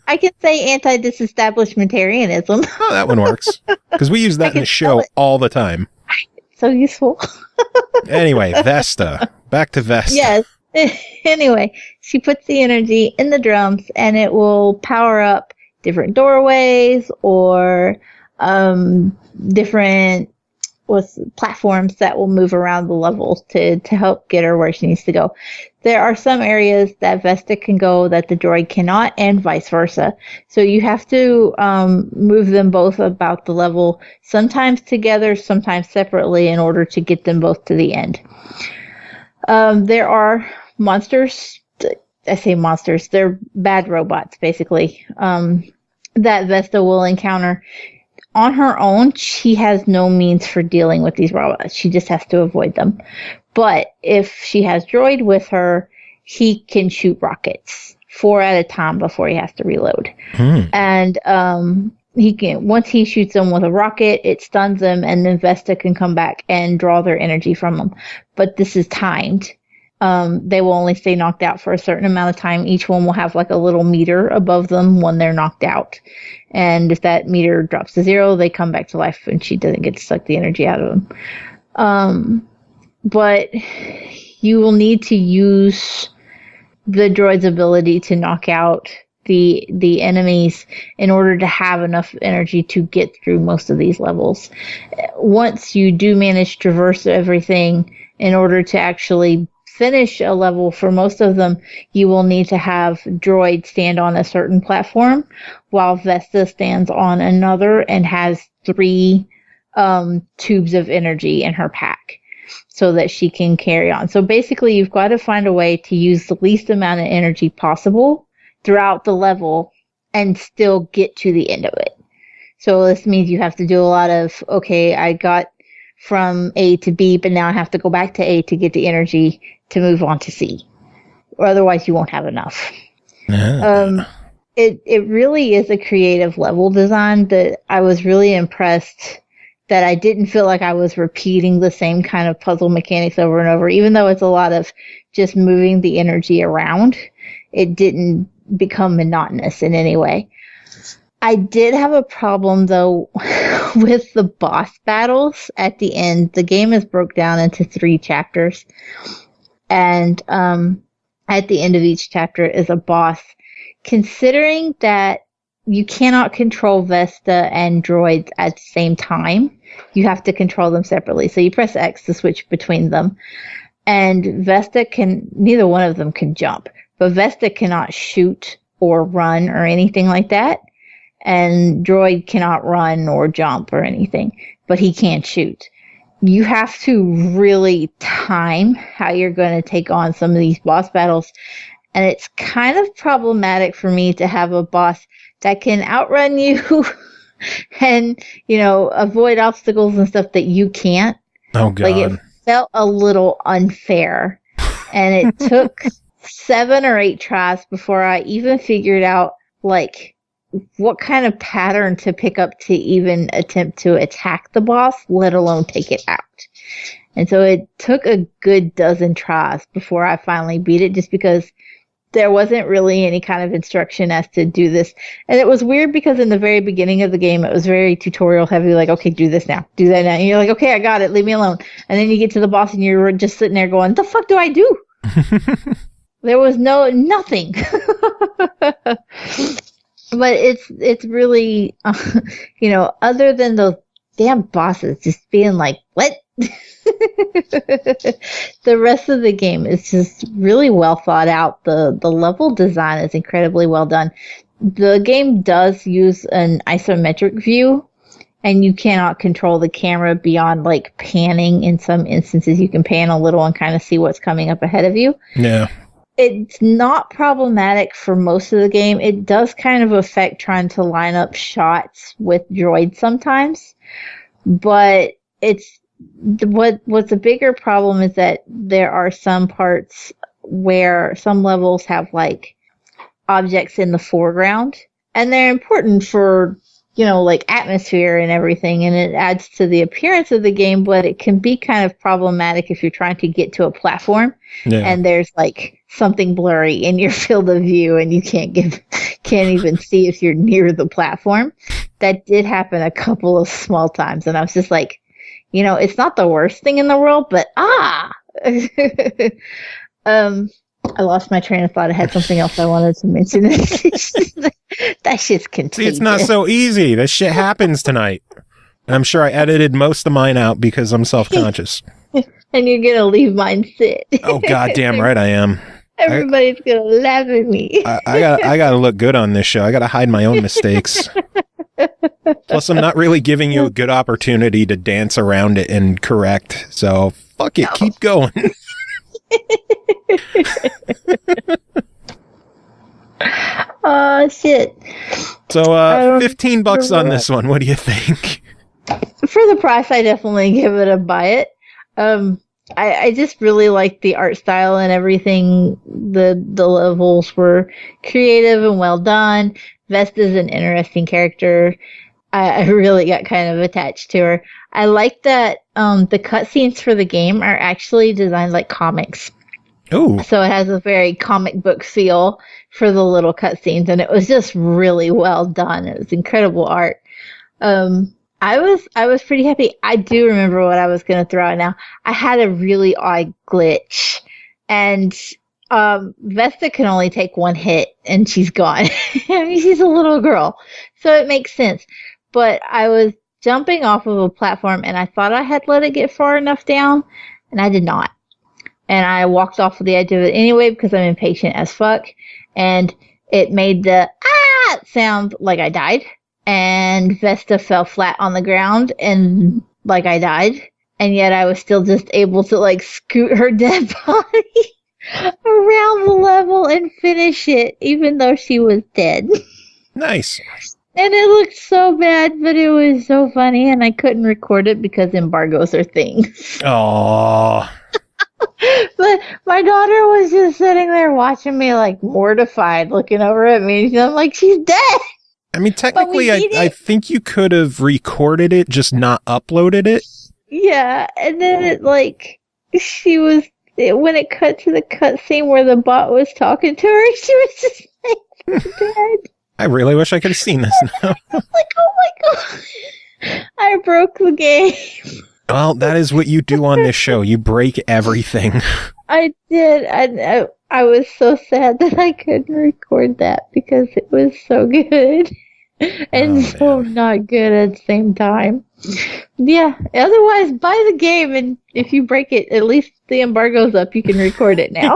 I can say anti-disestablishmentarianism. Oh, that one works. Because we use that in the show all the time. So useful. Anyway, Vesta. Back to Vesta. Yes. Anyway, she puts the energy in the drums, and it will power up different doorways or different platforms that will move around the levels to help get her where she needs to go. There are some areas that Vesta can go that the droid cannot, and vice versa. So you have to move them both about the level, sometimes together, sometimes separately, in order to get them both to the end. There are monsters. I say monsters. They're bad robots, basically, that Vesta will encounter. On her own, she has no means for dealing with these robots. She just has to avoid them. But if she has droid with her, he can shoot rockets 4 at a time before he has to reload. And he can, once he shoots them with a rocket, it stuns them, and then Vesta can come back and draw their energy from them. But this is timed. They will only stay knocked out for a certain amount of time. Each one will have like a little meter above them when they're knocked out. And if that meter drops to 0, they come back to life, and she doesn't get to suck the energy out of them. But you will need to use the droid's ability to knock out the enemies in order to have enough energy to get through most of these levels. Once you do manage to traverse everything, in order to actually finish a level for most of them, you will need to have droid stand on a certain platform while Vesta stands on another and has 3 tubes of energy in her pack so that she can carry on. So basically, you've got to find a way to use the least amount of energy possible throughout the level and still get to the end of it. So this means you have to do a lot of, okay, I got from A to B, but now I have to go back to A to get the energy to move on to C. Or otherwise you won't have enough. It really is a creative level design that I was really impressed that I didn't feel like I was repeating the same kind of puzzle mechanics over and over. Even though it's a lot of just moving the energy around, it didn't become monotonous in any way. I did have a problem, though, with the boss battles at the end. The game is broke down into 3 chapters. And at the end of each chapter is a boss. Considering that you cannot control Vesta and droids at the same time, you have to control them separately. So you press X to switch between them. And Vesta neither one of them can jump. But Vesta cannot shoot or run or anything like that. And Droid cannot run or jump or anything. But he can shoot. You have to really time how you're going to take on some of these boss battles. And it's kind of problematic for me to have a boss that can outrun you and, avoid obstacles and stuff that you can't. Oh, God. Like, it felt a little unfair. And it took 7 or 8 tries before I even figured out, what kind of pattern to pick up to even attempt to attack the boss, let alone take it out. And so it took a good dozen tries before I finally beat it, just because there wasn't really any kind of instruction as to do this. And it was weird because in the very beginning of the game, it was very tutorial heavy, like, okay, do this now, do that now. And you're like, okay, I got it, leave me alone. And then you get to the boss and you're just sitting there going, the fuck do I do? There was nothing. But it's really, other than those damn bosses just being like, what? The rest of the game is just really well thought out. The level design is incredibly well done. The game does use an isometric view, and you cannot control the camera beyond panning. In some instances, you can pan a little and kind of see what's coming up ahead of you. Yeah. It's not problematic for most of the game. It does kind of affect trying to line up shots with droids sometimes, but what's a bigger problem is that there are some parts where some levels have objects in the foreground, and they're important for atmosphere and everything, and it adds to the appearance of the game, but it can be kind of problematic if you're trying to get to a platform and there's something blurry in your field of view and you can't even see if you're near the platform. That did happen a couple of small times, and I was just it's not the worst thing in the world, but I lost my train of thought. I had something else I wanted to mention. That shit's contagious. See, it's not so easy. This shit happens tonight. And I'm sure I edited most of mine out because I'm self-conscious. And you're going to leave mine sit. Oh, goddamn right I am. Everybody's going to laugh at me. I got to look good on this show. I got to hide my own mistakes. Plus, I'm not really giving you a good opportunity to dance around it and correct. So, fuck it. No. Keep going. Oh, shit. So, $15 on this one. What do you think? For the price, I definitely give it a buy it. I just really like the art style and everything. The levels were creative and well done. Vesta's an interesting character. I really got kind of attached to her. I like that the cutscenes for the game are actually designed like comics. Oh. So it has a very comic book feel for the little cutscenes, and it was just really well done. It was incredible art. I was pretty happy. I do remember what I was going to throw out now. I had a really odd glitch, and Vesta can only take one hit, and she's gone. I mean, she's a little girl, so it makes sense. But I was jumping off of a platform, and I thought I had let it get far enough down, and I did not. And I walked off of the edge of it anyway because I'm impatient as fuck, and it made the sound like I died. And Vesta fell flat on the ground and like I died. And yet I was still just able to like scoot her dead body around the level and finish it, even though she was dead. Nice. And it looked so bad, but it was so funny, and I couldn't record it because embargoes are things. Aww. But my daughter was just sitting there watching me like mortified, looking over at me. And I'm like, she's dead. I mean, technically, I think you could have recorded it, just not uploaded it. Yeah, and then it, like, when it cut to the cutscene where the bot was talking to her, she was just, like, dead. I really wish I could have seen this now. I was like, oh my god, I broke the game. Well, that is what you do on this show. You break everything. I did. I was so sad that I couldn't record that because it was so good and so not good at the same time. Yeah. Otherwise, buy the game, and if you break it, at least the embargo's up. You can record it now.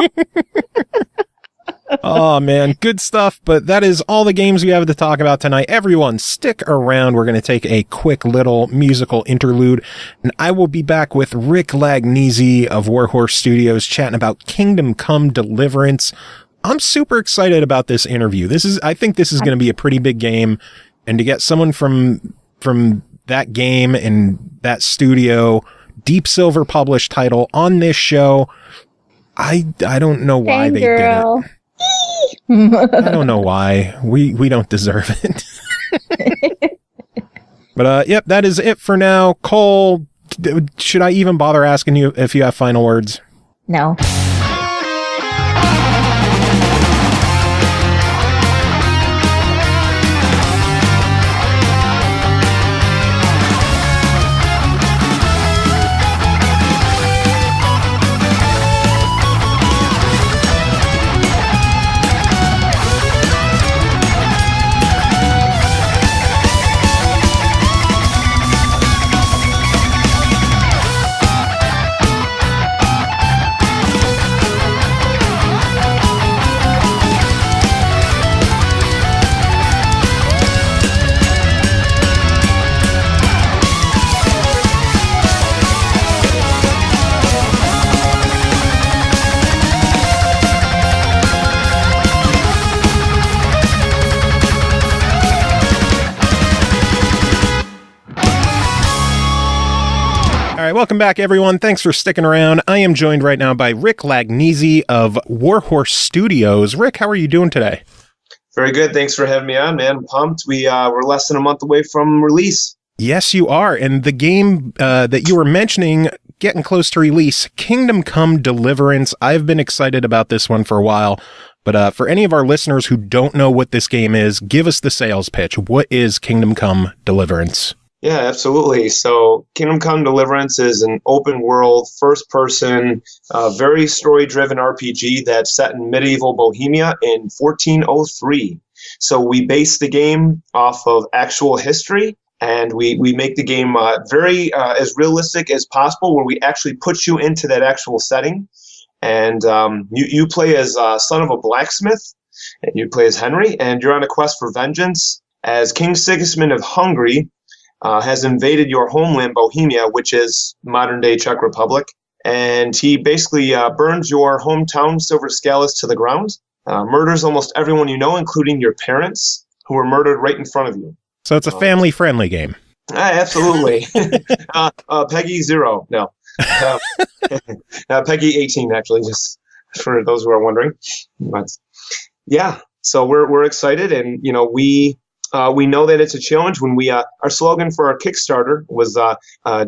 Oh, man. Good stuff. But that is all the games we have to talk about tonight. Everyone, stick around. We're going to take a quick little musical interlude, and I will be back with Rick Lagnese of Warhorse Studios chatting about Kingdom Come Deliverance. I'm super excited about this interview. I think this is going to be a pretty big game, and to get someone from that game and that studio, Deep Silver published title on this show, I don't know why they did it. I don't know why. We don't deserve it. But yep, that is it for now. Cole, should I even bother asking you if you have final words? No. All right, welcome back, everyone. Thanks for sticking around. I am joined right now by Rick Lagnese of Warhorse Studios. Rick, how are you doing today? Very good. Thanks for having me on, man. I'm pumped. We're less than a month away from release. Yes, you are. And the game that you were mentioning, getting close to release, Kingdom Come Deliverance. I've been excited about this one for a while. But for any of our listeners who don't know what this game is, give us the sales pitch. What is Kingdom Come Deliverance? Yeah, absolutely. So Kingdom Come Deliverance is an open world, first person, very story driven RPG that's set in medieval Bohemia in 1403. So we base the game off of actual history, and we make the game very as realistic as possible, where we actually put you into that actual setting. And you play as son of a blacksmith, and you play as Henry, and you're on a quest for vengeance as King Sigismund of Hungary has invaded your homeland, Bohemia, which is modern-day Czech Republic. And he basically burns your hometown, Silver Scalus, to the ground, murders almost everyone you know, including your parents, who were murdered right in front of you. So it's a family-friendly game. Absolutely. Peggy 0. No. Peggy 18, actually, just for those who are wondering. But yeah, so we're excited, and we know that it's a challenge. When our slogan for our Kickstarter was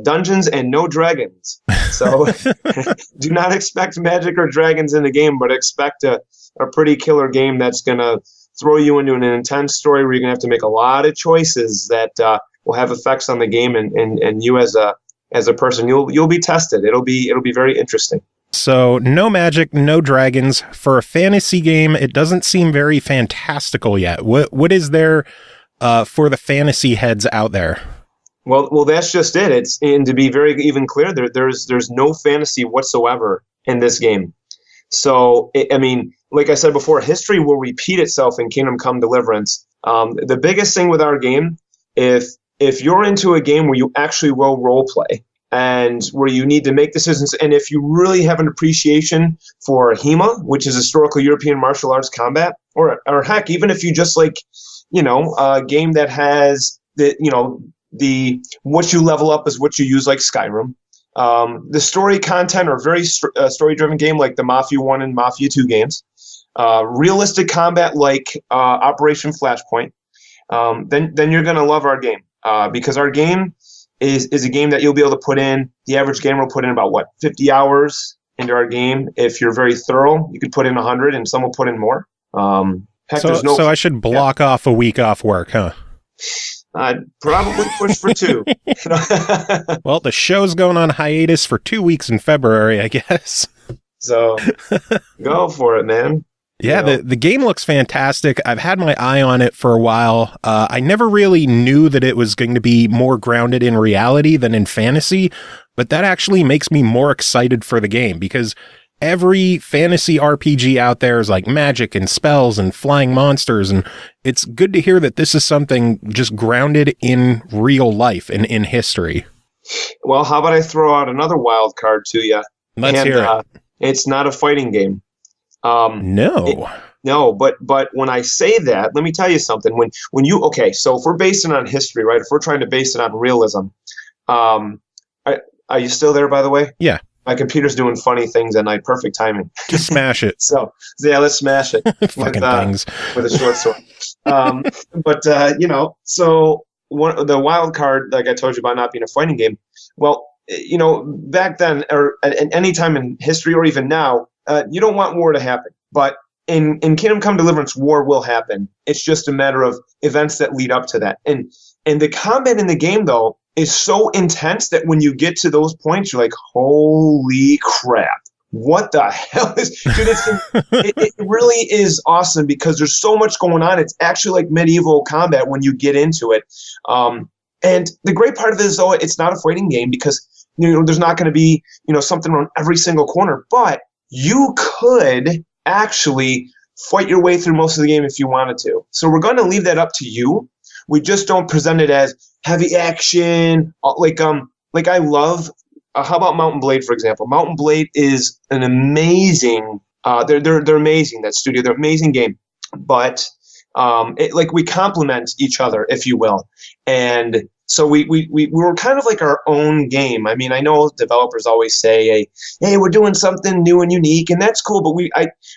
Dungeons and No Dragons. So do not expect magic or dragons in the game, but expect a pretty killer game that's going to throw you into an intense story where you're going to have to make a lot of choices that have effects on the game and you as a person. You'll be tested. It'll be very interesting. So no magic, no dragons. For a fantasy game, it doesn't seem very fantastical yet. What is there for the fantasy heads out there? Well, that's just it. And to be very even clear, there's no fantasy whatsoever in this game. So, I mean, like I said before, history will repeat itself in Kingdom Come Deliverance. The biggest thing with our game, if you're into a game where you actually will role play and where you need to make decisions, and if you really have an appreciation for HEMA, which is historical European martial arts combat, or heck, even if you just like, a game that has the what you level up is what you use, like Skyrim. The story content are very story-driven game like the Mafia 1 and Mafia 2 games. Realistic combat like Operation Flashpoint. Then you're going to love our game because our game is a game that you'll be able to put in. The average gamer will put in about 50 hours into our game. If you're very thorough, you could put in 100, and some will put in more. Heck, so I should block off a week off work, huh? I'd probably push for 2. Well, the show's going on hiatus for 2 weeks in February, I guess. So go for it, man. Yeah, the game looks fantastic. I've had my eye on it for a while. I never really knew that it was going to be more grounded in reality than in fantasy, but that actually makes me more excited for the game because every fantasy RPG out there is like magic and spells and flying monsters, and it's good to hear that this is something just grounded in real life and in history. Well, how about I throw out another wild card to you? Let's hear it. It's not a fighting game. No, but when I say that, let me tell you something. So if we're basing it on history, right? If we're trying to base it on realism, are you still there, by the way? Yeah. My computer's doing funny things at night. Perfect timing. Just smash it. So yeah, let's smash it. Fucking things. With a short sword. So the wild card, like I told you about not being a fighting game. Well, back then or at any time in history or even now, you don't want war to happen. But in Kingdom Come Deliverance, war will happen. It's just a matter of events that lead up to that. And the combat in the game, though, is so intense that when you get to those points, you're like, holy crap. What the hell is... Dude, it really is awesome because there's so much going on. It's actually like medieval combat when you get into it. And the great part of it is, though, it's not a fighting game because there's not going to be something around every single corner. But you could actually fight your way through most of the game if you wanted to. So we're going to leave that up to you. We just don't present it as heavy action. Like I love. How about Mountain Blade, for example? Mountain Blade is an amazing. They're amazing. That studio, they're an amazing game. But we complement each other, if you will, and so we were kind of like our own game. I mean, I know developers always say, "Hey, we're doing something new and unique," and that's cool. But we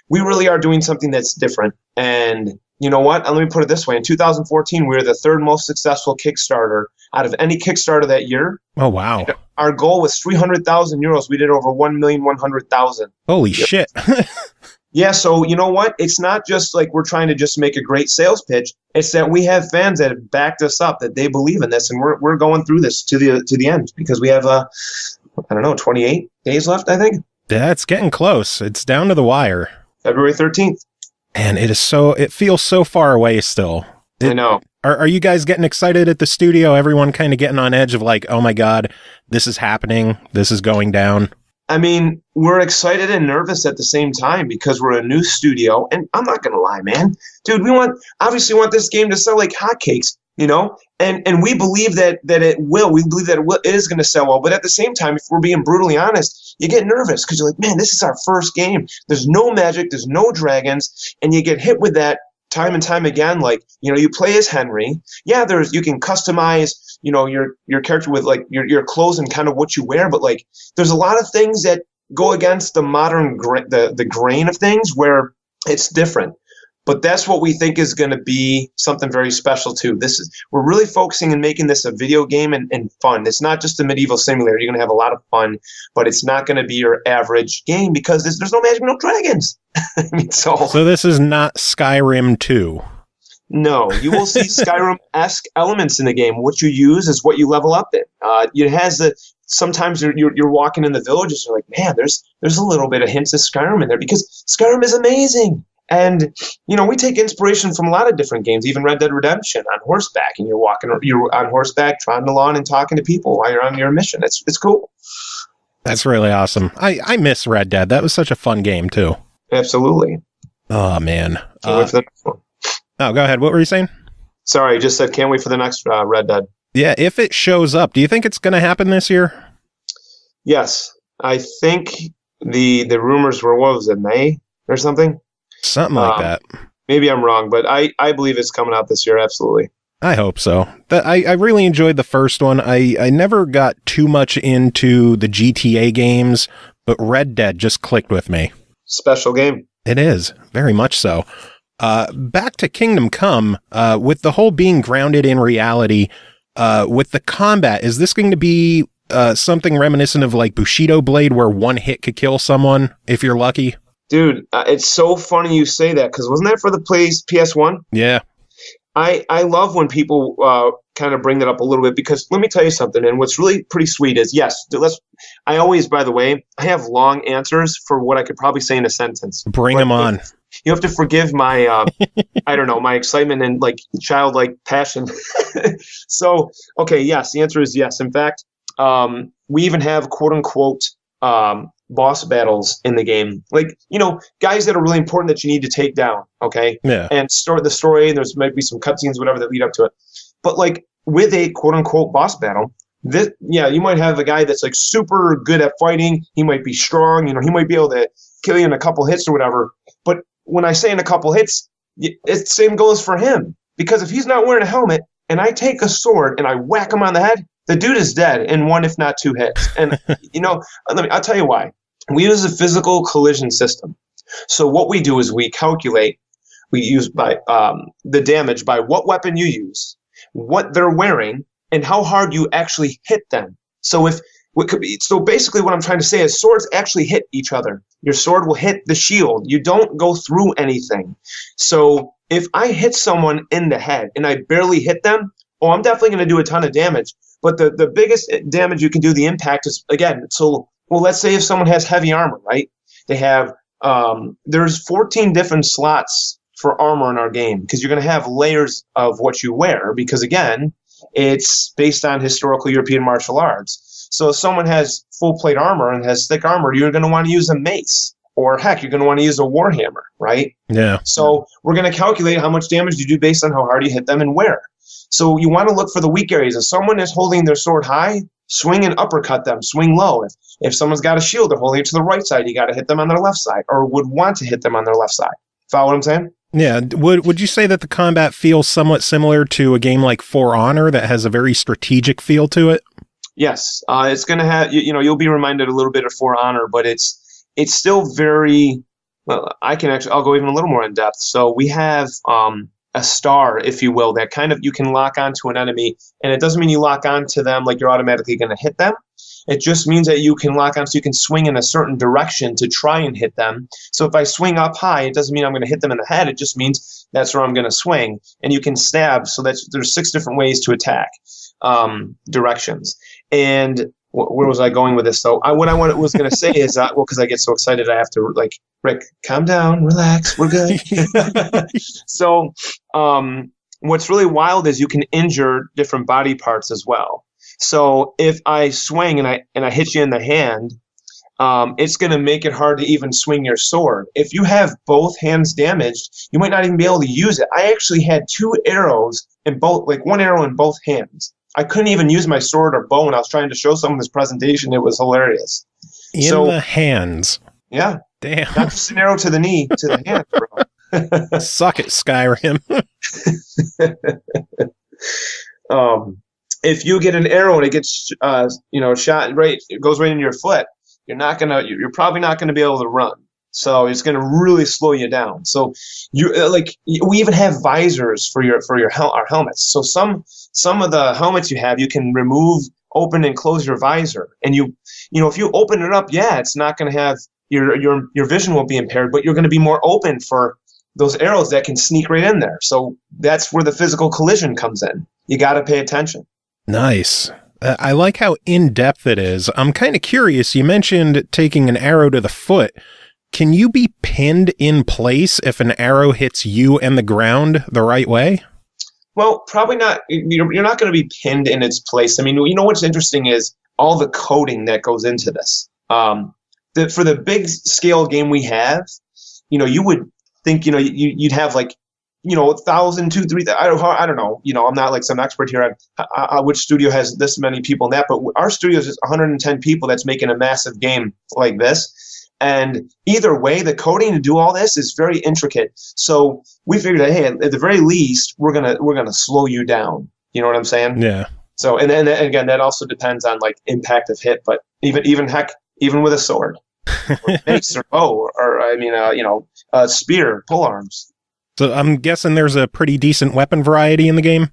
really are doing something that's different. And you know what? Let me put it this way: in 2014, we were the third most successful Kickstarter out of any Kickstarter that year. Oh wow! And our goal was 300,000 euros. We did over 1,100,000. Holy shit! Yeah, so you know what? It's not just like we're trying to just make a great sales pitch. It's that we have fans that have backed us up, that they believe in this, and we're going through this to the end because we have 28 days left, I think. That's getting close. It's down to the wire. February 13th. And it feels so far away still. I know. Are you guys getting excited at the studio? Everyone kind of getting on edge of like, oh my God, this is happening. This is going down. I mean, we're excited and nervous at the same time because we're a new studio. And I'm not going to lie, man. Dude, we obviously want this game to sell like hotcakes, And we believe that it will. We believe that it is going to sell well. But at the same time, if we're being brutally honest, you get nervous because you're like, man, this is our first game. There's no magic. There's no dragons. And you get hit with that time and time again. Like, you play as Henry. Yeah, you can customize your character with like your clothes and kind of what you wear, but like there's a lot of things that go against the modern the grain of things where it's different. But that's what we think is going to be something very special too. We're really focusing and making this a video game and fun. It's not just a medieval simulator. You're going to have a lot of fun, but it's not going to be your average game because there's no magic, no dragons. I mean, so this is not Skyrim 2. No, you will see Skyrim-esque elements in the game. What you use is what you level up in. It has sometimes you're walking in the villages, you're like, man, there's a little bit of hints of Skyrim in there because Skyrim is amazing. And we take inspiration from a lot of different games, even Red Dead Redemption on horseback, and you're on horseback, trotting the lawn and talking to people while you're on your mission. It's cool. That's really awesome. I miss Red Dead. That was such a fun game too. Absolutely. Oh man. Can't wait for the next one. Oh, go ahead. What were you saying? Sorry, I just said can't wait for the next Red Dead. Yeah, if it shows up, do you think it's going to happen this year? Yes. I think the rumors were, what was it, May or something? Something like that. Maybe I'm wrong, but I believe it's coming out this year, absolutely. I hope so. I really enjoyed the first one. I never got too much into the GTA games, but Red Dead just clicked with me. Special game. It is, very much so. Back to Kingdom Come, with the whole being grounded in reality, with the combat, is this going to be something reminiscent of like Bushido Blade where one hit could kill someone if you're lucky? Dude, it's so funny you say that, because wasn't that for the PS1? Yeah. I love when people kind of bring that up a little bit, because let me tell you something, and what's really pretty sweet is, yes, I always, by the way, I have long answers for what I could probably say in a sentence. Bring them on. You have to forgive my, I don't know, my excitement and like childlike passion. So, okay, yes, the answer is yes. In fact, we even have quote unquote boss battles in the game. Like, guys that are really important that you need to take down, okay? Yeah. And the story, there's might be some cutscenes, whatever, that lead up to it. But like with a quote unquote boss battle, you might have a guy that's like super good at fighting. He might be strong, he might be able to kill you in a couple hits or whatever. But when I say in a couple hits, the same goes for him. Because if he's not wearing a helmet and I take a sword and I whack him on the head, the dude is dead in one, if not two hits. And, I'll tell you why. We use a physical collision system. So what we do is we use by the damage by what weapon you use, what they're wearing, and how hard you actually hit them. So basically what I'm trying to say is swords actually hit each other. Your sword will hit the shield. You don't go through anything. So if I hit someone in the head and I barely hit them, I'm definitely going to do a ton of damage. But the biggest damage you can do, the impact is, again, let's say if someone has heavy armor, right? They have, there's 14 different slots for armor in our game, because you're going to have layers of what you wear, because again, it's based on historical European martial arts. So if someone has full plate armor and has thick armor, you're going to want to use a mace, or heck, you're going to want to use a warhammer, right? Yeah. So we're going to calculate how much damage you do based on how hard you hit them and where. So you want to look for the weak areas. If someone is holding their sword high, swing and uppercut them, swing low. If someone's got a shield, they're holding it to the right side, you got to hit them on their left side, or would want to hit them on their left side. Follow what I'm saying? Yeah. Would you say that the combat feels somewhat similar to a game like For Honor that has a very strategic feel to it? Yes. It's going to have, you'll be reminded a little bit of For Honor, but it's still very, well, I'll go even a little more in depth. So we have a star, if you will, that kind of you can lock onto an enemy, and it doesn't mean you lock onto them like you're automatically going to hit them. It just means that you can lock on, so you can swing in a certain direction to try and hit them. So if I swing up high, it doesn't mean I'm going to hit them in the head. It just means that's where I'm going to swing. And you can stab, so there's 6 different ways to attack, directions. And where was I going with this? So what I was going to say is, because I get so excited, I have to, like, Rick, calm down, relax, we're good. So what's really wild is you can injure different body parts as well. So if I swing and I hit you in the hand, it's going to make it hard to even swing your sword. If you have both hands damaged, you might not even be able to use it. I actually had 2 arrows in both, like 1 arrow in both hands. I couldn't even use my sword or bow when I was trying to show someone this presentation. It was hilarious. In the hands. Yeah. Damn. Not just an arrow to the knee, to the hand, bro. Suck it, Skyrim. If you get an arrow and it gets, shot right, it goes right in your foot, you're probably not gonna be able to run. So it's gonna really slow you down. So we even have visors for our helmets. So some of the helmets you have, you can remove, open, and close your visor. And if you open it up, it's not gonna have your vision won't be impaired, but you're gonna be more open for those arrows that can sneak right in there. So that's where the physical collision comes in. You got to pay attention. Nice. I like how in-depth it is. I'm kind of curious. You mentioned taking an arrow to the foot. Can you be pinned in place if an arrow hits you and the ground the right way? Well, probably not. You're not going to be pinned in its place. I mean, you know what's interesting is all the coding that goes into this. For the big scale game we have, you would think, you'd have like, 1,000, 2,000, 3,000. I don't know. I'm not like some expert here on which studio has this many people in that, but our studio is just 110 people that's making a massive game like this. And either way, the coding to do all this is very intricate. So we figured that, hey, at the very least, we're gonna slow you down. You know what I'm saying? Yeah. So and then again, that also depends on like impact of hit. But even with a sword, or mace or bow, or a spear, pole arms. So I'm guessing there's a pretty decent weapon variety in the game.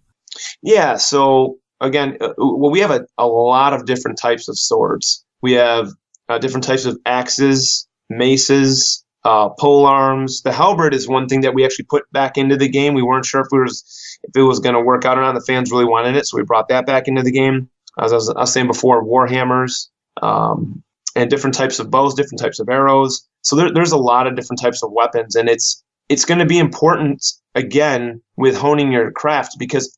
Yeah. So again, we have a lot of different types of swords. We have different types of axes, maces, pole arms. The halberd is one thing that we actually put back into the game. We weren't sure if it was going to work out or not. The fans really wanted it, so we brought that back into the game. As I was saying before, warhammers, and different types of bows, different types of arrows. So there's a lot of different types of weapons, and it's going to be important, again, with honing your craft, because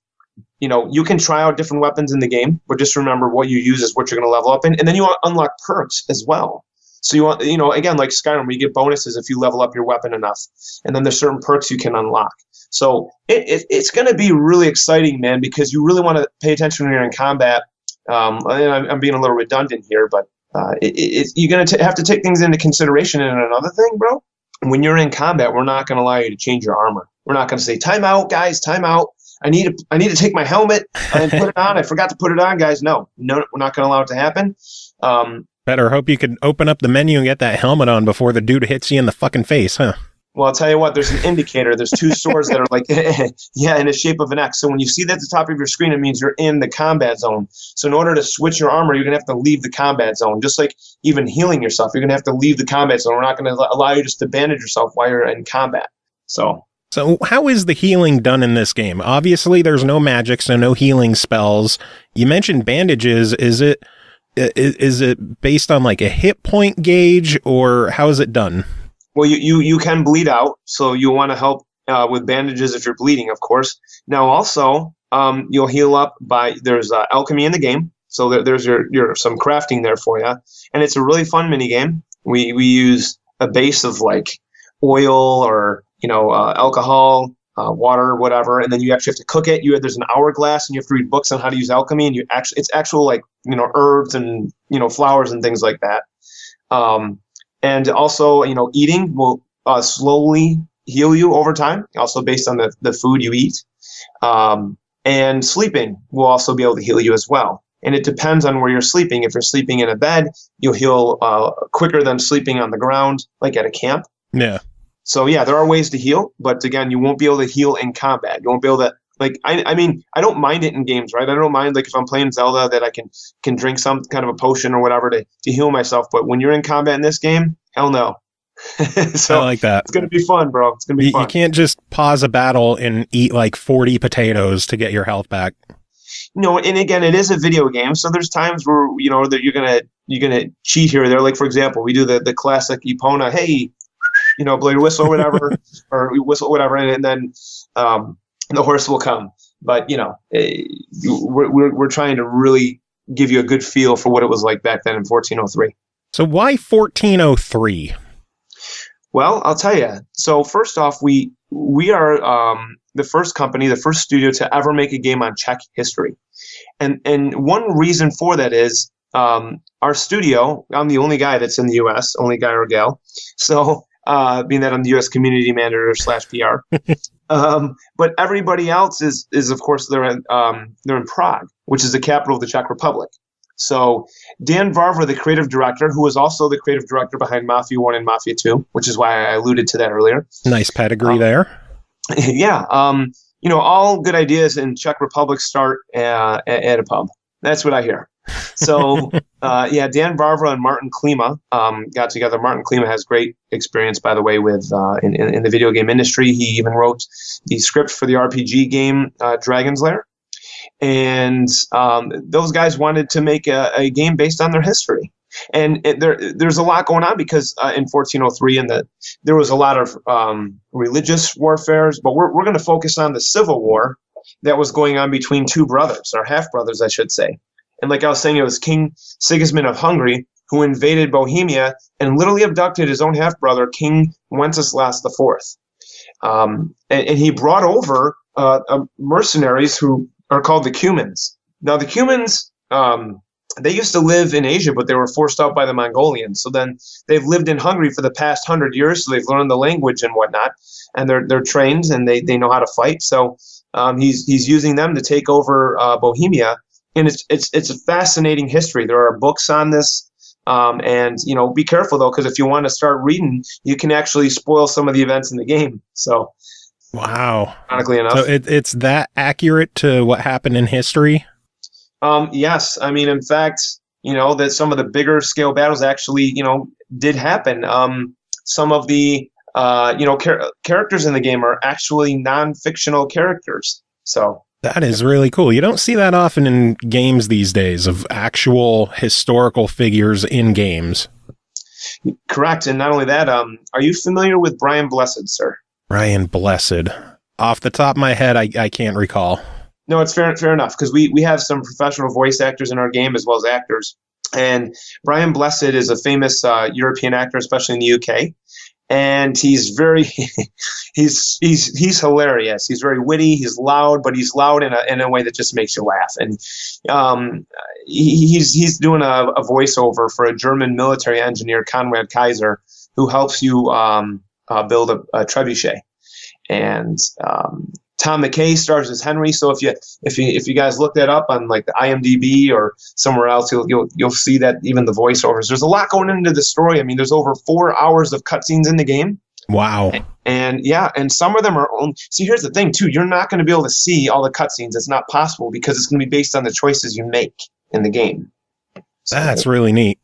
you can try out different weapons in the game, but just remember what you use is what you're going to level up in. And then you unlock perks as well. So you want, again, like Skyrim, where you get bonuses if you level up your weapon enough. And then there's certain perks you can unlock. So it's going to be really exciting, man, because you really want to pay attention when you're in combat. And I'm being a little redundant here, but you're going to have to take things into consideration. And another thing, bro, when you're in combat, we're not going to allow you to change your armor. We're not going to say, time out, guys, time out. I need to take my helmet and put it on. I forgot to put it on, guys. No, we're not going to allow it to happen. Better hope you can open up the menu and get that helmet on before the dude hits you in the fucking face, huh? Well, I'll tell you what, there's an indicator. There's two swords that are like, in the shape of an X. So when you see that at the top of your screen, it means you're in the combat zone. So in order to switch your armor, you're going to have to leave the combat zone. Just like even healing yourself, you're going to have to leave the combat zone. We're not going to allow you just to bandage yourself while you're in combat. So how is the healing done in this game? Obviously, there's no magic, so no healing spells. You mentioned bandages. Is it based on like a hit point gauge, or how is it done? Well, you can bleed out, so you'll want to help with bandages if you're bleeding, of course. Now, also, you'll heal up there's alchemy in the game, so there's your some crafting there for you, and it's a really fun mini game. We use a base of like oil or alcohol, water, whatever, and then you actually have to cook it. There's an hourglass, and you have to read books on how to use alchemy, and it's actual like herbs and flowers and things like that. And also, eating will slowly heal you over time, also based on the food you eat. And sleeping will also be able to heal you as well. And it depends on where you're sleeping. If you're sleeping in a bed, you'll heal quicker than sleeping on the ground, like at a camp. Yeah. So, yeah, there are ways to heal, but again, you won't be able to heal in combat. You won't be able to, I mean, I don't mind it in games, right? I don't mind, like, if I'm playing Zelda, that I can drink some kind of a potion or whatever to heal myself. But when you're in combat in this game, hell no. So I like that. It's going to be fun, bro. It's going to be fun. You can't just pause a battle and eat like 40 potatoes to get your health back. And again, it is a video game, so there's times where that you're gonna cheat here or there. Like, for example, we do the classic Epona, hey, blow your whistle or whatever, or whistle whatever, and then the horse will come. But we're trying to really give you a good feel for what it was like back then in 1403. So why 1403? Well, I'll tell you. So first off, we are the first company, the first studio to ever make a game on Czech history. And one reason for that is our studio, I'm the only guy that's in the U.S., only guy or gal. So being that I'm the U.S. community manager / PR. But everybody else is of course, they're in Prague, which is the capital of the Czech Republic. So Dan Varver, the creative director, who was also the creative director behind Mafia 1 and Mafia 2, which is why I alluded to that earlier. Nice pedigree there. Yeah. All good ideas in Czech Republic start at a pub. That's what I hear. So Dan Barbara and Martin Klima got together. Martin Klima has great experience, by the way, with in the video game industry. He even wrote the script for the RPG game Dragon's Lair. And those guys wanted to make a game based on their history. And there's a lot going on because in 1403 there was a lot of religious warfares, but we're going to focus on the civil war that was going on between two brothers, or half-brothers, I should say. And like I was saying, it was King Sigismund of Hungary who invaded Bohemia and literally abducted his own half-brother, King Wenceslas IV. And he brought over mercenaries who are called the Cumans. Now, the Cumans, they used to live in Asia, but they were forced out by the Mongolians. So then they've lived in Hungary for the past 100 years, so they've learned the language and whatnot, and they're trained and they know how to fight. So he's using them to take over Bohemia, and it's a fascinating history. There are books on this, and be careful though, because if you want to start reading, you can actually spoil some of the events in the game. So, wow, ironically enough, so it's that accurate to what happened in history. Yes, I mean, in fact, that some of the bigger scale battles actually, did happen. Some of the characters in the game are actually non-fictional characters. So that is really cool. You don't see that often in games these days, of actual historical figures in games. Correct. And not only that, are you familiar with Brian Blessed, sir? Brian Blessed. Off the top of my head, I can't recall. No, it's fair enough, because we have some professional voice actors in our game as well as actors. And Brian Blessed is a famous European actor, especially in the UK. And he's very, he's hilarious. He's very witty. He's loud, but he's loud in a way that just makes you laugh. And he's doing a voiceover for a German military engineer, Konrad Kaiser, who helps you build a trebuchet. And Tom McKay stars as Henry. So if you guys look that up on like the IMDb or somewhere else, you'll see that even the voiceovers. There's a lot going into the story. I mean, there's over 4 hours of cutscenes in the game. Wow. And some of them are only. See, here's the thing too. You're not going to be able to see all the cutscenes. It's not possible because it's going to be based on the choices you make in the game. So, that's really neat,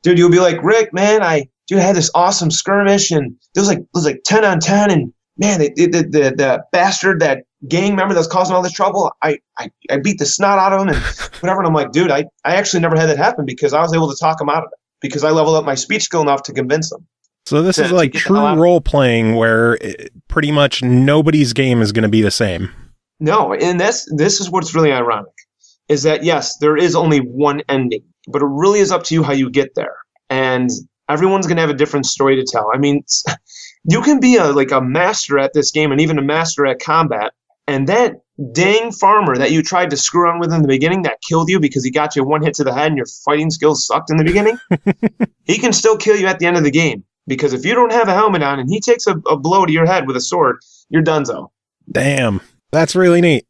dude. You'll be like, Rick, man, I had this awesome skirmish, and it was like 10 on 10, and man, the bastard, that gang member that's causing all this trouble, I beat the snot out of him and whatever. And I'm like, dude, I actually never had that happen because I was able to talk him out of it because I leveled up my speech skill enough to convince him. So this is like true role playing where pretty much nobody's game is going to be the same. No, and this is what's really ironic, is that yes, there is only one ending, but it really is up to you how you get there. And everyone's going to have a different story to tell. I mean, you can be a master at this game and even a master at combat, and that dang farmer that you tried to screw around with in the beginning that killed you because he got you one hit to the head and your fighting skills sucked in the beginning, he can still kill you at the end of the game because if you don't have a helmet on and he takes a blow to your head with a sword, you're donezo. Damn, that's really neat.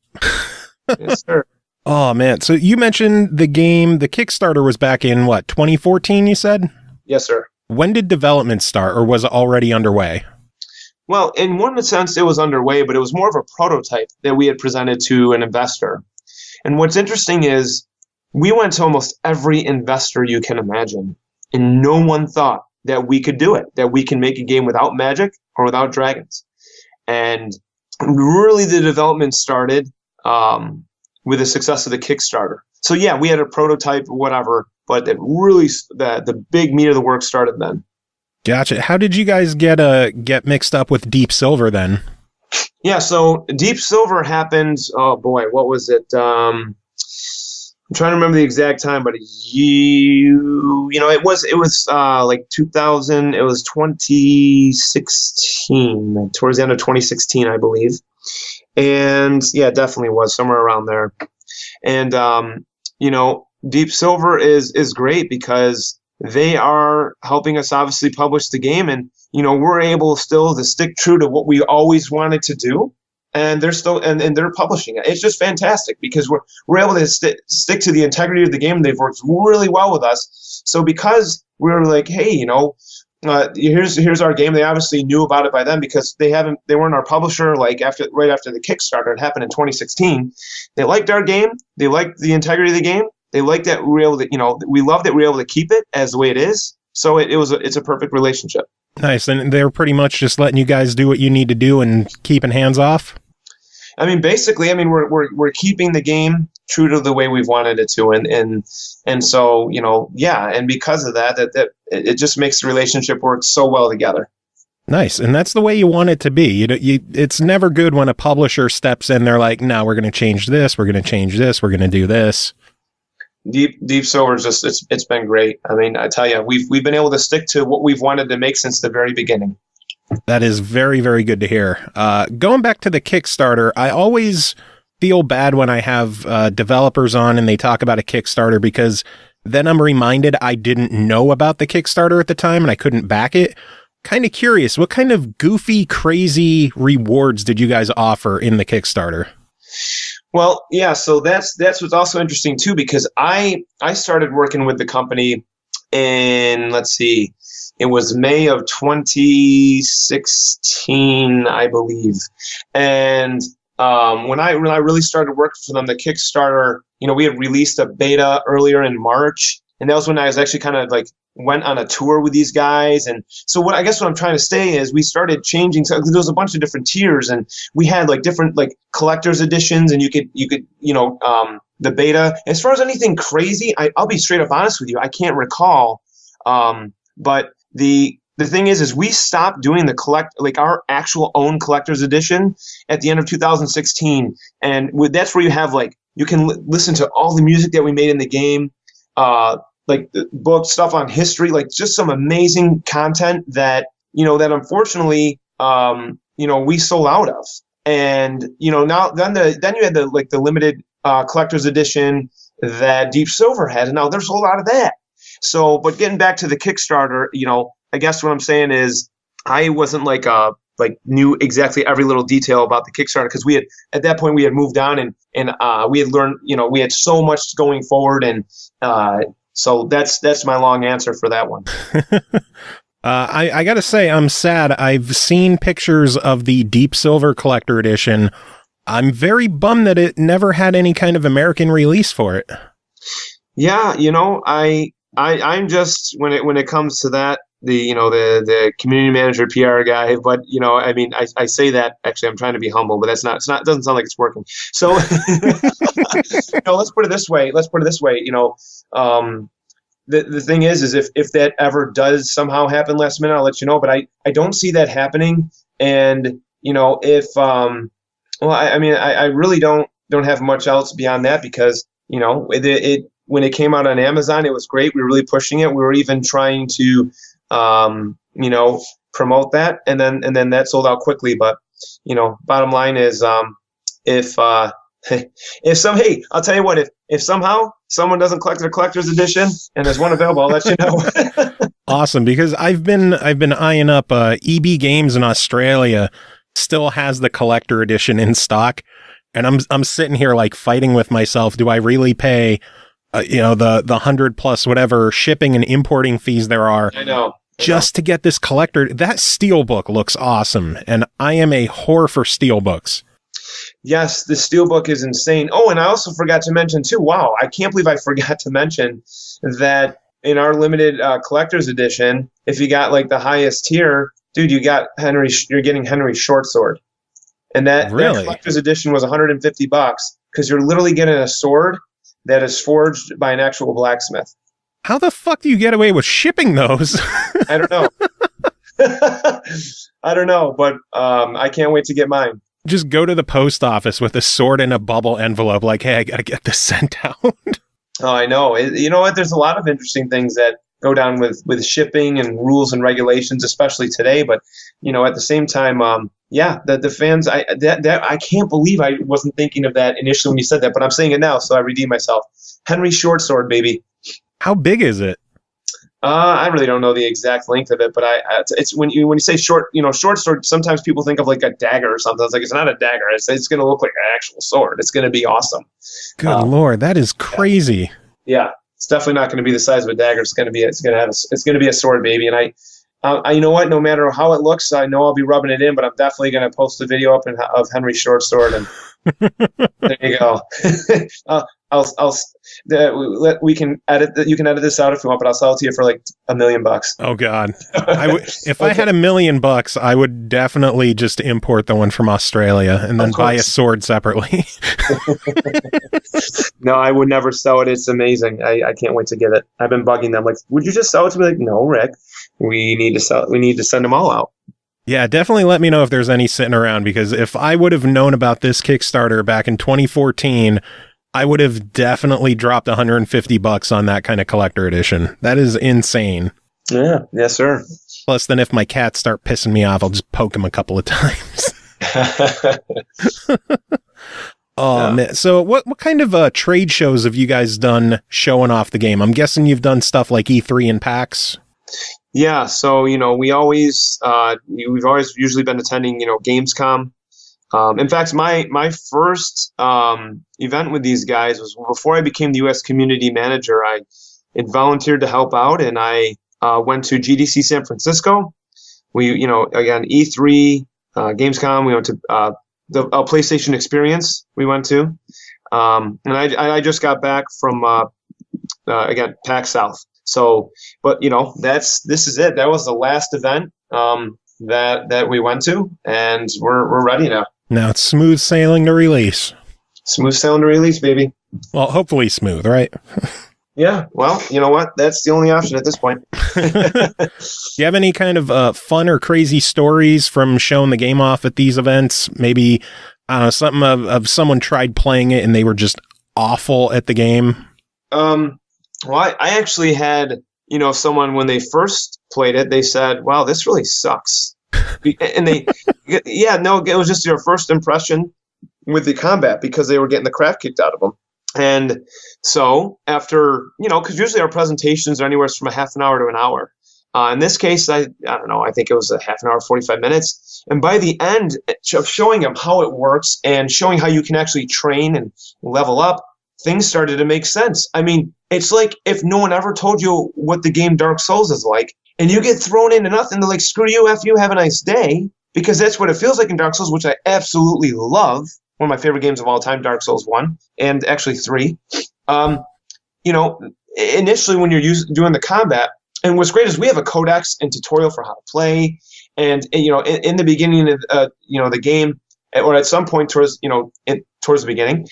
Yes, sir. Oh, man. So you mentioned the game, the Kickstarter was back in, 2014, you said? Yes, sir. When did development start, or was it already underway? Well, in one sense, it was underway, but it was more of a prototype that we had presented to an investor. And what's interesting is we went to almost every investor you can imagine, and no one thought that we could do it, that we can make a game without magic or without dragons. And really the development started with the success of the Kickstarter. So yeah, we had a prototype, whatever, but it really the big meat of the work started then. Gotcha. How did you guys get mixed up with Deep Silver then? Yeah, so Deep Silver happened. Oh boy, what was it? I'm trying to remember the exact time, but it was like 2000. It was 2016, towards the end of 2016, I believe. And yeah, it definitely was somewhere around there. And Deep Silver is great because they are helping us obviously publish the game, and we're able still to stick true to what we always wanted to do, and they're still and they're publishing it. It's just fantastic because we're able to stick to the integrity of the game. They've worked really well with us. So because we're like, hey, here's our game. They obviously knew about it by then because they weren't our publisher right after the Kickstarter. It happened in 2016. They liked our game. They liked the integrity of the game. They like that we're able to, we love that we're able to keep it as the way it is. So it's a perfect relationship. Nice. And they're pretty much just letting you guys do what you need to do and keeping hands off? I mean, basically, we're keeping the game true to the way we've wanted it to. And so, yeah. And because of that it just makes the relationship work so well together. Nice. And that's the way you want it to be. It's never good when a publisher steps in. They're like, no, we're going to change this. We're going to change this. We're going to do this. Deep Silver it's been great. I mean, I tell you, we've been able to stick to what we've wanted to make since the very beginning. That is very, very good to hear. Going back to the Kickstarter, I always feel bad when I have developers on and they talk about a Kickstarter, because then I'm reminded I didn't know about the Kickstarter at the time and I couldn't back it. Kind of curious, what kind of goofy, crazy rewards did you guys offer in the Kickstarter? Well, yeah, so that's what's also interesting too, because I started working with the company in, let's see, it was May of 2016, I believe. And when I really started working for them, the Kickstarter, we had released a beta earlier in March, and that was when I was actually kind of like went on a tour with these guys. And so what I'm trying to say is we started changing. So there was a bunch of different tiers, and we had like different like collector's editions, and you could the beta. As far as anything crazy, I'll be straight up honest with you, I can't recall. But the thing is we stopped doing the our actual own collector's edition at the end of 2016, and that's where you have you can listen to all the music that we made in the game. Like the book stuff on history, like just some amazing content that unfortunately we sold out of. And now then you had the limited collector's edition that Deep Silver had, and now there's a lot of that. So, but getting back to the Kickstarter, I guess what I'm saying is I wasn't knew exactly every little detail about the Kickstarter, because at that point we had moved on and we had learned, we had so much going forward, and so that's my long answer for that one. I gotta say, I'm sad. I've seen pictures of the Deep Silver Collector Edition. I'm very bummed that it never had any kind of American release for it. Yeah, I'm just when it comes to that, the community manager, PR guy, but I say that, actually I'm trying to be humble, but it doesn't sound like it's working. So let's put it this way. The thing is if that ever does somehow happen last minute, I'll let you know, but I don't see that happening. And if I really don't have much else beyond that, because when it came out on Amazon, it was great. We were really pushing it. We were even trying to promote that, and then that sold out quickly. But bottom line is, I'll tell you what, if somehow someone doesn't collect their collector's edition and there's one available, I'll let you know. Awesome, because I've been eyeing up EB Games in Australia still has the collector edition in stock, and I'm sitting here like fighting with myself. Do I really pay the 100 plus whatever shipping and importing fees there are? I know. Just to get this collector? That steelbook looks awesome, and I am a whore for steelbooks. Yes, the steelbook is insane. Oh, and I also forgot to mention too. Wow, I can't believe I forgot to mention that in our limited collector's edition, if you got the highest tier, dude, you're getting Henry's short sword, and that collector's edition was $150 because you're literally getting a sword that is forged by an actual blacksmith. How the fuck do you get away with shipping those? I don't know. I don't know, but I can't wait to get mine. Just go to the post office with a sword in a bubble envelope, like, hey, I gotta get this sent out. Oh, I know. You know what? There's a lot of interesting things that go down with shipping and rules and regulations, especially today. But at the same time, the fans. I can't believe I wasn't thinking of that initially when you said that, but I'm saying it now, so I redeem myself. Henry short sword, baby. How big is it? I really don't know the exact length of it, but it's when you say short, short sword, sometimes people think of like a dagger or something. It's not a dagger. It's going to look like an actual sword. It's going to be awesome. Good Lord, that is crazy. Yeah, it's definitely not going to be the size of a dagger. It's going to be a sword, baby. And I you know what? No matter how it looks, I know I'll be rubbing it in, but I'm definitely going to post a video up of Henry's short sword, and there you go. we can edit. You can edit this out if you want, but I'll sell it to you for like $1 million. Oh God! If I had $1 million, I would definitely just import the one from Australia and then buy a sword separately. No, I would never sell it. It's amazing. I can't wait to get it. I've been bugging them. Like, would you just sell it to me? Like, no, Rick. We need to sell. We need to send them all out. Yeah, definitely let me know if there's any sitting around, because if I would have known about this Kickstarter back in 2014, I would have definitely dropped $150 on that kind of collector edition. That is insane. Yeah, yes, sir. Plus, then if my cats start pissing me off, I'll just poke them a couple of times. Oh, yeah. Man. So what kind of trade shows have you guys done showing off the game? I'm guessing you've done stuff like E3 and PAX. Yeah, so, we've always usually been attending, Gamescom. In fact, my first event with these guys was before I became the U.S. community manager. I had volunteered to help out, and I went to GDC San Francisco. We, again, E3, Gamescom, we went to the PlayStation Experience we went to. And I just got back from, again, PAX South. So, but this is it. That was the last event that we went to, and we're ready now. Now it's smooth sailing to release. Smooth sailing to release, baby. Well, hopefully smooth, right? Yeah. Well, you know what? That's the only option at this point. Do you have any kind of fun or crazy stories from showing the game off at these events? Maybe something of someone tried playing it and they were just awful at the game. Well, I actually had, someone when they first played it, they said, wow, this really sucks. And it was just their first impression with the combat because they were getting the crap kicked out of them. And so after, because usually our presentations are anywhere from a half an hour to an hour. In this case, I don't know, I think it was a half an hour, 45 minutes. And by the end of showing them how it works and showing how you can actually train and level up, things started to make sense. I mean, it's like if no one ever told you what the game Dark Souls is like, and you get thrown into nothing, they're like, screw you, F you, have a nice day. Because that's what it feels like in Dark Souls, which I absolutely love. One of my favorite games of all time, Dark Souls 1, and actually 3. Initially when you're doing the combat, and what's great is we have a codex and tutorial for how to play. And, in the beginning of, the game, or at some point towards the beginning,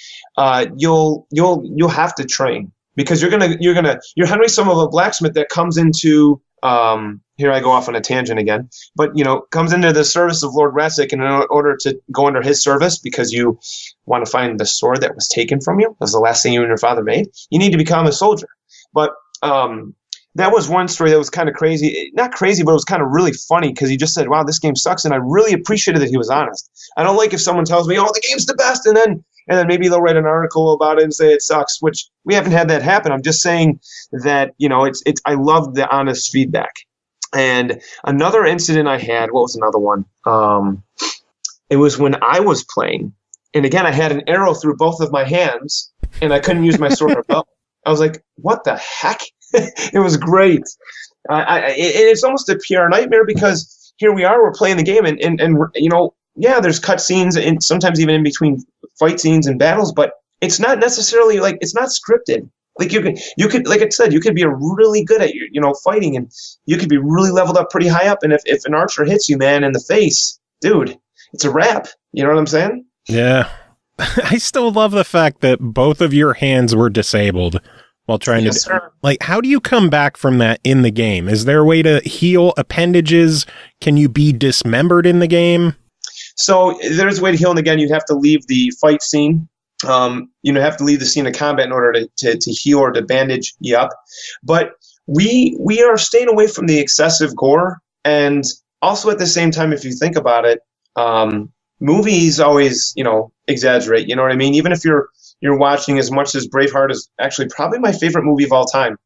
you'll have to train because you're Henry some of a blacksmith that comes into here I go off on a tangent again, but comes into the service of Lord Ratsik, and in order to go under his service because you want to find the sword that was taken from you, that was the last thing you and your father made, you need to become a soldier. But that was one story that was kind of crazy. Not crazy, but it was kind of really funny because he just said, wow, this game sucks. And I really appreciated that he was honest. I don't like if someone tells me, oh, the game's the best. And then maybe they'll write an article about it and say it sucks, which we haven't had that happen. I'm just saying that, I love the honest feedback. And another incident I had, what was another one? It was when I was playing. And again, I had an arrow through both of my hands and I couldn't use my sword or bow. I was like, what the heck? It was great. It's almost a PR nightmare because here we are, we're playing the game, and there's cut scenes and sometimes even in between fight scenes and battles, but it's not necessarily like it's not scripted. Like you could, like I said, you could be really good at fighting, and you could be really leveled up pretty high up, and if an archer hits you, man, in the face, dude, it's a wrap. You know what I'm saying? Yeah. I still love the fact that both of your hands were disabled while trying to, like, how do you come back from that in the game? Is there a way to heal appendages? Can you be dismembered in the game? So there's a way to heal, and again, you have to leave the fight scene. You have to leave the scene of combat in order to heal or to bandage you up. But we are staying away from the excessive gore, and also at the same time, if you think about it, movies always, exaggerate. You know what I mean? Even if you're watching as much as Braveheart is actually probably my favorite movie of all time,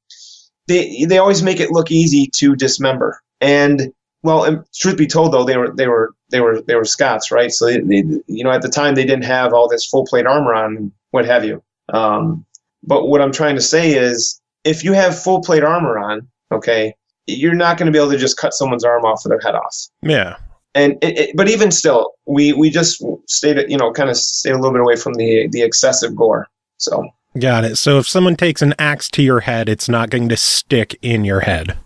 they always make it look easy to dismember. And well, and truth be told, though, they were Scots, right? So they at the time they didn't have all this full plate armor on, and what have you. But what I'm trying to say is, if you have full plate armor on, okay, you're not going to be able to just cut someone's arm off or their head off. Yeah. And but even still, we just stayed, kind of stayed a little bit away from the excessive gore. So Got it. So if someone takes an axe to your head, it's not going to stick in your head.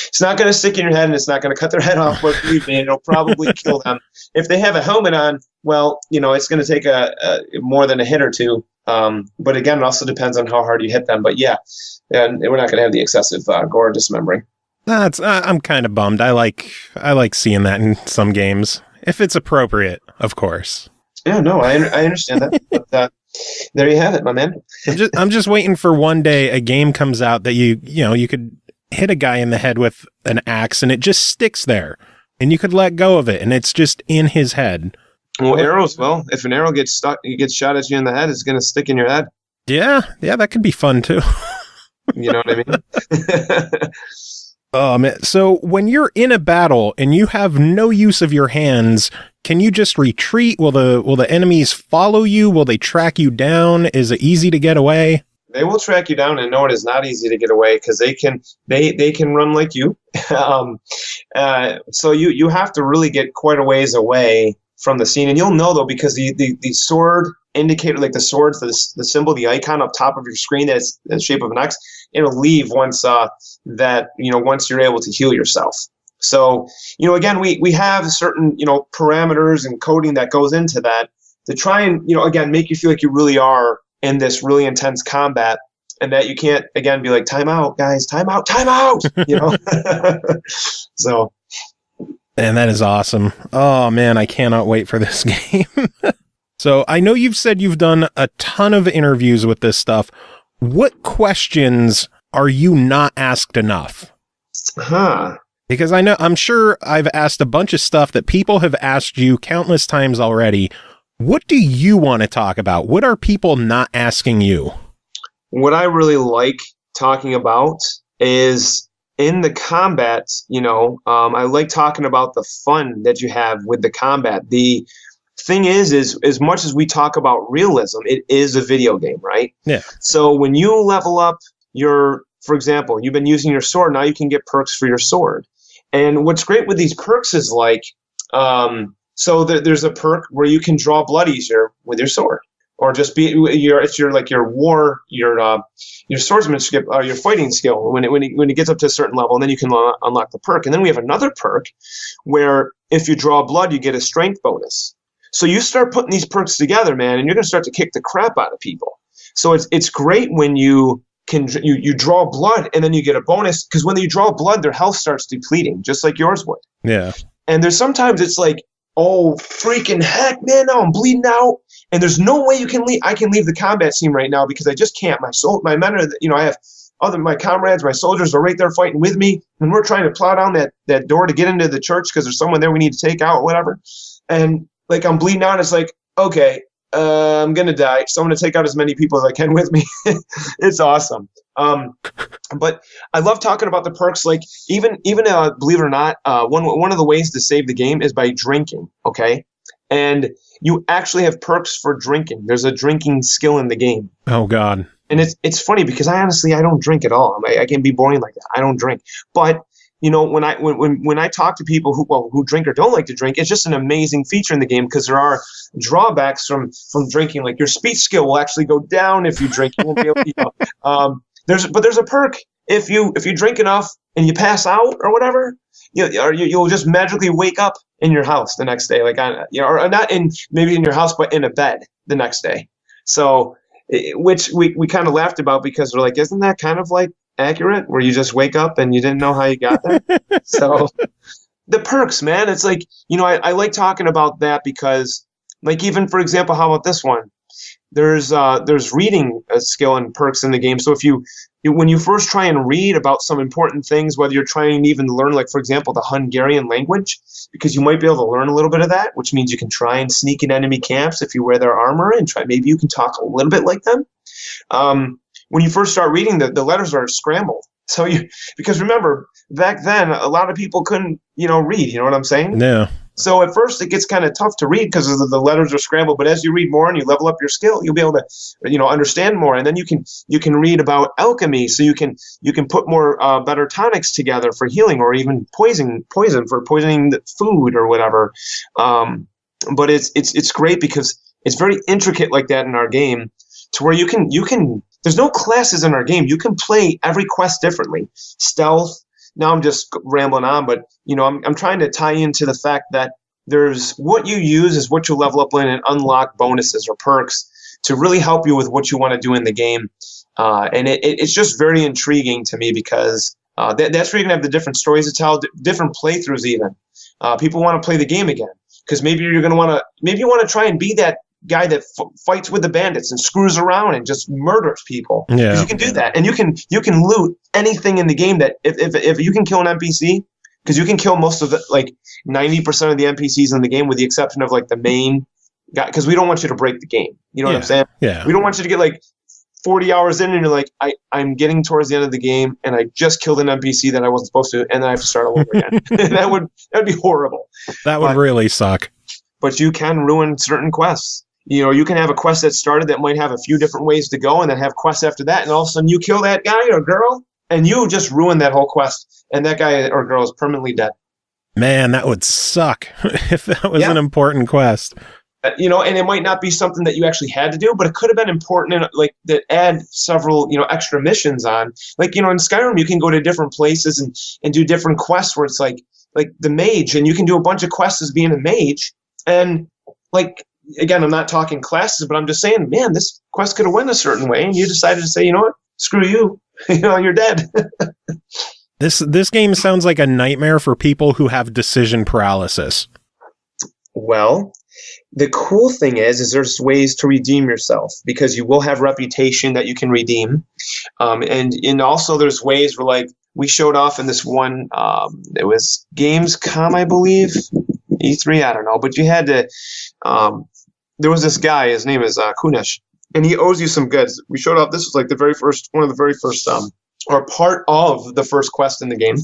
It's not going to stick in your head, and it's not going to cut their head off, but believe me, it'll probably kill them. If they have a helmet on, well, it's going to take more than a hit or two. But again, it also depends on how hard you hit them. But yeah, and we're not going to have the excessive gore dismembering. I'm kind of bummed. I like seeing that in some games, if it's appropriate, of course. Yeah, no, I understand that. But there you have it, my man. I'm just waiting for one day a game comes out that you could hit a guy in the head with an axe and it just sticks there, and you could let go of it, and it's just in his head. Well, arrows. Well, if an arrow gets stuck, it gets shot at you in the head, it's going to stick in your head. Yeah, that could be fun too. You know what I mean? Oh man! So when you're in a battle and you have no use of your hands, can you just retreat? Will the enemies follow you? Will they track you down? Is it easy to get away? They will track you down, and no, it is not easy to get away because they can run like you. So you have to really get quite a ways away from the scene, and you'll know though because the sword indicator, like the swords, the symbol, the icon up top of your screen that's the shape of an X, it'll leave once once you're able to heal yourself. So again, we have certain parameters and coding that goes into that to try and again make you feel like you really are in this really intense combat, and that you can't again be like, time out guys, time out. So, and that is awesome. Oh man, I cannot wait for this game. So I know you've said you've done a ton of interviews with this stuff. What questions are you not asked enough? Because I'm sure I've asked a bunch of stuff that people have asked you countless times already. What do you want to talk about? What are people not asking you? What I really like talking about is in the combat, I like talking about the fun that you have with the combat. The thing is as much as we talk about realism, it is a video game, right? Yeah. So when you level up for example, you've been using your sword, now you can get perks for your sword. And what's great with these perks is so there's a perk where you can draw blood easier with your sword, or just your swordsmanship, your fighting skill when it gets up to a certain level, and then you can unlock the perk. And then we have another perk where if you draw blood, you get a strength bonus. So you start putting these perks together, man, and you're going to start to kick the crap out of people. So it's great when you draw blood and then you get a bonus, because when you draw blood, their health starts depleting, just like yours would. Yeah. And there's sometimes it's like, oh, freaking heck, man, now I'm bleeding out, and there's no way I can leave the combat scene right now because I just can't. My men are, I have my comrades, my soldiers are right there fighting with me, and we're trying to plow down that door to get into the church because there's someone there we need to take out, whatever. And like I'm bleeding out, it's like, okay, I'm gonna die, so I'm gonna take out as many people as I can with me. It's awesome. But I love talking about the perks. Like even believe it or not, one of the ways to save the game is by drinking. Okay, and you actually have perks for drinking. There's a drinking skill in the game. Oh God. And it's funny because I don't drink at all. I can be boring like that. I don't drink, but when I talk to people who drink or don't like to drink, it's just an amazing feature in the game because there are drawbacks from drinking. Like your speech skill will actually go down if you drink. You won't be able to, there's a perk if you drink enough and you pass out or whatever, you'll just magically wake up in your house the next day, or not maybe in your house, but in a bed the next day. So, which we kind of laughed about because we're like, isn't that kind of like accurate, where you just wake up and you didn't know how you got there? So the perks, man, it's like, I like talking about that because, like, even for example, how about this one? There's reading skill and perks in the game. So when you first try and read about some important things, whether you're trying even to learn, like, for example, the Hungarian language, because you might be able to learn a little bit of that, which means you can try and sneak in enemy camps if you wear their armor and maybe you can talk a little bit like them. When you first start reading, the letters are scrambled. So because remember, back then, a lot of people couldn't, read, you know what I'm saying? Yeah. So at first it gets kind of tough to read because the letters are scrambled, but as you read more and you level up your skill, you'll be able to, understand more. And then you can read about alchemy, so you can put more better tonics together for healing, or even poison for poisoning the food or whatever. But it's great because it's very intricate like that in our game, to where you can there's no classes in our game. You can play every quest differently. Stealth. Now I'm just rambling on, but I'm trying to tie into the fact that there's what you use is what you level up in and unlock bonuses or perks to really help you with what you want to do in the game. And it's just very intriguing to me because that's where you're going to have the different stories to tell, different playthroughs even. People want to play the game again because maybe you want to try and be that guy that fights with the bandits and screws around and just murders people. Yeah, you can do that, and you can loot anything in the game. That if you can kill an NPC, because you can kill most of the 90% of the NPCs in the game, with the exception of the main guy, because we don't want you to break the game. You know what I'm saying? Yeah. We don't want you to get 40 hours in and you're like, I'm getting towards the end of the game and I just killed an NPC that I wasn't supposed to, and then I have to start all over again. that would be horrible. That would really suck. But you can ruin certain quests. You can have a quest that started that might have a few different ways to go, and then have quests after that, and all of a sudden you kill that guy or girl, and you just ruin that whole quest, and that guy or girl is permanently dead. Man, that would suck if that was an important quest. And it might not be something that you actually had to do, but it could have been important, and that add several, extra missions on. In Skyrim, you can go to different places and do different quests where it's like the mage, and you can do a bunch of quests as being a mage, and again, I'm not talking classes, but I'm just saying, man, this quest could have went a certain way, and you decided to say, you know what, screw you, you're dead. This game sounds like a nightmare for people who have decision paralysis. Well, the cool thing is there's ways to redeem yourself, because you will have reputation that you can redeem, and also there's ways where we showed off in this one, it was Gamescom, I believe, E3, I don't know, but you had to. There was this guy, his name is Kunesh, and he owes you some goods. We showed off, this was one of the very first, or part of the first quest in the game,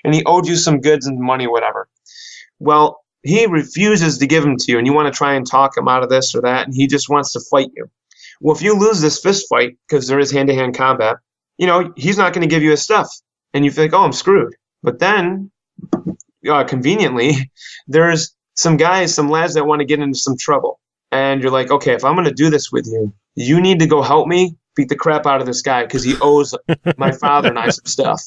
and he owed you some goods and money, whatever. Well, he refuses to give them to you, and you want to try and talk him out of this or that, and he just wants to fight you. Well, if you lose this fist fight, because there is hand-to-hand combat, he's not going to give you his stuff, and you feel like, oh, I'm screwed. But then, conveniently, there's some lads that want to get into some trouble. And you're like, okay, if I'm going to do this with you, you need to go help me beat the crap out of this guy because he owes my father and I some stuff.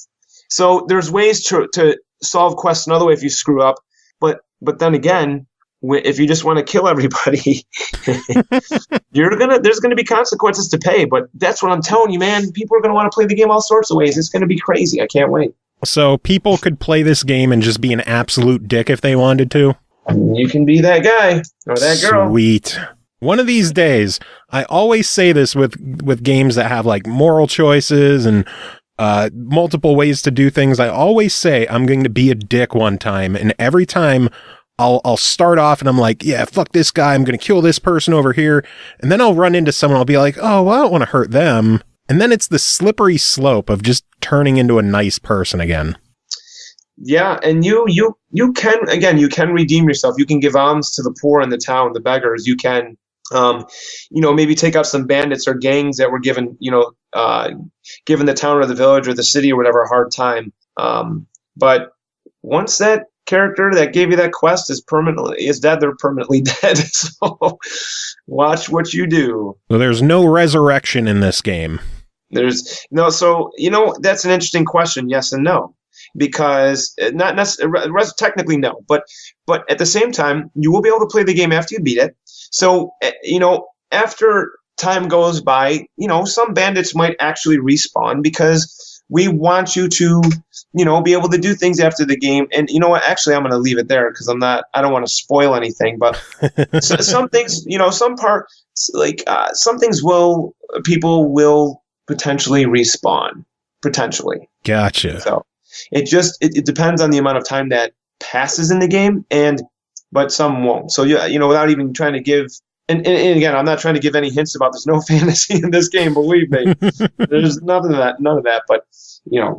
So there's ways to solve quests another way if you screw up. But then again, if you just want to kill everybody, there's going to be consequences to pay. But that's what I'm telling you, man. People are going to want to play the game all sorts of ways. It's going to be crazy. I can't wait. So people could play this game and just be an absolute dick if they wanted to? You can be that guy or that girl. Sweet. One of these days, I always say this with games that have moral choices and multiple ways to do things. I always say I'm going to be a dick one time, and every time I'll start off and I'm like, yeah, fuck this guy, I'm going to kill this person over here, and then I'll run into someone, I'll be like, oh, well, I don't want to hurt them, and then it's the slippery slope of just turning into a nice person again. Yeah, and you can redeem yourself. You can give alms to the poor in the town, the beggars. You can, maybe take out some bandits or gangs that were given the town or the village or the city or whatever a hard time. But once that character that gave you that quest is dead, they're permanently dead. So watch what you do. So there's no resurrection in this game. There's no. So that's an interesting question. Yes and no. Because not necessarily, technically no, but at the same time, you will be able to play the game after you beat it. So, after time goes by, some bandits might actually respawn because we want you to, be able to do things after the game. And you know what? Actually, I'm going to leave it there because I don't want to spoil anything. But some things, some things people will potentially respawn. Potentially. Gotcha. So. It depends on the amount of time that passes in the game, but some won't. So without even trying to give, and again, I'm not trying to give any hints about there's no fantasy in this game. Believe me, there's none of that. But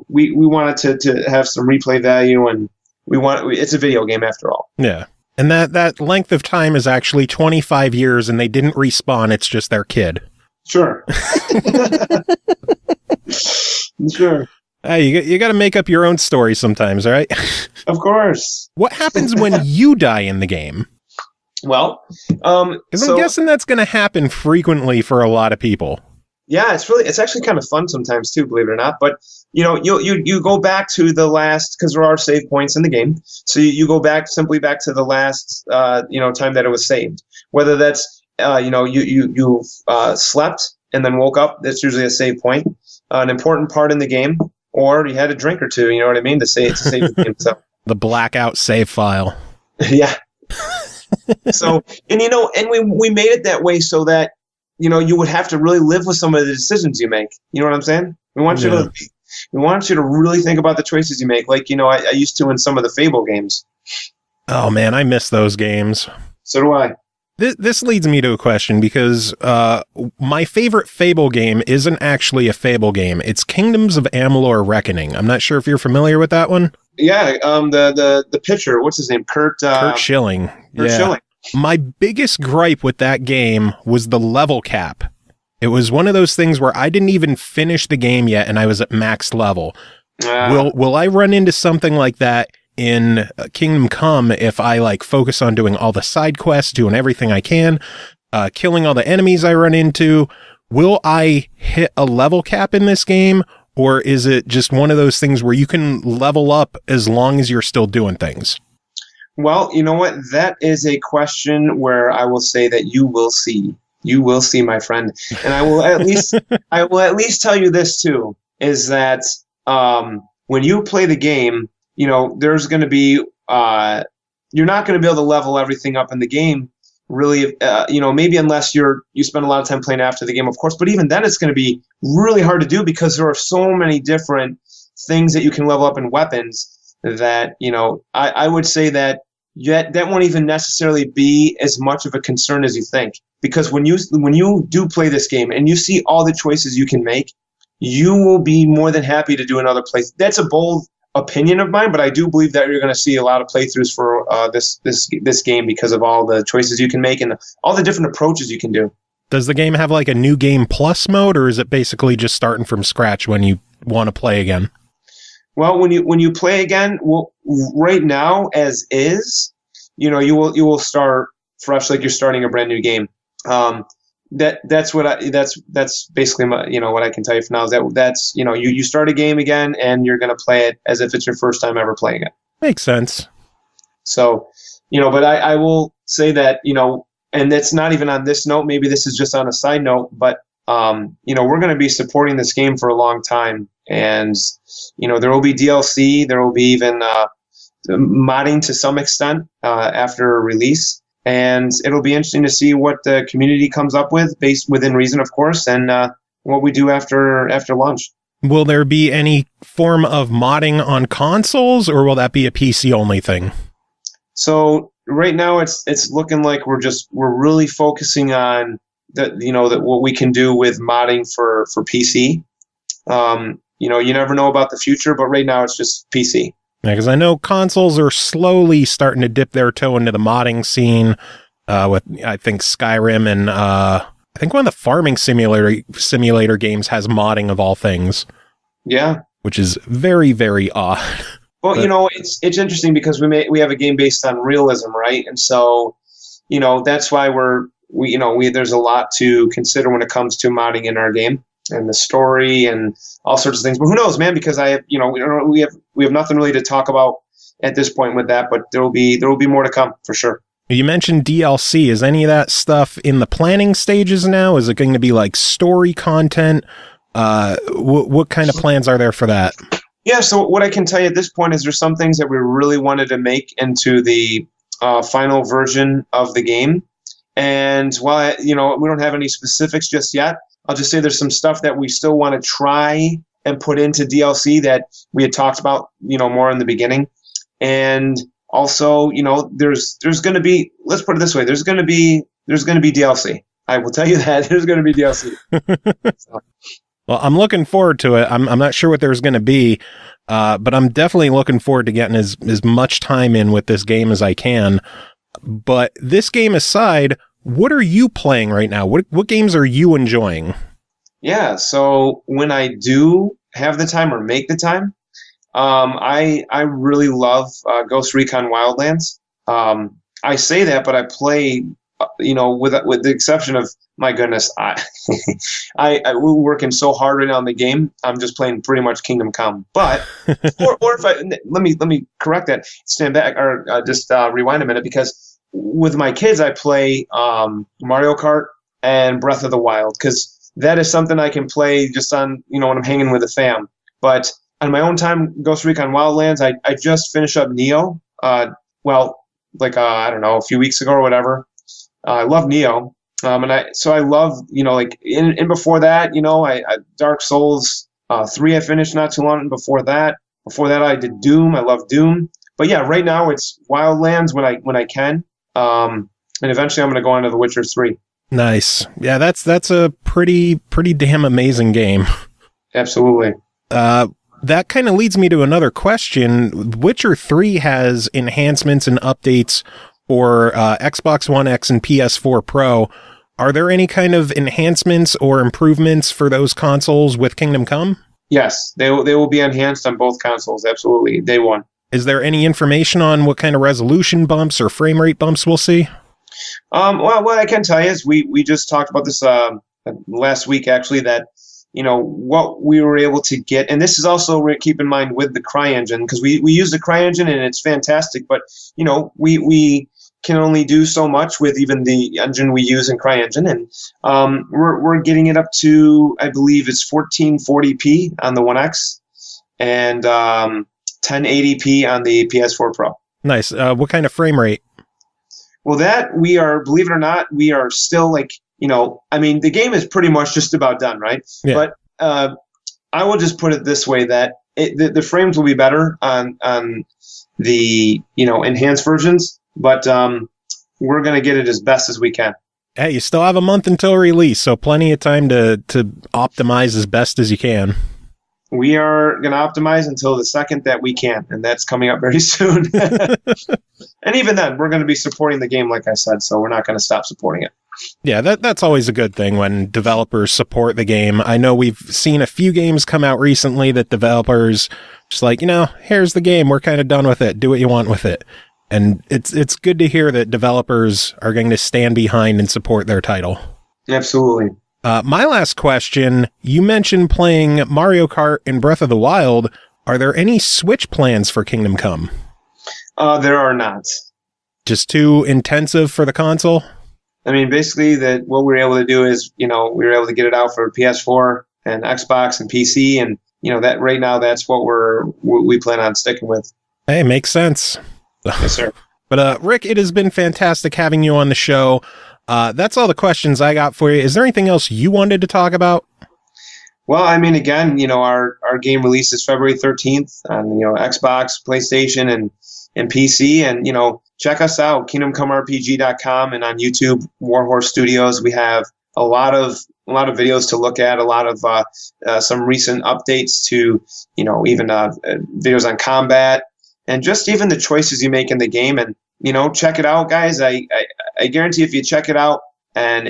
we wanted to have some replay value, and it's a video game after all. Yeah, and that length of time is actually 25 years, and they didn't respawn. It's just their kid. Sure. Sure. You got to make up your own story sometimes, right? Of course. What happens when you die in the game? Well, because I'm guessing that's going to happen frequently for a lot of people. Yeah, it's actually kind of fun sometimes too, believe it or not. But you go back to the last, because there are save points in the game. So you go simply back to the last time that it was saved. Whether that's you slept and then woke up, that's usually a save point, an important part in the game, or you had a drink or two. You know what I mean, to save the game. So the blackout save file. Yeah. So and we made it that way so that you would have to really live with some of the decisions you make. You know what I'm saying? We want you to really think about the choices you make, like I used to in some of the Fable games. Oh man, I miss those games. So do I. This leads me to a question, because my favorite Fable game isn't actually a Fable game. It's Kingdoms of Amalur Reckoning. I'm not sure if you're familiar with that one. Yeah, the pitcher, what's his name? Kurt Schilling. Kurt Schilling. My biggest gripe with that game was the level cap. It was one of those things where I didn't even finish the game yet, and I was at max level. Will I run into something like that in Kingdom Come if I focus on doing all the side quests, doing everything I can, killing all the enemies I run into? Will I hit a level cap in this game, or is it just one of those things where you can level up as long as you're still doing things? Well, you know what? That is a question where I will say that you will see. You will see, my friend. And I will at least tell you this too, is that when you play the game, there's going to be you're not going to be able to level everything up in the game, really. Maybe unless you spend a lot of time playing after the game, of course. But even then, it's going to be really hard to do, because there are so many different things that you can level up in weapons that I would say that that won't even necessarily be as much of a concern as you think, because when you do play this game and you see all the choices you can make, you will be more than happy to do another play. That's a bold opinion of mine, but I do believe that you're going to see a lot of playthroughs for this game because of all the choices you can make and all the different approaches you can do. Does the game have a new game plus mode, or is it basically just starting from scratch when you want to play again? Well, when you play again, right now as is, you will start fresh, like you're starting a brand new game. That's basically what I can tell you for now, is that's you start a game again and you're going to play it as if it's your first time ever playing it. Makes sense. So, but I will say that, and it's not even on this note, maybe this is just on a side note, but we're going to be supporting this game for a long time, and there will be DLC, there will be even modding to some extent after release, and it'll be interesting to see what the community comes up with, based within reason, of course, and what we do after launch. Will there be any form of modding on consoles, or will that be a PC only thing? So right now it's looking like we're really focusing on what we can do with modding for PC. You never know about the future, but right now it's just PC. Yeah, because I know consoles are slowly starting to dip their toe into the modding scene with, I think, Skyrim, and I think one of the farming simulator games has modding of all things. Yeah. Which is very, very odd. Well, but, it's interesting because we have a game based on realism, right? And so, that's why there's a lot to consider when it comes to modding in our game, and the story and all sorts of things. But who knows, man? Because we have nothing really to talk about at this point with that. But there will be more to come for sure. You mentioned DLC. Is any of that stuff in the planning stages now? Is it going to be like story content? What kind of plans are there for that? Yeah. So what I can tell you at this point is there's some things that we really wanted to make into the final version of the game. And while we don't have any specifics just yet, I'll just say there's some stuff that we still want to try and put into DLC that we had talked about, more in the beginning. And also, there's going to be, let's put it this way, there's going to be DLC. I will tell you that there's going to be DLC. So. Well, I'm looking forward to it. I'm not sure what there's going to be, but I'm definitely looking forward to getting as much time in with this game as I can. But this game aside, what are you playing right now? What games are you enjoying? Yeah, so when I do have the time or make the time, I really love Ghost Recon Wildlands. I say that, but I play with the exception of, my goodness, we're working so hard right now on the game. I'm just playing pretty much Kingdom Come. But or if let me correct that. Stand back or just rewind a minute, because with my kids I play Mario Kart and Breath of the Wild, because that is something I can play just on when I'm hanging with the fam. But on my own time, Ghost Recon Wildlands, I just finished up Neo. I don't know, a few weeks ago or whatever. I love Neo. And I love, and before that, I Dark Souls 3 I finished not too long before that. Before that I did Doom. I love Doom. But yeah, right now it's Wildlands when I can. And eventually I'm going to go on to The Witcher 3. Nice. Yeah, that's a pretty damn amazing game. Absolutely. That kind of leads me to another question. Witcher 3 has enhancements and updates for Xbox One X and PS4 Pro. Are there any kind of enhancements or improvements for those consoles with Kingdom Come? Yes, they will be enhanced on both consoles, absolutely, day one. Is there any information on what kind of resolution bumps or frame rate bumps we'll see? Well, what I can tell you is we just talked about this last week, actually, that what we were able to get, and this is also, keep in mind, with the CryEngine, because we use the CryEngine and it's fantastic, but we can only do so much with even the engine we use in CryEngine, and we're getting it up to, I believe it's 1440p on the One X and 1080p on the PS4 Pro. Nice. What kind of frame rate? Well, that we are, believe it or not, we are still the game is pretty much just about done, right? Yeah. But I will just put it this way, that the frames will be better on the enhanced versions, but we're going to get it as best as we can. Hey, you still have a month until release, so plenty of time to optimize as best as you can. We are going to optimize until the second that we can, and that's coming up very soon. And even then, we're going to be supporting the game, like I said, so we're not going to stop supporting it. Yeah, that's always a good thing when developers support the game. I know we've seen a few games come out recently that developers just here's the game, we're kind of done with it, do what you want with it. And it's good to hear that developers are going to stand behind and support their title. Absolutely. My last question, you mentioned playing Mario Kart and Breath of the Wild. Are there any Switch plans for Kingdom Come? There are not. Just too intensive for the console? I mean, basically, what we were able to do is, we were able to get it out for PS4 and Xbox and PC, and that right now that's what we plan on sticking with. Hey, makes sense. Yes, sir. But Rick, it has been fantastic having you on the show. That's all the questions I got for you. Is there anything else you wanted to talk about? Well, I mean, again, our game releases February 13th on Xbox, PlayStation, and PC, and check us out, KingdomComeRPG.com, and on YouTube, Warhorse Studios. We have a lot of videos to look at, a lot of some recent updates to even videos on combat, and just even the choices you make in the game. And check it out, guys. I guarantee if you check it out, and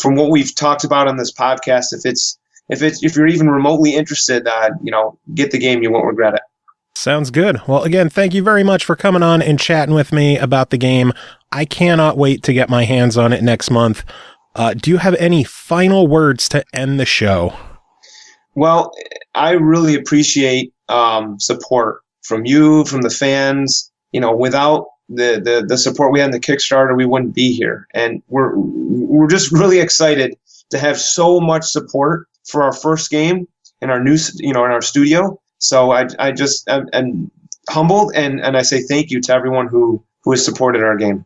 from what we've talked about on this podcast, if you're even remotely interested, get the game. You won't regret it. Sounds good. Well, again, thank you very much for coming on and chatting with me about the game. I cannot wait to get my hands on it next month. Do you have any final words to end the show? Well, I really appreciate support from you, from the fans. Without the support we had in the Kickstarter, we wouldn't be here. And we're just really excited to have so much support for our first game in our new, in our studio. So I just am humbled, and I say thank you to everyone who has supported our game.